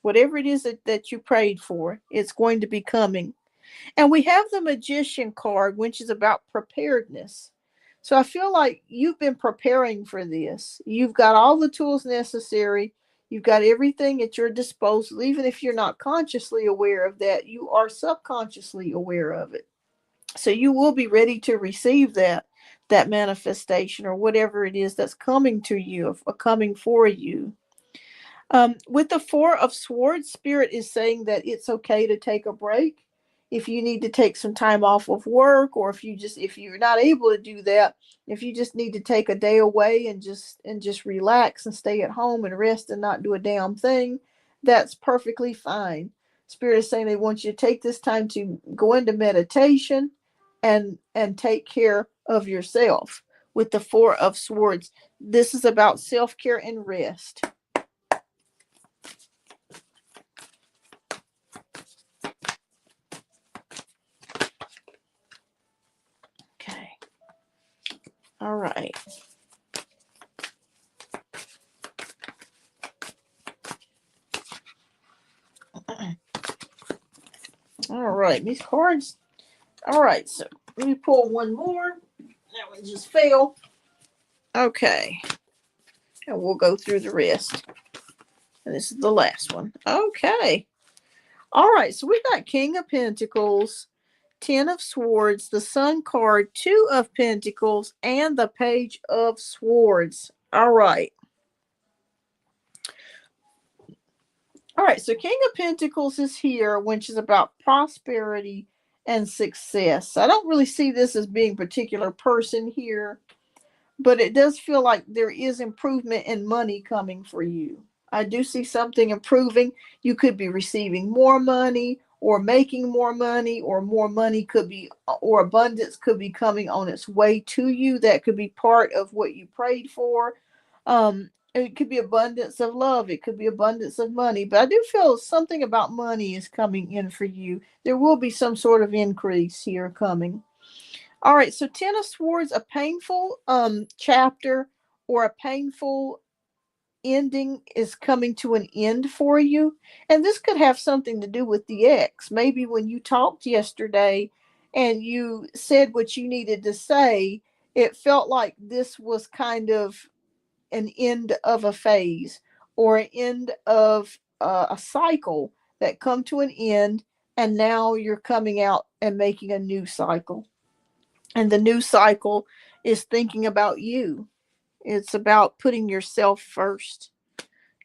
Whatever it is that you prayed for, it's going to be coming. And we have the Magician card, which is about preparedness. So I feel like you've been preparing for this. You've got all the tools necessary. You've got everything at your disposal. Even if you're not consciously aware of that, you are subconsciously aware of it. So you will be ready to receive that manifestation or whatever it is that's coming to you or coming for you. With the Four of Swords, Spirit is saying that it's okay to take a break. If you need to take some time off of work, or if you're not able to do that, if you just need to take a day away and just relax and stay at home and rest and not do a damn thing, that's perfectly fine. Spirit is saying they want you to take this time to go into meditation and take care of yourself. With the Four of Swords, this is about self-care and rest. Okay. All right. All right. These cards. All right. So let me pull one more. That one just fell. Okay. And we'll go through the rest. And this is the last one. Okay. All right. So we got King of Pentacles, Ten of Swords, the Sun card, Two of Pentacles, and the Page of Swords. All right. All right, so King of Pentacles is here, which is about prosperity and success. I don't really see this as being a particular person here, but it does feel like there is improvement in money coming for you. I do see something improving. You could be receiving more money or making more money could be, or abundance could be coming on its way to you. That could be part of what you prayed for. It could be abundance of love. It could be abundance of money. But I do feel something about money is coming in for you. There will be some sort of increase here coming. All right, so Ten of Swords, a painful chapter or a painful ending is coming to an end for you. And this could have something to do with the ex. Maybe when you talked yesterday and you said what you needed to say, it felt like this was kind of an end of a phase or an end of a cycle that come to an end, and now you're coming out and making a new cycle. And the new cycle is thinking about you. It's about putting yourself first.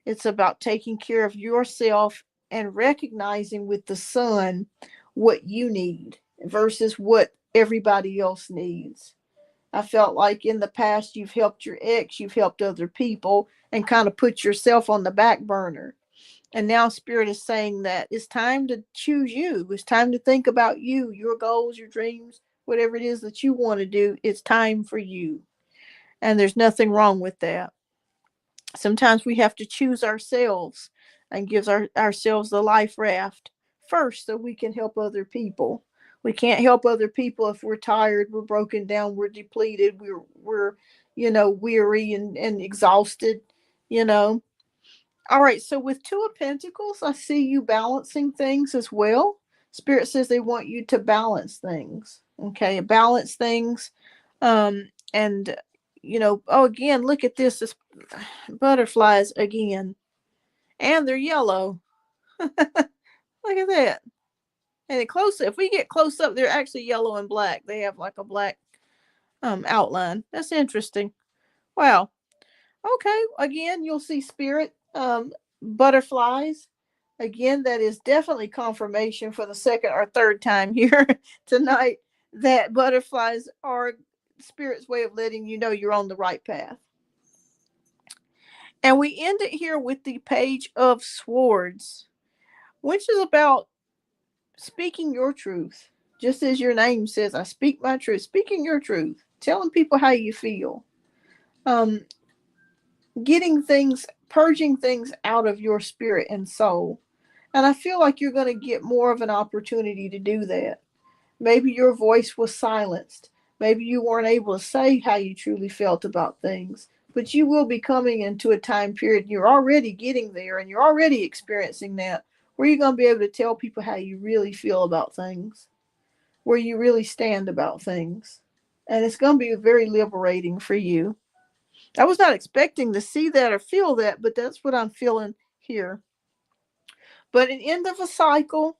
It's about taking care of yourself and recognizing with the sun what you need versus what everybody else needs. I felt like in the past you've helped your ex, you've helped other people, and kind of put yourself on the back burner. And now Spirit is saying that it's time to choose you. It's time to think about you, your goals, your dreams, whatever it is that you want to do. It's time for you. And there's nothing wrong with that. Sometimes we have to choose ourselves and give ourselves the life raft first so we can help other people. We can't help other people if we're tired, we're broken down, we're depleted, we're weary and exhausted, you know. All right, so with Two of Pentacles, I see you balancing things as well. Spirit says they want you to balance things. Okay, balance things. And oh, again, look at this butterflies again. And they're yellow. Look at that. And if we get close up, they're actually yellow and black. They have like a black outline. That's interesting. Wow. Okay, again, you'll see spirit butterflies. Again, that is definitely confirmation for the second or third time here tonight that butterflies are spirit's way of letting you know you're on the right path. And we end it here with the Page of Swords, which is about speaking your truth. Just as your name says, I speak my truth. Speaking your truth, telling people how you feel. Um, purging things out of your spirit and soul. And I feel like you're going to get more of an opportunity to do that. Maybe your voice was silenced. Maybe you weren't able to say how you truly felt about things. But you will be coming into a time period. You're already getting there and you're already experiencing that where you're going to be able to tell people how you really feel about things. where you really stand about things. And it's going to be very liberating for you. I was not expecting to see that or feel that, but that's what I'm feeling here. But an end of a cycle,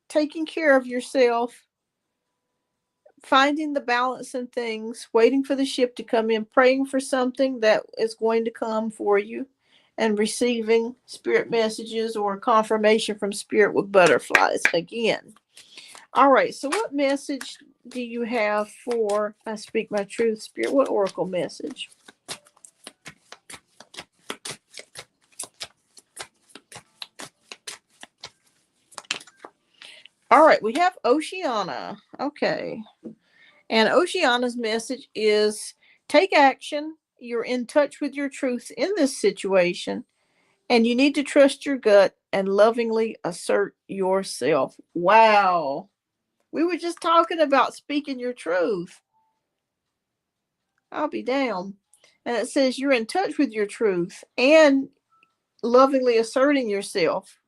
taking care of yourself, finding the balance in things, waiting for the ship to come in, praying for something that is going to come for you, and receiving spirit messages or confirmation from spirit with butterflies again. All right, so what message do you have for I Speak My Truth, Spirit? What oracle message? All right, we have Oceana. Okay. And Oceana's message is take action. You're in touch with your truth in this situation, and you need to trust your gut and lovingly assert yourself. Wow. We were just talking about speaking your truth. I'll be damned. And it says you're in touch with your truth and lovingly asserting yourself.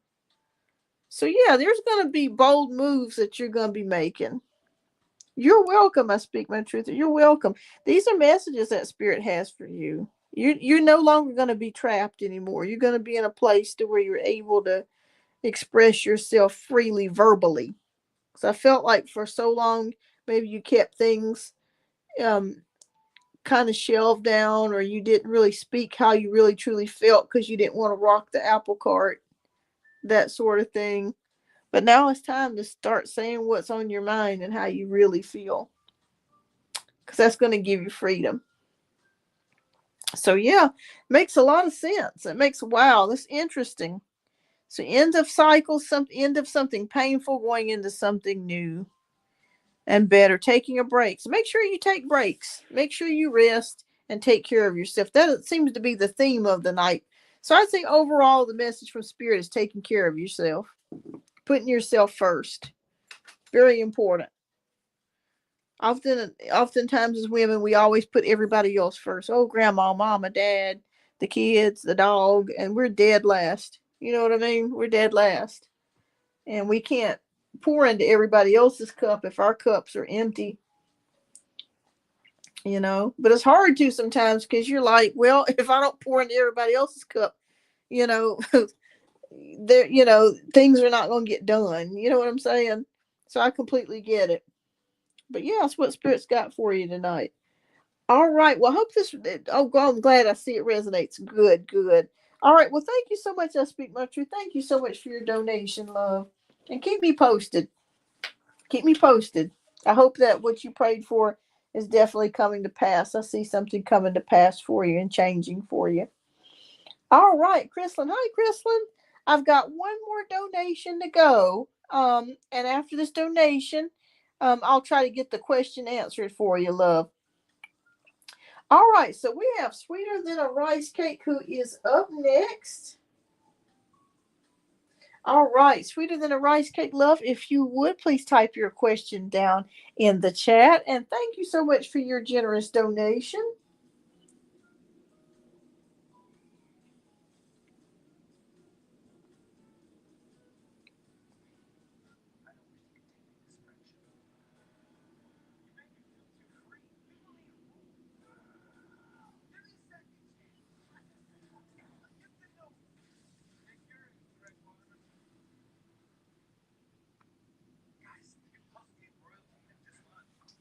So, yeah, there's going to be bold moves that you're going to be making. You're welcome. I speak my truth. You're welcome. These are messages that Spirit has for you. You're no longer going to be trapped anymore. You're going to be in a place to where you're able to express yourself freely verbally. Because I felt like for so long, maybe you kept things um, kind of shelved down, or you didn't really speak how you really truly felt because you didn't want to rock the apple cart, that sort of thing. But now it's time to start saying what's on your mind and how you really feel, because that's going to give you freedom. So, yeah, makes a lot of sense. It makes, wow, that's interesting. So, end of cycle, end of something painful, going into something new and better, taking a break. So, make sure you take breaks. Make sure you rest and take care of yourself. That seems to be the theme of the night. So, I think overall, the message from Spirit is taking care of yourself, putting yourself first. Very important. Oftentimes as women, we always put everybody else first. Oh, grandma, mama, dad, the kids, the dog, and we're dead last. You know what I mean? We're dead last. And we can't pour into everybody else's cup if our cups are empty, you know. But it's hard to sometimes because you're like, well, if I don't pour into everybody else's cup, you know, there, you know, things are not going to get done. You know what I'm saying? So I completely get it. But yeah, that's what Spirit's got for you tonight. All right. Well, I hope this. Oh, I'm glad I see it resonates. Good, good. All right. Well, thank you so much. I Speak My Truth. Thank you so much for your donation, love. And keep me posted. Keep me posted. I hope that what you prayed for is definitely coming to pass. I see something coming to pass for you and changing for you. All right, Chrislyn. Hi, Chrislyn. I've got one more donation to go. And after this donation, I'll try to get the question answered for you, love. All right, so we have Sweeter Than a Rice Cake, who is up next. All right, Sweeter Than a Rice Cake, love, if you would please type your question down in the chat. And thank you so much for your generous donation.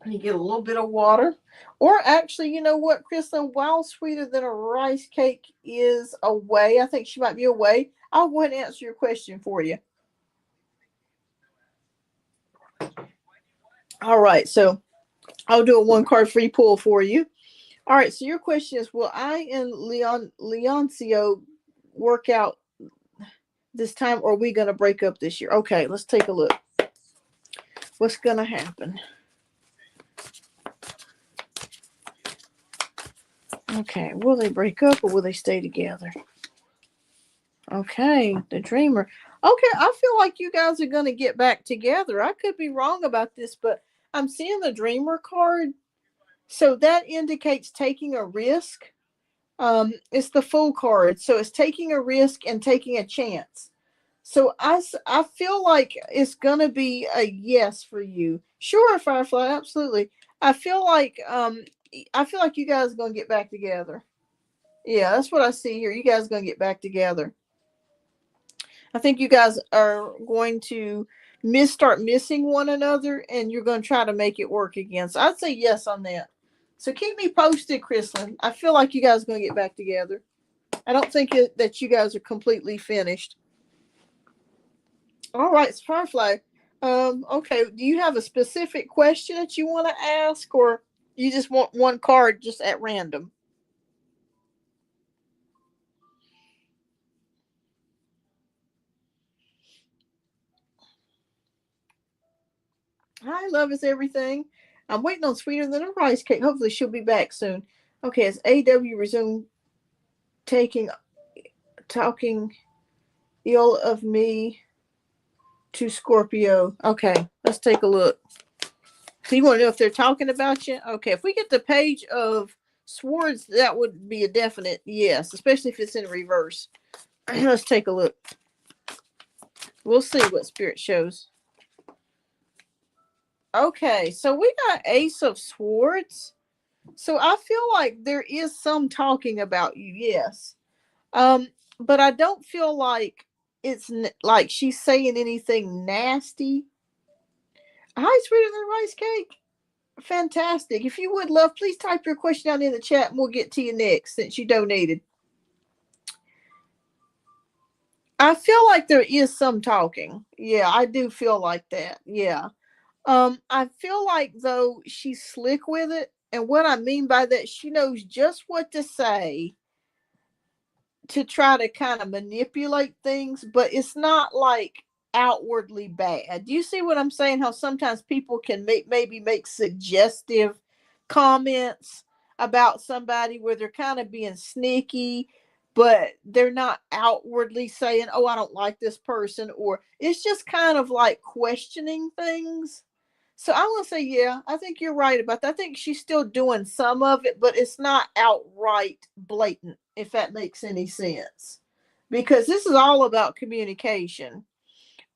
You get a little bit of water. Or actually, you know what, Kristen, while Sweeter Than a Rice Cake is away, I think she might be away, I'll go ahead and answer your question for you. All right, so I'll do a one card free pull for you. All right, so your question is, will I and Leoncio work out this time, or are we going to break up this year? Okay, let's take a look. What's going to happen? Okay, will they break up or will they stay together? Okay, the dreamer. Okay, I feel like you guys are going to get back together. I could be wrong about this, but I'm seeing the dreamer card. So that indicates taking a risk. It's the Fool card. So it's taking a risk and taking a chance. So I feel like it's going to be a yes for you. Sure, Firefly, absolutely. I feel like I feel like you guys are gonna get back together. Yeah, that's what I see here. You guys are gonna get back together. I think you guys are going to start missing one another, and you're going to try to make it work again. So I'd say yes on that. So keep me posted, Chrislyn. I feel like you guys are going to get back together. I don't think that you guys are completely finished. All right, Firefly. Okay. Do you have a specific question that you want to ask, or you just want one card just at random? Hi, love is everything. I'm waiting on Sweeter Than a Rice Cake. Hopefully, she'll be back soon. Okay, as AW resume taking talking ill of me to Scorpio. Okay, let's take a look. So you want to know if they're talking about you? Okay, if we get the page of swords, that would be a definite yes, especially if it's in reverse. Let's take a look. We'll see what spirit shows. Okay, so we got Ace of Swords. So I feel like there is some talking about you, yes. Um, but I don't feel like it's like she's saying anything nasty. Hi, sweeter than rice cake. Fantastic. If you would love, please type your question down in the chat and we'll get to you next since you donated. I feel like there is some talking. Yeah, I do feel like that. Yeah. I feel like though she's slick with it. And what I mean by that, she knows just what to say to try to kind of manipulate things, but it's not like outwardly bad. Do you see what I'm saying? How sometimes people can maybe make suggestive comments about somebody where they're kind of being sneaky, but they're not outwardly saying, "Oh, I don't like this person," or it's just kind of like questioning things. So I want to say, yeah, I think you're right about that. I think she's still doing some of it, but it's not outright blatant, if that makes any sense. Because this is all about communication.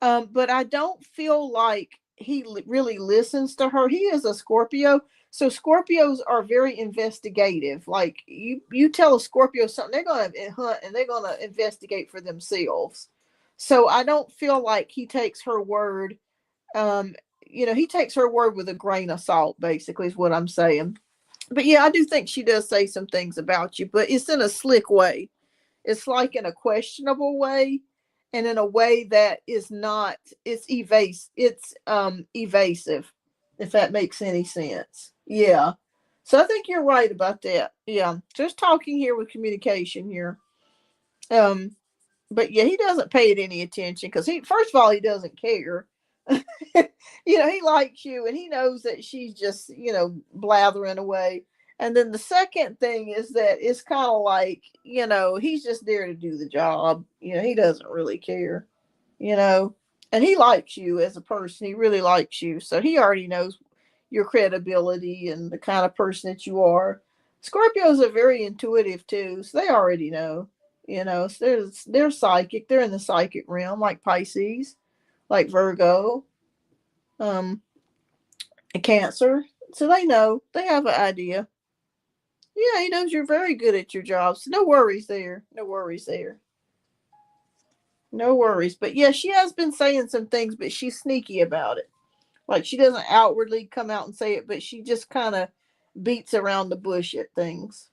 But I don't feel like he really listens to her. He is a Scorpio. So Scorpios are very investigative. Like you tell a Scorpio something, they're going to hunt and they're going to investigate for themselves. So I don't feel like he takes her word um, he takes her word with a grain of salt, basically, is what I'm saying. But yeah, I do think she does say some things about you, but it's in a slick way. It's like in a questionable way and in a way that is not it's evasive, if that makes any sense. Yeah. So I think you're right about that. Yeah. Just talking here with communication here. Um but yeah, he doesn't pay it any attention because he first of all he doesn't care. He likes you and he knows that she's just, blathering away. And then the second thing is that it's kind of like, he's just there to do the job. He doesn't really care, you know. And he likes you as a person. He really likes you. So he already knows your credibility and the kind of person that you are. Scorpios are very intuitive too, so they already know. So they're psychic. They're in the psychic realm, like Pisces, like Virgo, um, and Cancer. So they know. They have an idea. Yeah, he knows you're very good at your job. So no worries there. No worries there. No worries. But yeah, she has been saying some things, but she's sneaky about it. Like she doesn't outwardly come out and say it, but she just kind of beats around the bush at things.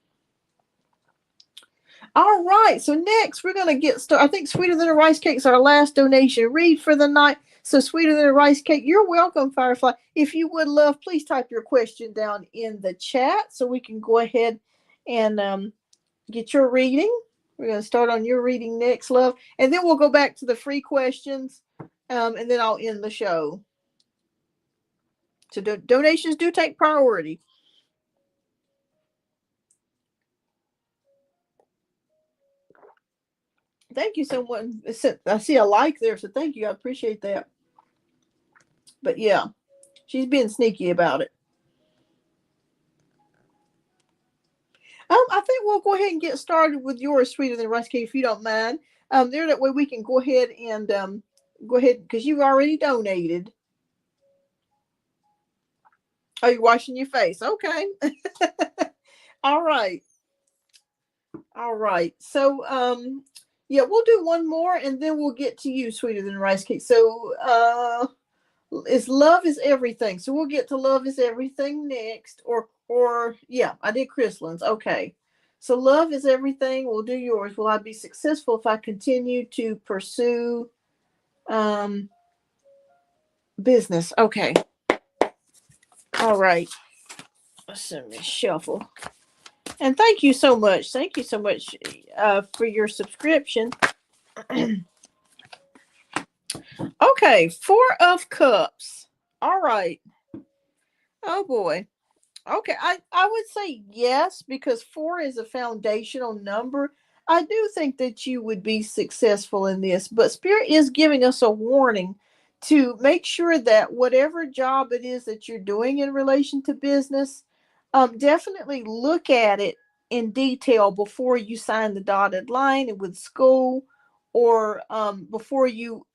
All right. So next we're gonna get started. I think Sweeter Than a Rice Cake is our last donation read for the night. So Sweeter Than a Rice Cake, you're welcome, Firefly. If you would love, please type your question down in the chat so we can go ahead and get your reading. We're gonna start on your reading next, love, and then we'll go back to the free questions, and then I'll end the show. So donations do take priority. Thank you so much. I see a like there, so thank you. I appreciate that. But yeah, she's being sneaky about it. I think we'll go ahead and get started with yours, Sweeter Than Rice Cake, if you don't mind. There, that way we can go ahead and go ahead because you've already donated. Oh, you're washing your face. Okay. All right. All right. So, yeah, we'll do one more and then we'll get to you, sweeter than rice cake. So, is love is everything. So we'll get to love is everything next. Or yeah, I did Chrislin's. Okay. So love is everything. We'll do yours. Will I be successful if I continue to pursue um business? Okay. All right. Let me shuffle. And thank you so much. Thank you so much for your subscription. Okay, Four of Cups. All right. Oh boy. Okay, I would say yes because four is a foundational number. I do think that you would be successful in this, but Spirit is giving us a warning to make sure that whatever job it is that you're doing in relation to business, definitely look at it in detail before you sign the dotted line with school or before you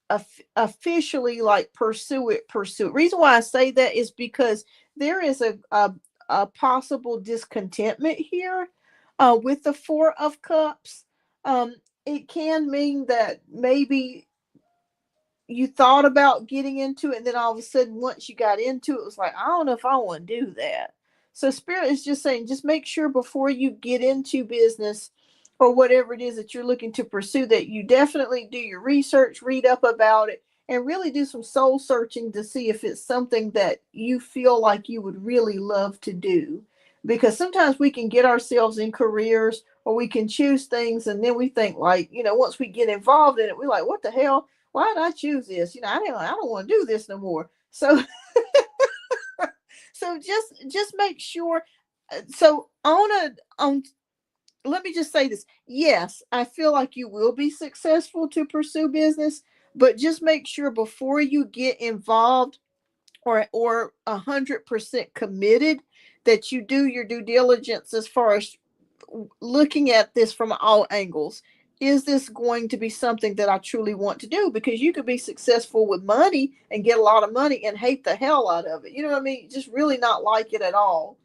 officially like pursue it. Pursue it. Reason why I say that is because there is a possible discontentment here with the Four of Cups. Um, it can mean that maybe you thought about getting into it, and then all of a sudden, once you got into it, it was like, I don't know if I want to do that. So, Spirit is just saying, just make sure before you get into business or whatever it is that you're looking to pursue, that you definitely do your research, read up about it, and really do some soul searching to see if it's something that you feel like you would really love to do. Because sometimes we can get ourselves in careers or we can choose things, and then we think, like, once we get involved in it, we're like, what the hell? Why did I choose this? I don't want to do this no more. So so just make sure. So on let me just say this. Yes, I feel like you will be successful to pursue business, but just make sure before you get involved or 100% committed that you do your due diligence as far as looking at this from all angles. Is this going to be something that I truly want to do? Because you could be successful with money and get a lot of money and hate the hell out of it. You know what I mean? Just really not like it at all.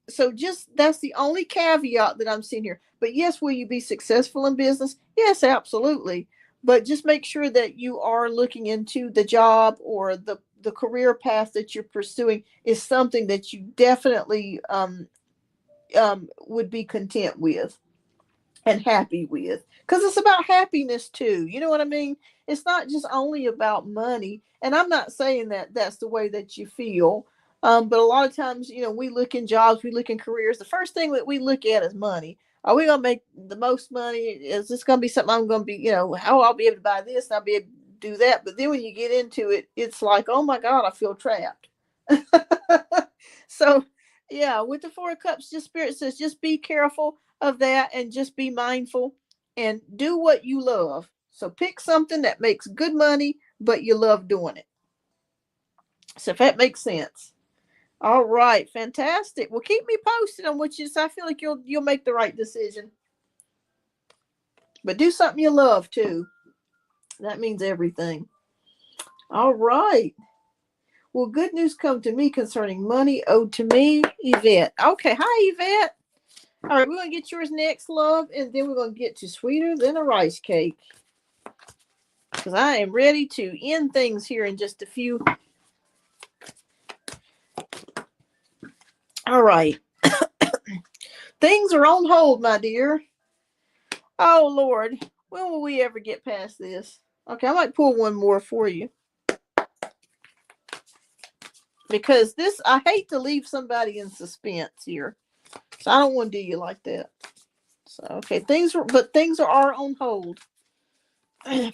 So just that's the only caveat that I'm seeing here. But yes, will you be successful in business? Yes, absolutely. But just make sure that you are looking into the job or the career path that you're pursuing is something that you definitely would be content with and happy with, because it's about happiness too. You know what I mean? It's not just only about money, and I'm not saying that that's the way that you feel. But a lot of times, we look in jobs, we look in careers, the first thing that we look at is money. Are we going to make the most money? Is this going to be something I'm going to be, how I'll be able to buy this and I'll be able to do that? But then when you get into it, it's like, oh my God, I feel trapped. So yeah, with the Four of Cups, just Spirit says, just be careful of that and just be mindful and do what you love. So pick something that makes good money, but you love doing it. So if that makes sense. All right, fantastic. Well, keep me posted on what you say. I feel like you'll make the right decision. But do something you love too. That means everything. All right. Well, good news come to me concerning money owed to me, Yvette. Okay, hi Yvette. All right, we're gonna get yours next, love, and then we're gonna get to sweeter than a rice cake. Because I am ready to end things here in just a few. All right. Things are on hold, my dear. Oh Lord. When will we ever get past this? Okay, I might pull one more for you. Because I hate to leave somebody in suspense here. So I don't want to do you like that. So okay, things are on hold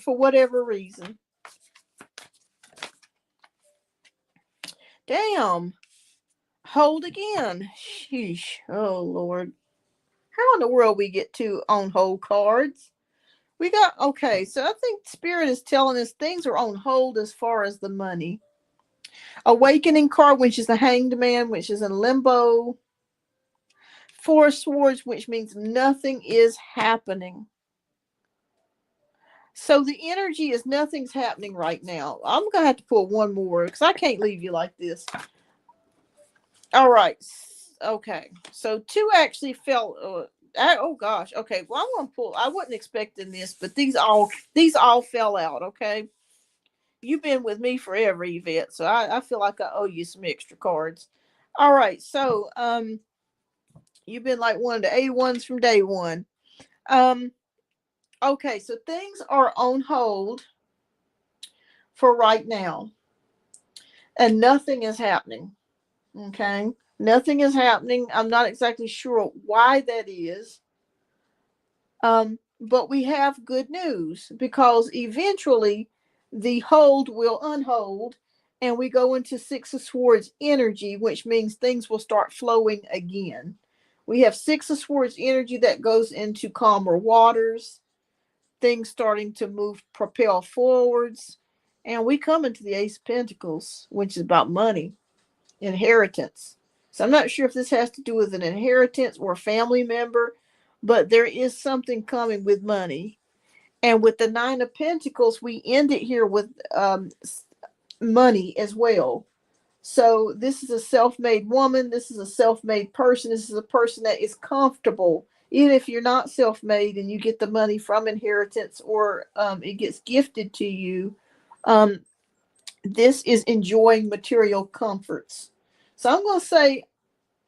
for whatever reason. Damn. Hold again. Sheesh. Oh Lord. How in the world we get two on hold cards? We got okay, so I think Spirit is telling us things are on hold as far as the money. Awakening card, which is the Hanged Man, which is in limbo. Four Swords, which means nothing is happening. So the energy is nothing's happening right now. I'm gonna have to pull one more because I can't leave you like this. All right. Okay. So two actually fell. Oh gosh. Okay. Well, I want to pull. I wasn't expecting this, but these all fell out. Okay. You've been with me forever, Yvette. So I feel like I owe you some extra cards. All right. So you've been like one of the A1s from day one. Um. Okay. So things are on hold for right now, and nothing is happening. Okay. Nothing is happening. I'm not exactly sure why that is. But we have good news because eventually the hold will unhold and we go into Six of Swords energy, which means things will start flowing again. We have Six of Swords energy that goes into calmer waters, things starting to move, propel forwards. And we come into the Ace of Pentacles, which is about money, inheritance. So I'm not sure if this has to do with an inheritance or a family member, but there is something coming with money. And with the Nine of Pentacles, we end it here with money as well. So this is a self-made woman. This is a self-made person. This is a person that is comfortable. Even if you're not self-made and you get the money from inheritance or it gets gifted to you, um, this is enjoying material comforts. So I'm going to say,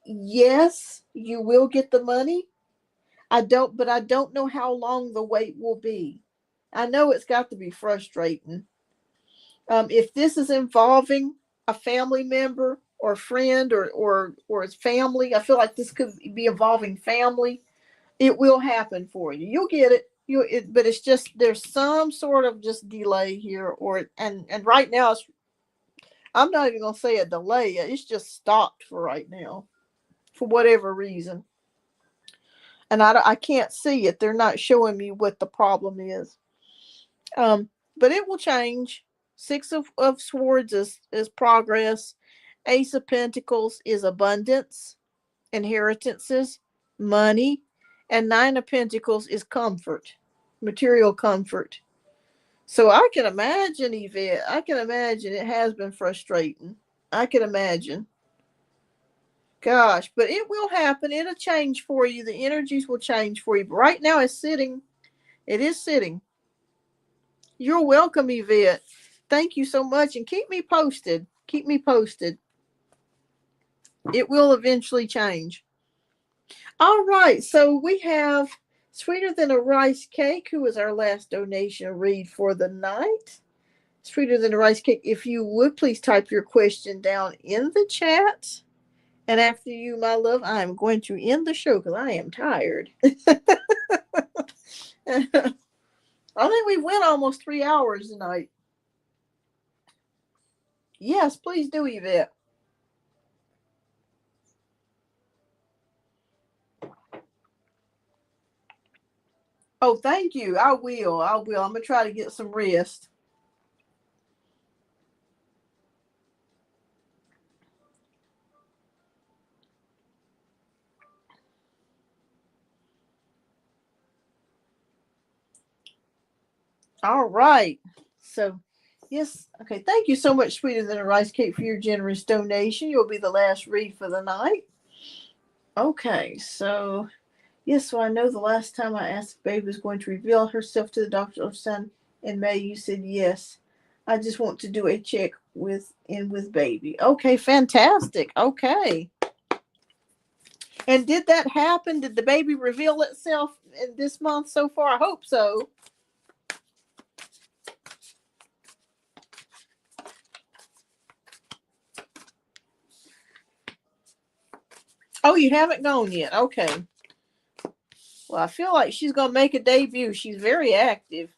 yes, you will get the money. But I don't know how long the wait will be. I know it's got to be frustrating. If this is involving a family member or friend or its family, I feel like this could be involving family. It will happen for you. You'll get it. But it's just there's some sort of just delay here, and right now I'm not even gonna say a delay. It's just stopped for right now, for whatever reason, and I can't see it. They're not showing me what the problem is. But it will change. Six of Swords is progress. Ace of Pentacles is abundance, inheritances, money, and Nine of Pentacles is comfort, material comfort. So I can imagine, Yvette. I can imagine it has been frustrating. I can imagine. Gosh, but it will happen. It'll change for you. The energies will change for you. But right now it's sitting. It is sitting. You're welcome, Yvette. Thank you so much. And keep me posted. Keep me posted. It will eventually change. All right. So we have Sweeter Than a Rice Cake, who is our last donation read for the night. Sweeter Than a Rice Cake, if you would please type your question down in the chat. And after you, my love, I am going to end the show because I am tired. I think we went almost 3 hours tonight. Yes, please do, Yvette. Oh, thank you. I will. I will. I'm going to try to get some rest. All right. So, yes. Okay. Thank you so much, Sweeter Than a Rice Cake, for your generous donation. You'll be the last read for the night. Okay. So, yes. So I know the last time I asked if Baby was going to reveal herself to the doctor of son in May, you said yes. I just want to do a check with Baby. Okay. Fantastic. Okay. And did that happen? Did the baby reveal itself in this month so far? I hope so. Oh, you haven't gone yet. Okay. Well, I feel like she's going to make a debut. She's very active.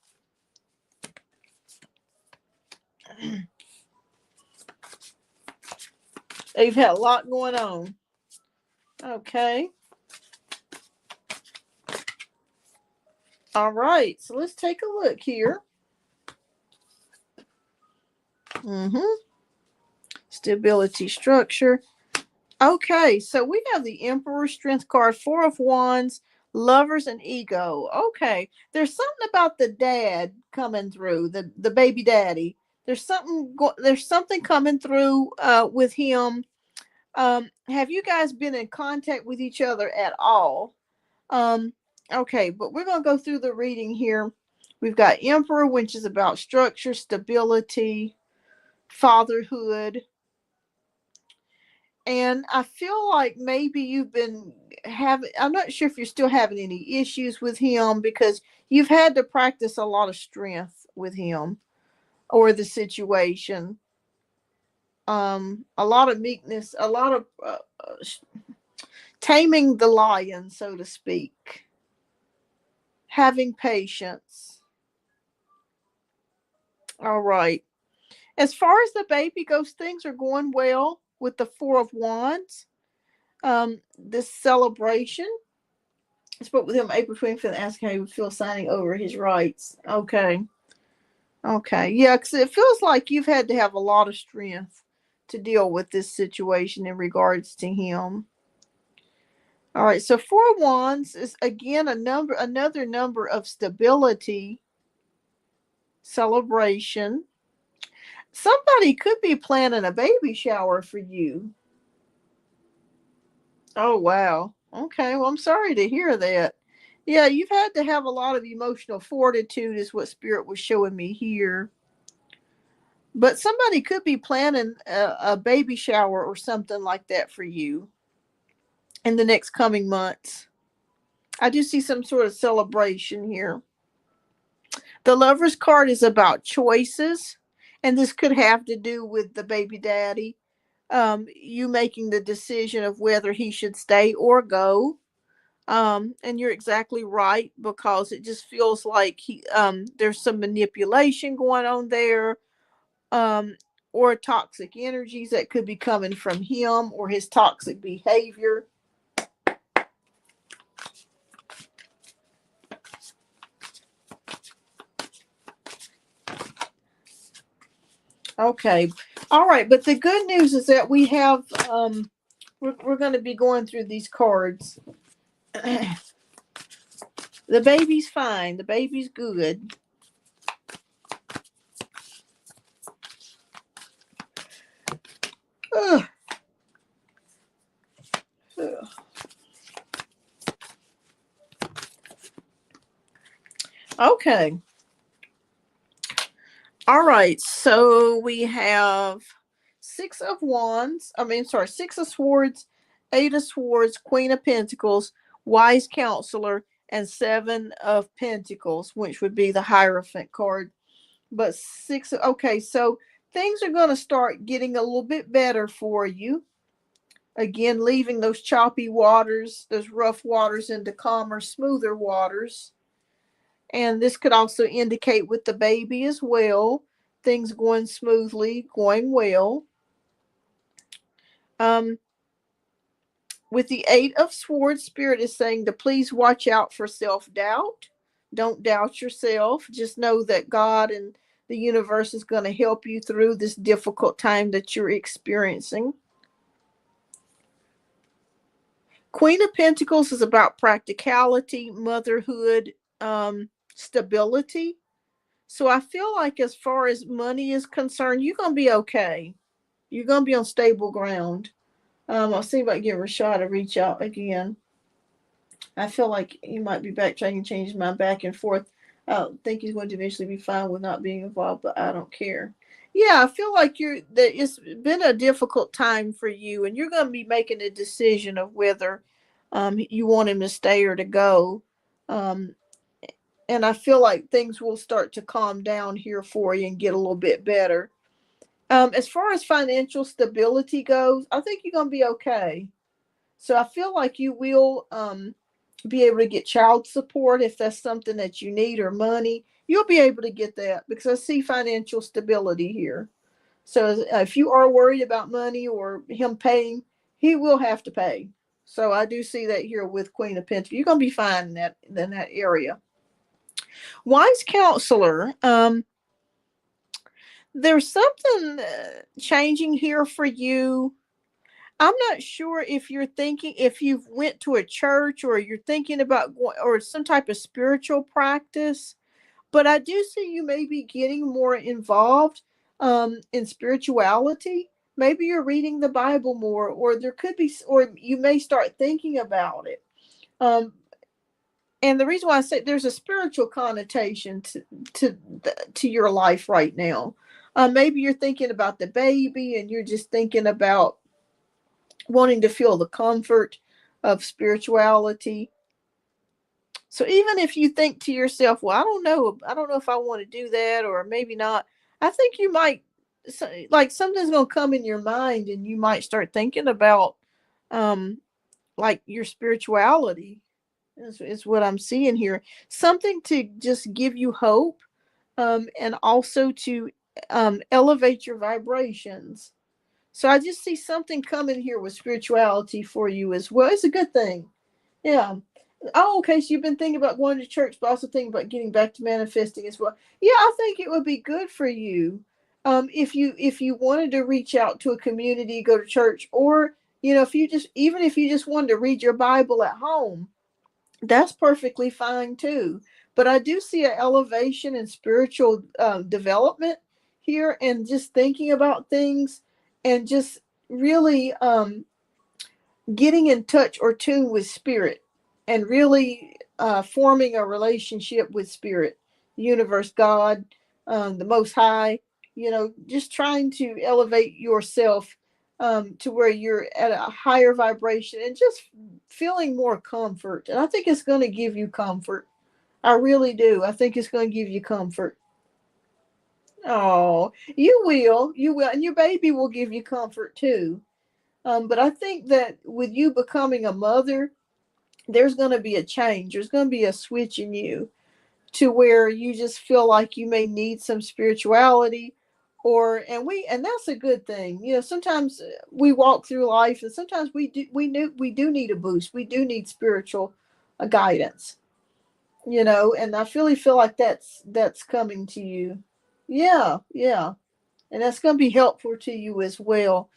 They've had a lot going on. Okay. All right. So let's take a look here. Stability, structure. Okay. So we have the Emperor, Strength card, Four of Wands, Lovers, and Ego. Okay. There's something about the dad coming through, the baby daddy. There's something coming through with him. Have you guys been in contact with each other at all? Um, okay, but we're going to go through the reading here. We've got Emperor, which is about structure, stability, fatherhood. And I feel like maybe you've been having, I'm not sure if you're still having any issues with him because you've had to practice a lot of strength with him or the situation. A lot of meekness, a lot of taming the lion, so to speak, having patience. All right. As far as the baby goes, things are going well with the Four of Wands. This celebration. I spoke with him April 25th, asking how he would feel signing over his rights. Okay. Okay. Yeah, because it feels like you've had to have a lot of strength to deal with this situation in regards to him. All right. So Four of Wands is again another number of stability, celebration. Somebody could be planning a baby shower for you. Oh, wow. Okay. Well, I'm sorry to hear that. Yeah, you've had to have a lot of emotional fortitude, is what Spirit was showing me here. But somebody could be planning a baby shower or something like that for you in the next coming months. I do see some sort of celebration here. The Lover's card is about choices, and this could have to do with the baby daddy. You making the decision of whether he should stay or go. And you're exactly right because it just feels like there's some manipulation going on there, um, or toxic energies that could be coming from him or his toxic behavior. Okay, all right, but the good news is that we have we're going to be going through these cards. The baby's fine. The baby's good. Ugh. Ugh. Okay. All right. So we have Six of Wands. I mean, sorry, Six of Swords, Eight of Swords, Queen of Pentacles, Wise Counselor, and Seven of Pentacles, which would be the Hierophant card. But six, okay, so things are going to start getting a little bit better for you. Again, leaving those choppy waters, those rough waters into calmer, smoother waters. And this could also indicate with the baby as well, things going smoothly, going well. Um, with the Eight of Swords, Spirit is saying to please watch out for self-doubt. Don't doubt yourself. Just know that God and the universe is going to help you through this difficult time that you're experiencing. Queen of Pentacles is about practicality, motherhood, stability. So I feel like as far as money is concerned, you're going to be okay. You're going to be on stable ground. I'll see if I can get Rashad to reach out again. I feel like he might be backtracking, changing my back and forth. I think he's going to eventually be fine with not being involved, but I don't care. Yeah, I feel like it's been a difficult time for you, and you're going to be making a decision of whether you want him to stay or to go. Um, and I feel like things will start to calm down here for you and get a little bit better. As far as financial stability goes, I think you're going to be okay. So I feel like you will be able to get child support if that's something that you need or money. You'll be able to get that because I see financial stability here. So if you are worried about money or him paying, he will have to pay. So I do see that here with Queen of Pentacles. You're going to be fine in that area. Wise Counselor, there's something changing here for you. I'm not sure if you're thinking if you've went to a church or you're thinking about or some type of spiritual practice, but I do see you maybe getting more involved in spirituality maybe you're reading the Bible more, or there could be, or you may start thinking about it. Um, and the reason why I say there's a spiritual connotation to to your life right now. Maybe you're thinking about the baby, and you're just thinking about wanting to feel the comfort of spirituality. So even if you think to yourself, well, I don't know if I want to do that, or maybe not, I think you might, like, something's going to come in your mind, and you might start thinking about, um, like, your spirituality is what I'm seeing here. Something to just give you hope, and also to, elevate your vibrations. So I just see something coming here with spirituality for you as well. It's a good thing. Yeah. Oh, okay. So you've been thinking about going to church, but also thinking about getting back to manifesting as well. Yeah, I think it would be good for you, if you wanted to reach out to a community, go to church, or if you just even if you just wanted to read your Bible at home, that's perfectly fine too. But I do see an elevation in spiritual, development here, and just thinking about things, and just really, getting in touch or tune with spirit, and really, forming a relationship with spirit, the universe, God, the Most High. Just trying to elevate yourself, to where you're at a higher vibration, and just feeling more comfort. And I think it's going to give you comfort. I really do. I think it's going to give you comfort. Oh, you will, and your baby will give you comfort too. But I think that with you becoming a mother, there's going to be a change. There's going to be a switch in you, to where you just feel like you may need some spirituality, and that's a good thing. Sometimes, we walk through life, and sometimes we do need a boost. We do need spiritual, guidance. And I really feel like that's coming to you. Yeah, yeah. And that's going to be helpful to you as well.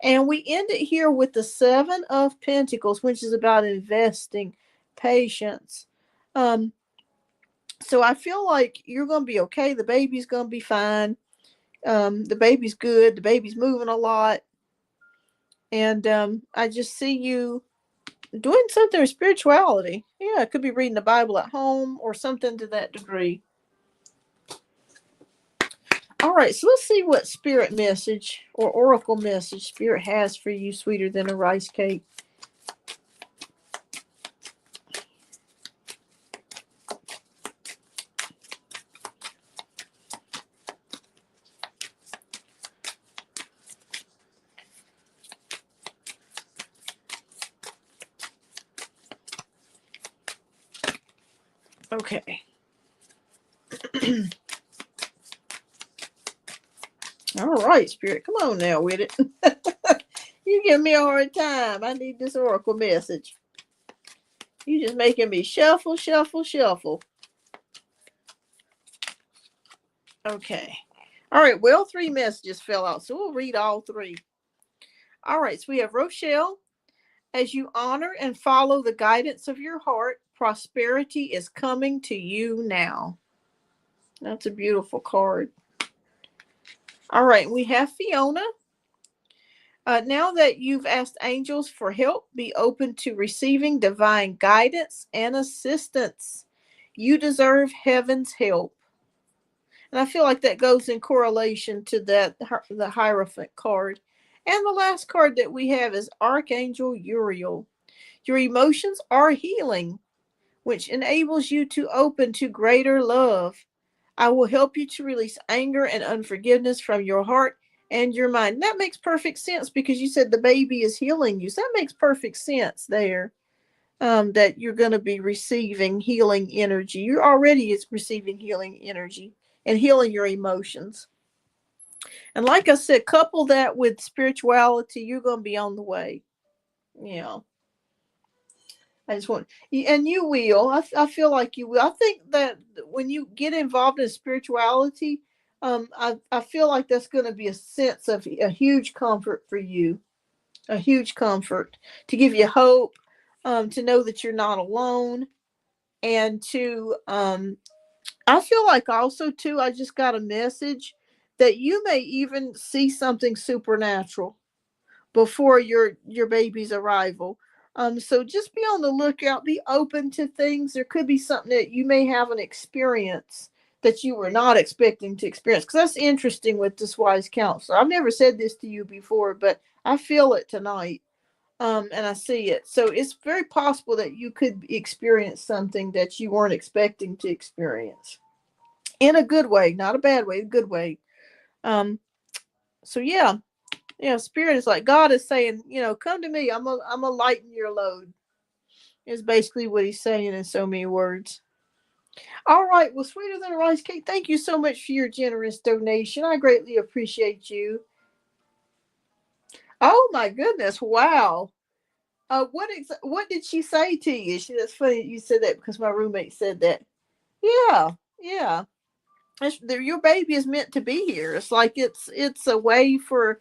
And we end it here with the Seven of Pentacles, which is about investing, patience. Um, so I feel like you're going to be okay. The baby's going to be fine. The baby's good. The baby's moving a lot. And, I just see you doing something with spirituality. Yeah, it could be reading the Bible at home or something to that degree. All right, so let's see what spirit message or oracle message spirit has for you, sweeter than a rice cake. Okay. All right, spirit, come on now with it. You give me a hard time. I need this oracle message. You just making me shuffle, shuffle, shuffle. Okay. All right. Well, three messages fell out, so we'll read all three. All right. So we have Rochelle. As you honor and follow the guidance of your heart, prosperity is coming to you now. That's a beautiful card. All right. We have Fiona. Now that you've asked angels for help, be open to receiving divine guidance and assistance. You deserve heaven's help. And I feel like that goes in correlation to the Hierophant card. And the last card that we have is Archangel Uriel. Your emotions are healing, which enables you to open to greater love. I will help you to release anger and unforgiveness from your heart and your mind. That makes perfect sense because you said the baby is healing you. So that makes perfect sense there. That you're going to be receiving healing energy. You're already receiving healing energy and healing your emotions. And like I said, couple that with spirituality, you're going to be on the way. Yeah. I just want, and you will. I feel like you will. I think that when you get involved in spirituality, I feel like that's going to be a sense of a huge comfort for you, a huge comfort to give you hope, to know that you're not alone, and to, I feel like also too, I just got a message that you may even see something supernatural before your baby's arrival. So just be on the lookout, be open to things. There could be something that you may have an experience that you were not expecting to experience. Because that's interesting with this wise counselor. I've never said this to you before, but I feel it tonight. And I see it. So it's very possible that you could experience something that you weren't expecting to experience in a good way, not a bad way, a good way. Um, so yeah, spirit is like God is saying, come to me. I'm a lighten your load. Is basically what he's saying in so many words. All right, well, sweeter than a rice cake. Thank you so much for your generous donation. I greatly appreciate you. Oh my goodness! Wow. What did she say to you? That's funny you said that because my roommate said that. Yeah, yeah. Your baby is meant to be here. It's like it's a way for,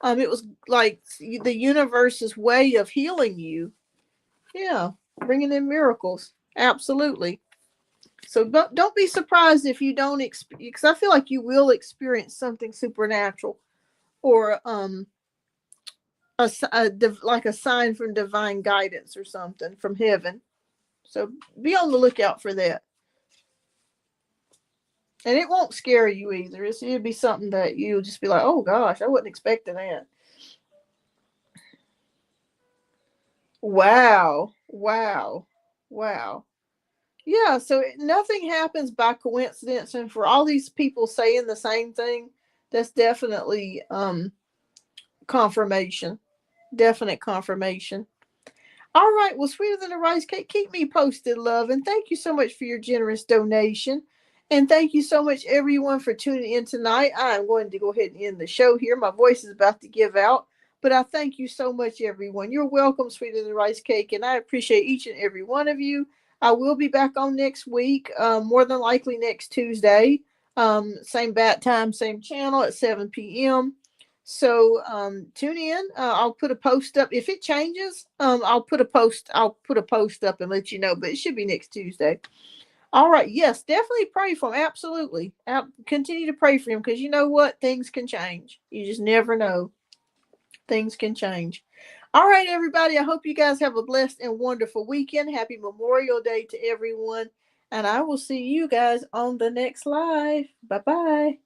it was like the universe's way of healing you. Yeah, bringing in miracles. Absolutely. So don't be surprised if you don't experience, because I feel like you will experience something supernatural, or like a sign from divine guidance or something from heaven. So be on the lookout for that. And it won't scare you either. It'll be something that you'll just be like, oh gosh, I wasn't expecting that. Wow. Wow. Wow. Yeah, so nothing happens by coincidence. And for all these people saying the same thing, that's definitely confirmation. Definite confirmation. All right. Well, sweeter than a rice cake, keep me posted, love. And thank you so much for your generous donation. And thank you so much, everyone, for tuning in tonight. I'm going to go ahead and end the show here. My voice is about to give out. But I thank you so much, everyone. You're welcome, sweeter than a rice cake. And I appreciate each and every one of you. I will be back on next week, more than likely next Tuesday. Same bat time, same channel at 7 p.m. So tune in. I'll put a post up. If it changes, I'll put a post. I'll put a post up and let you know. But it should be next Tuesday. All right. Yes, definitely pray for him. Absolutely. Continue to pray for him, because you know what? Things can change. You just never know. Things can change. All right, everybody. I hope you guys have a blessed and wonderful weekend. Happy Memorial Day to everyone. And I will see you guys on the next live. Bye bye.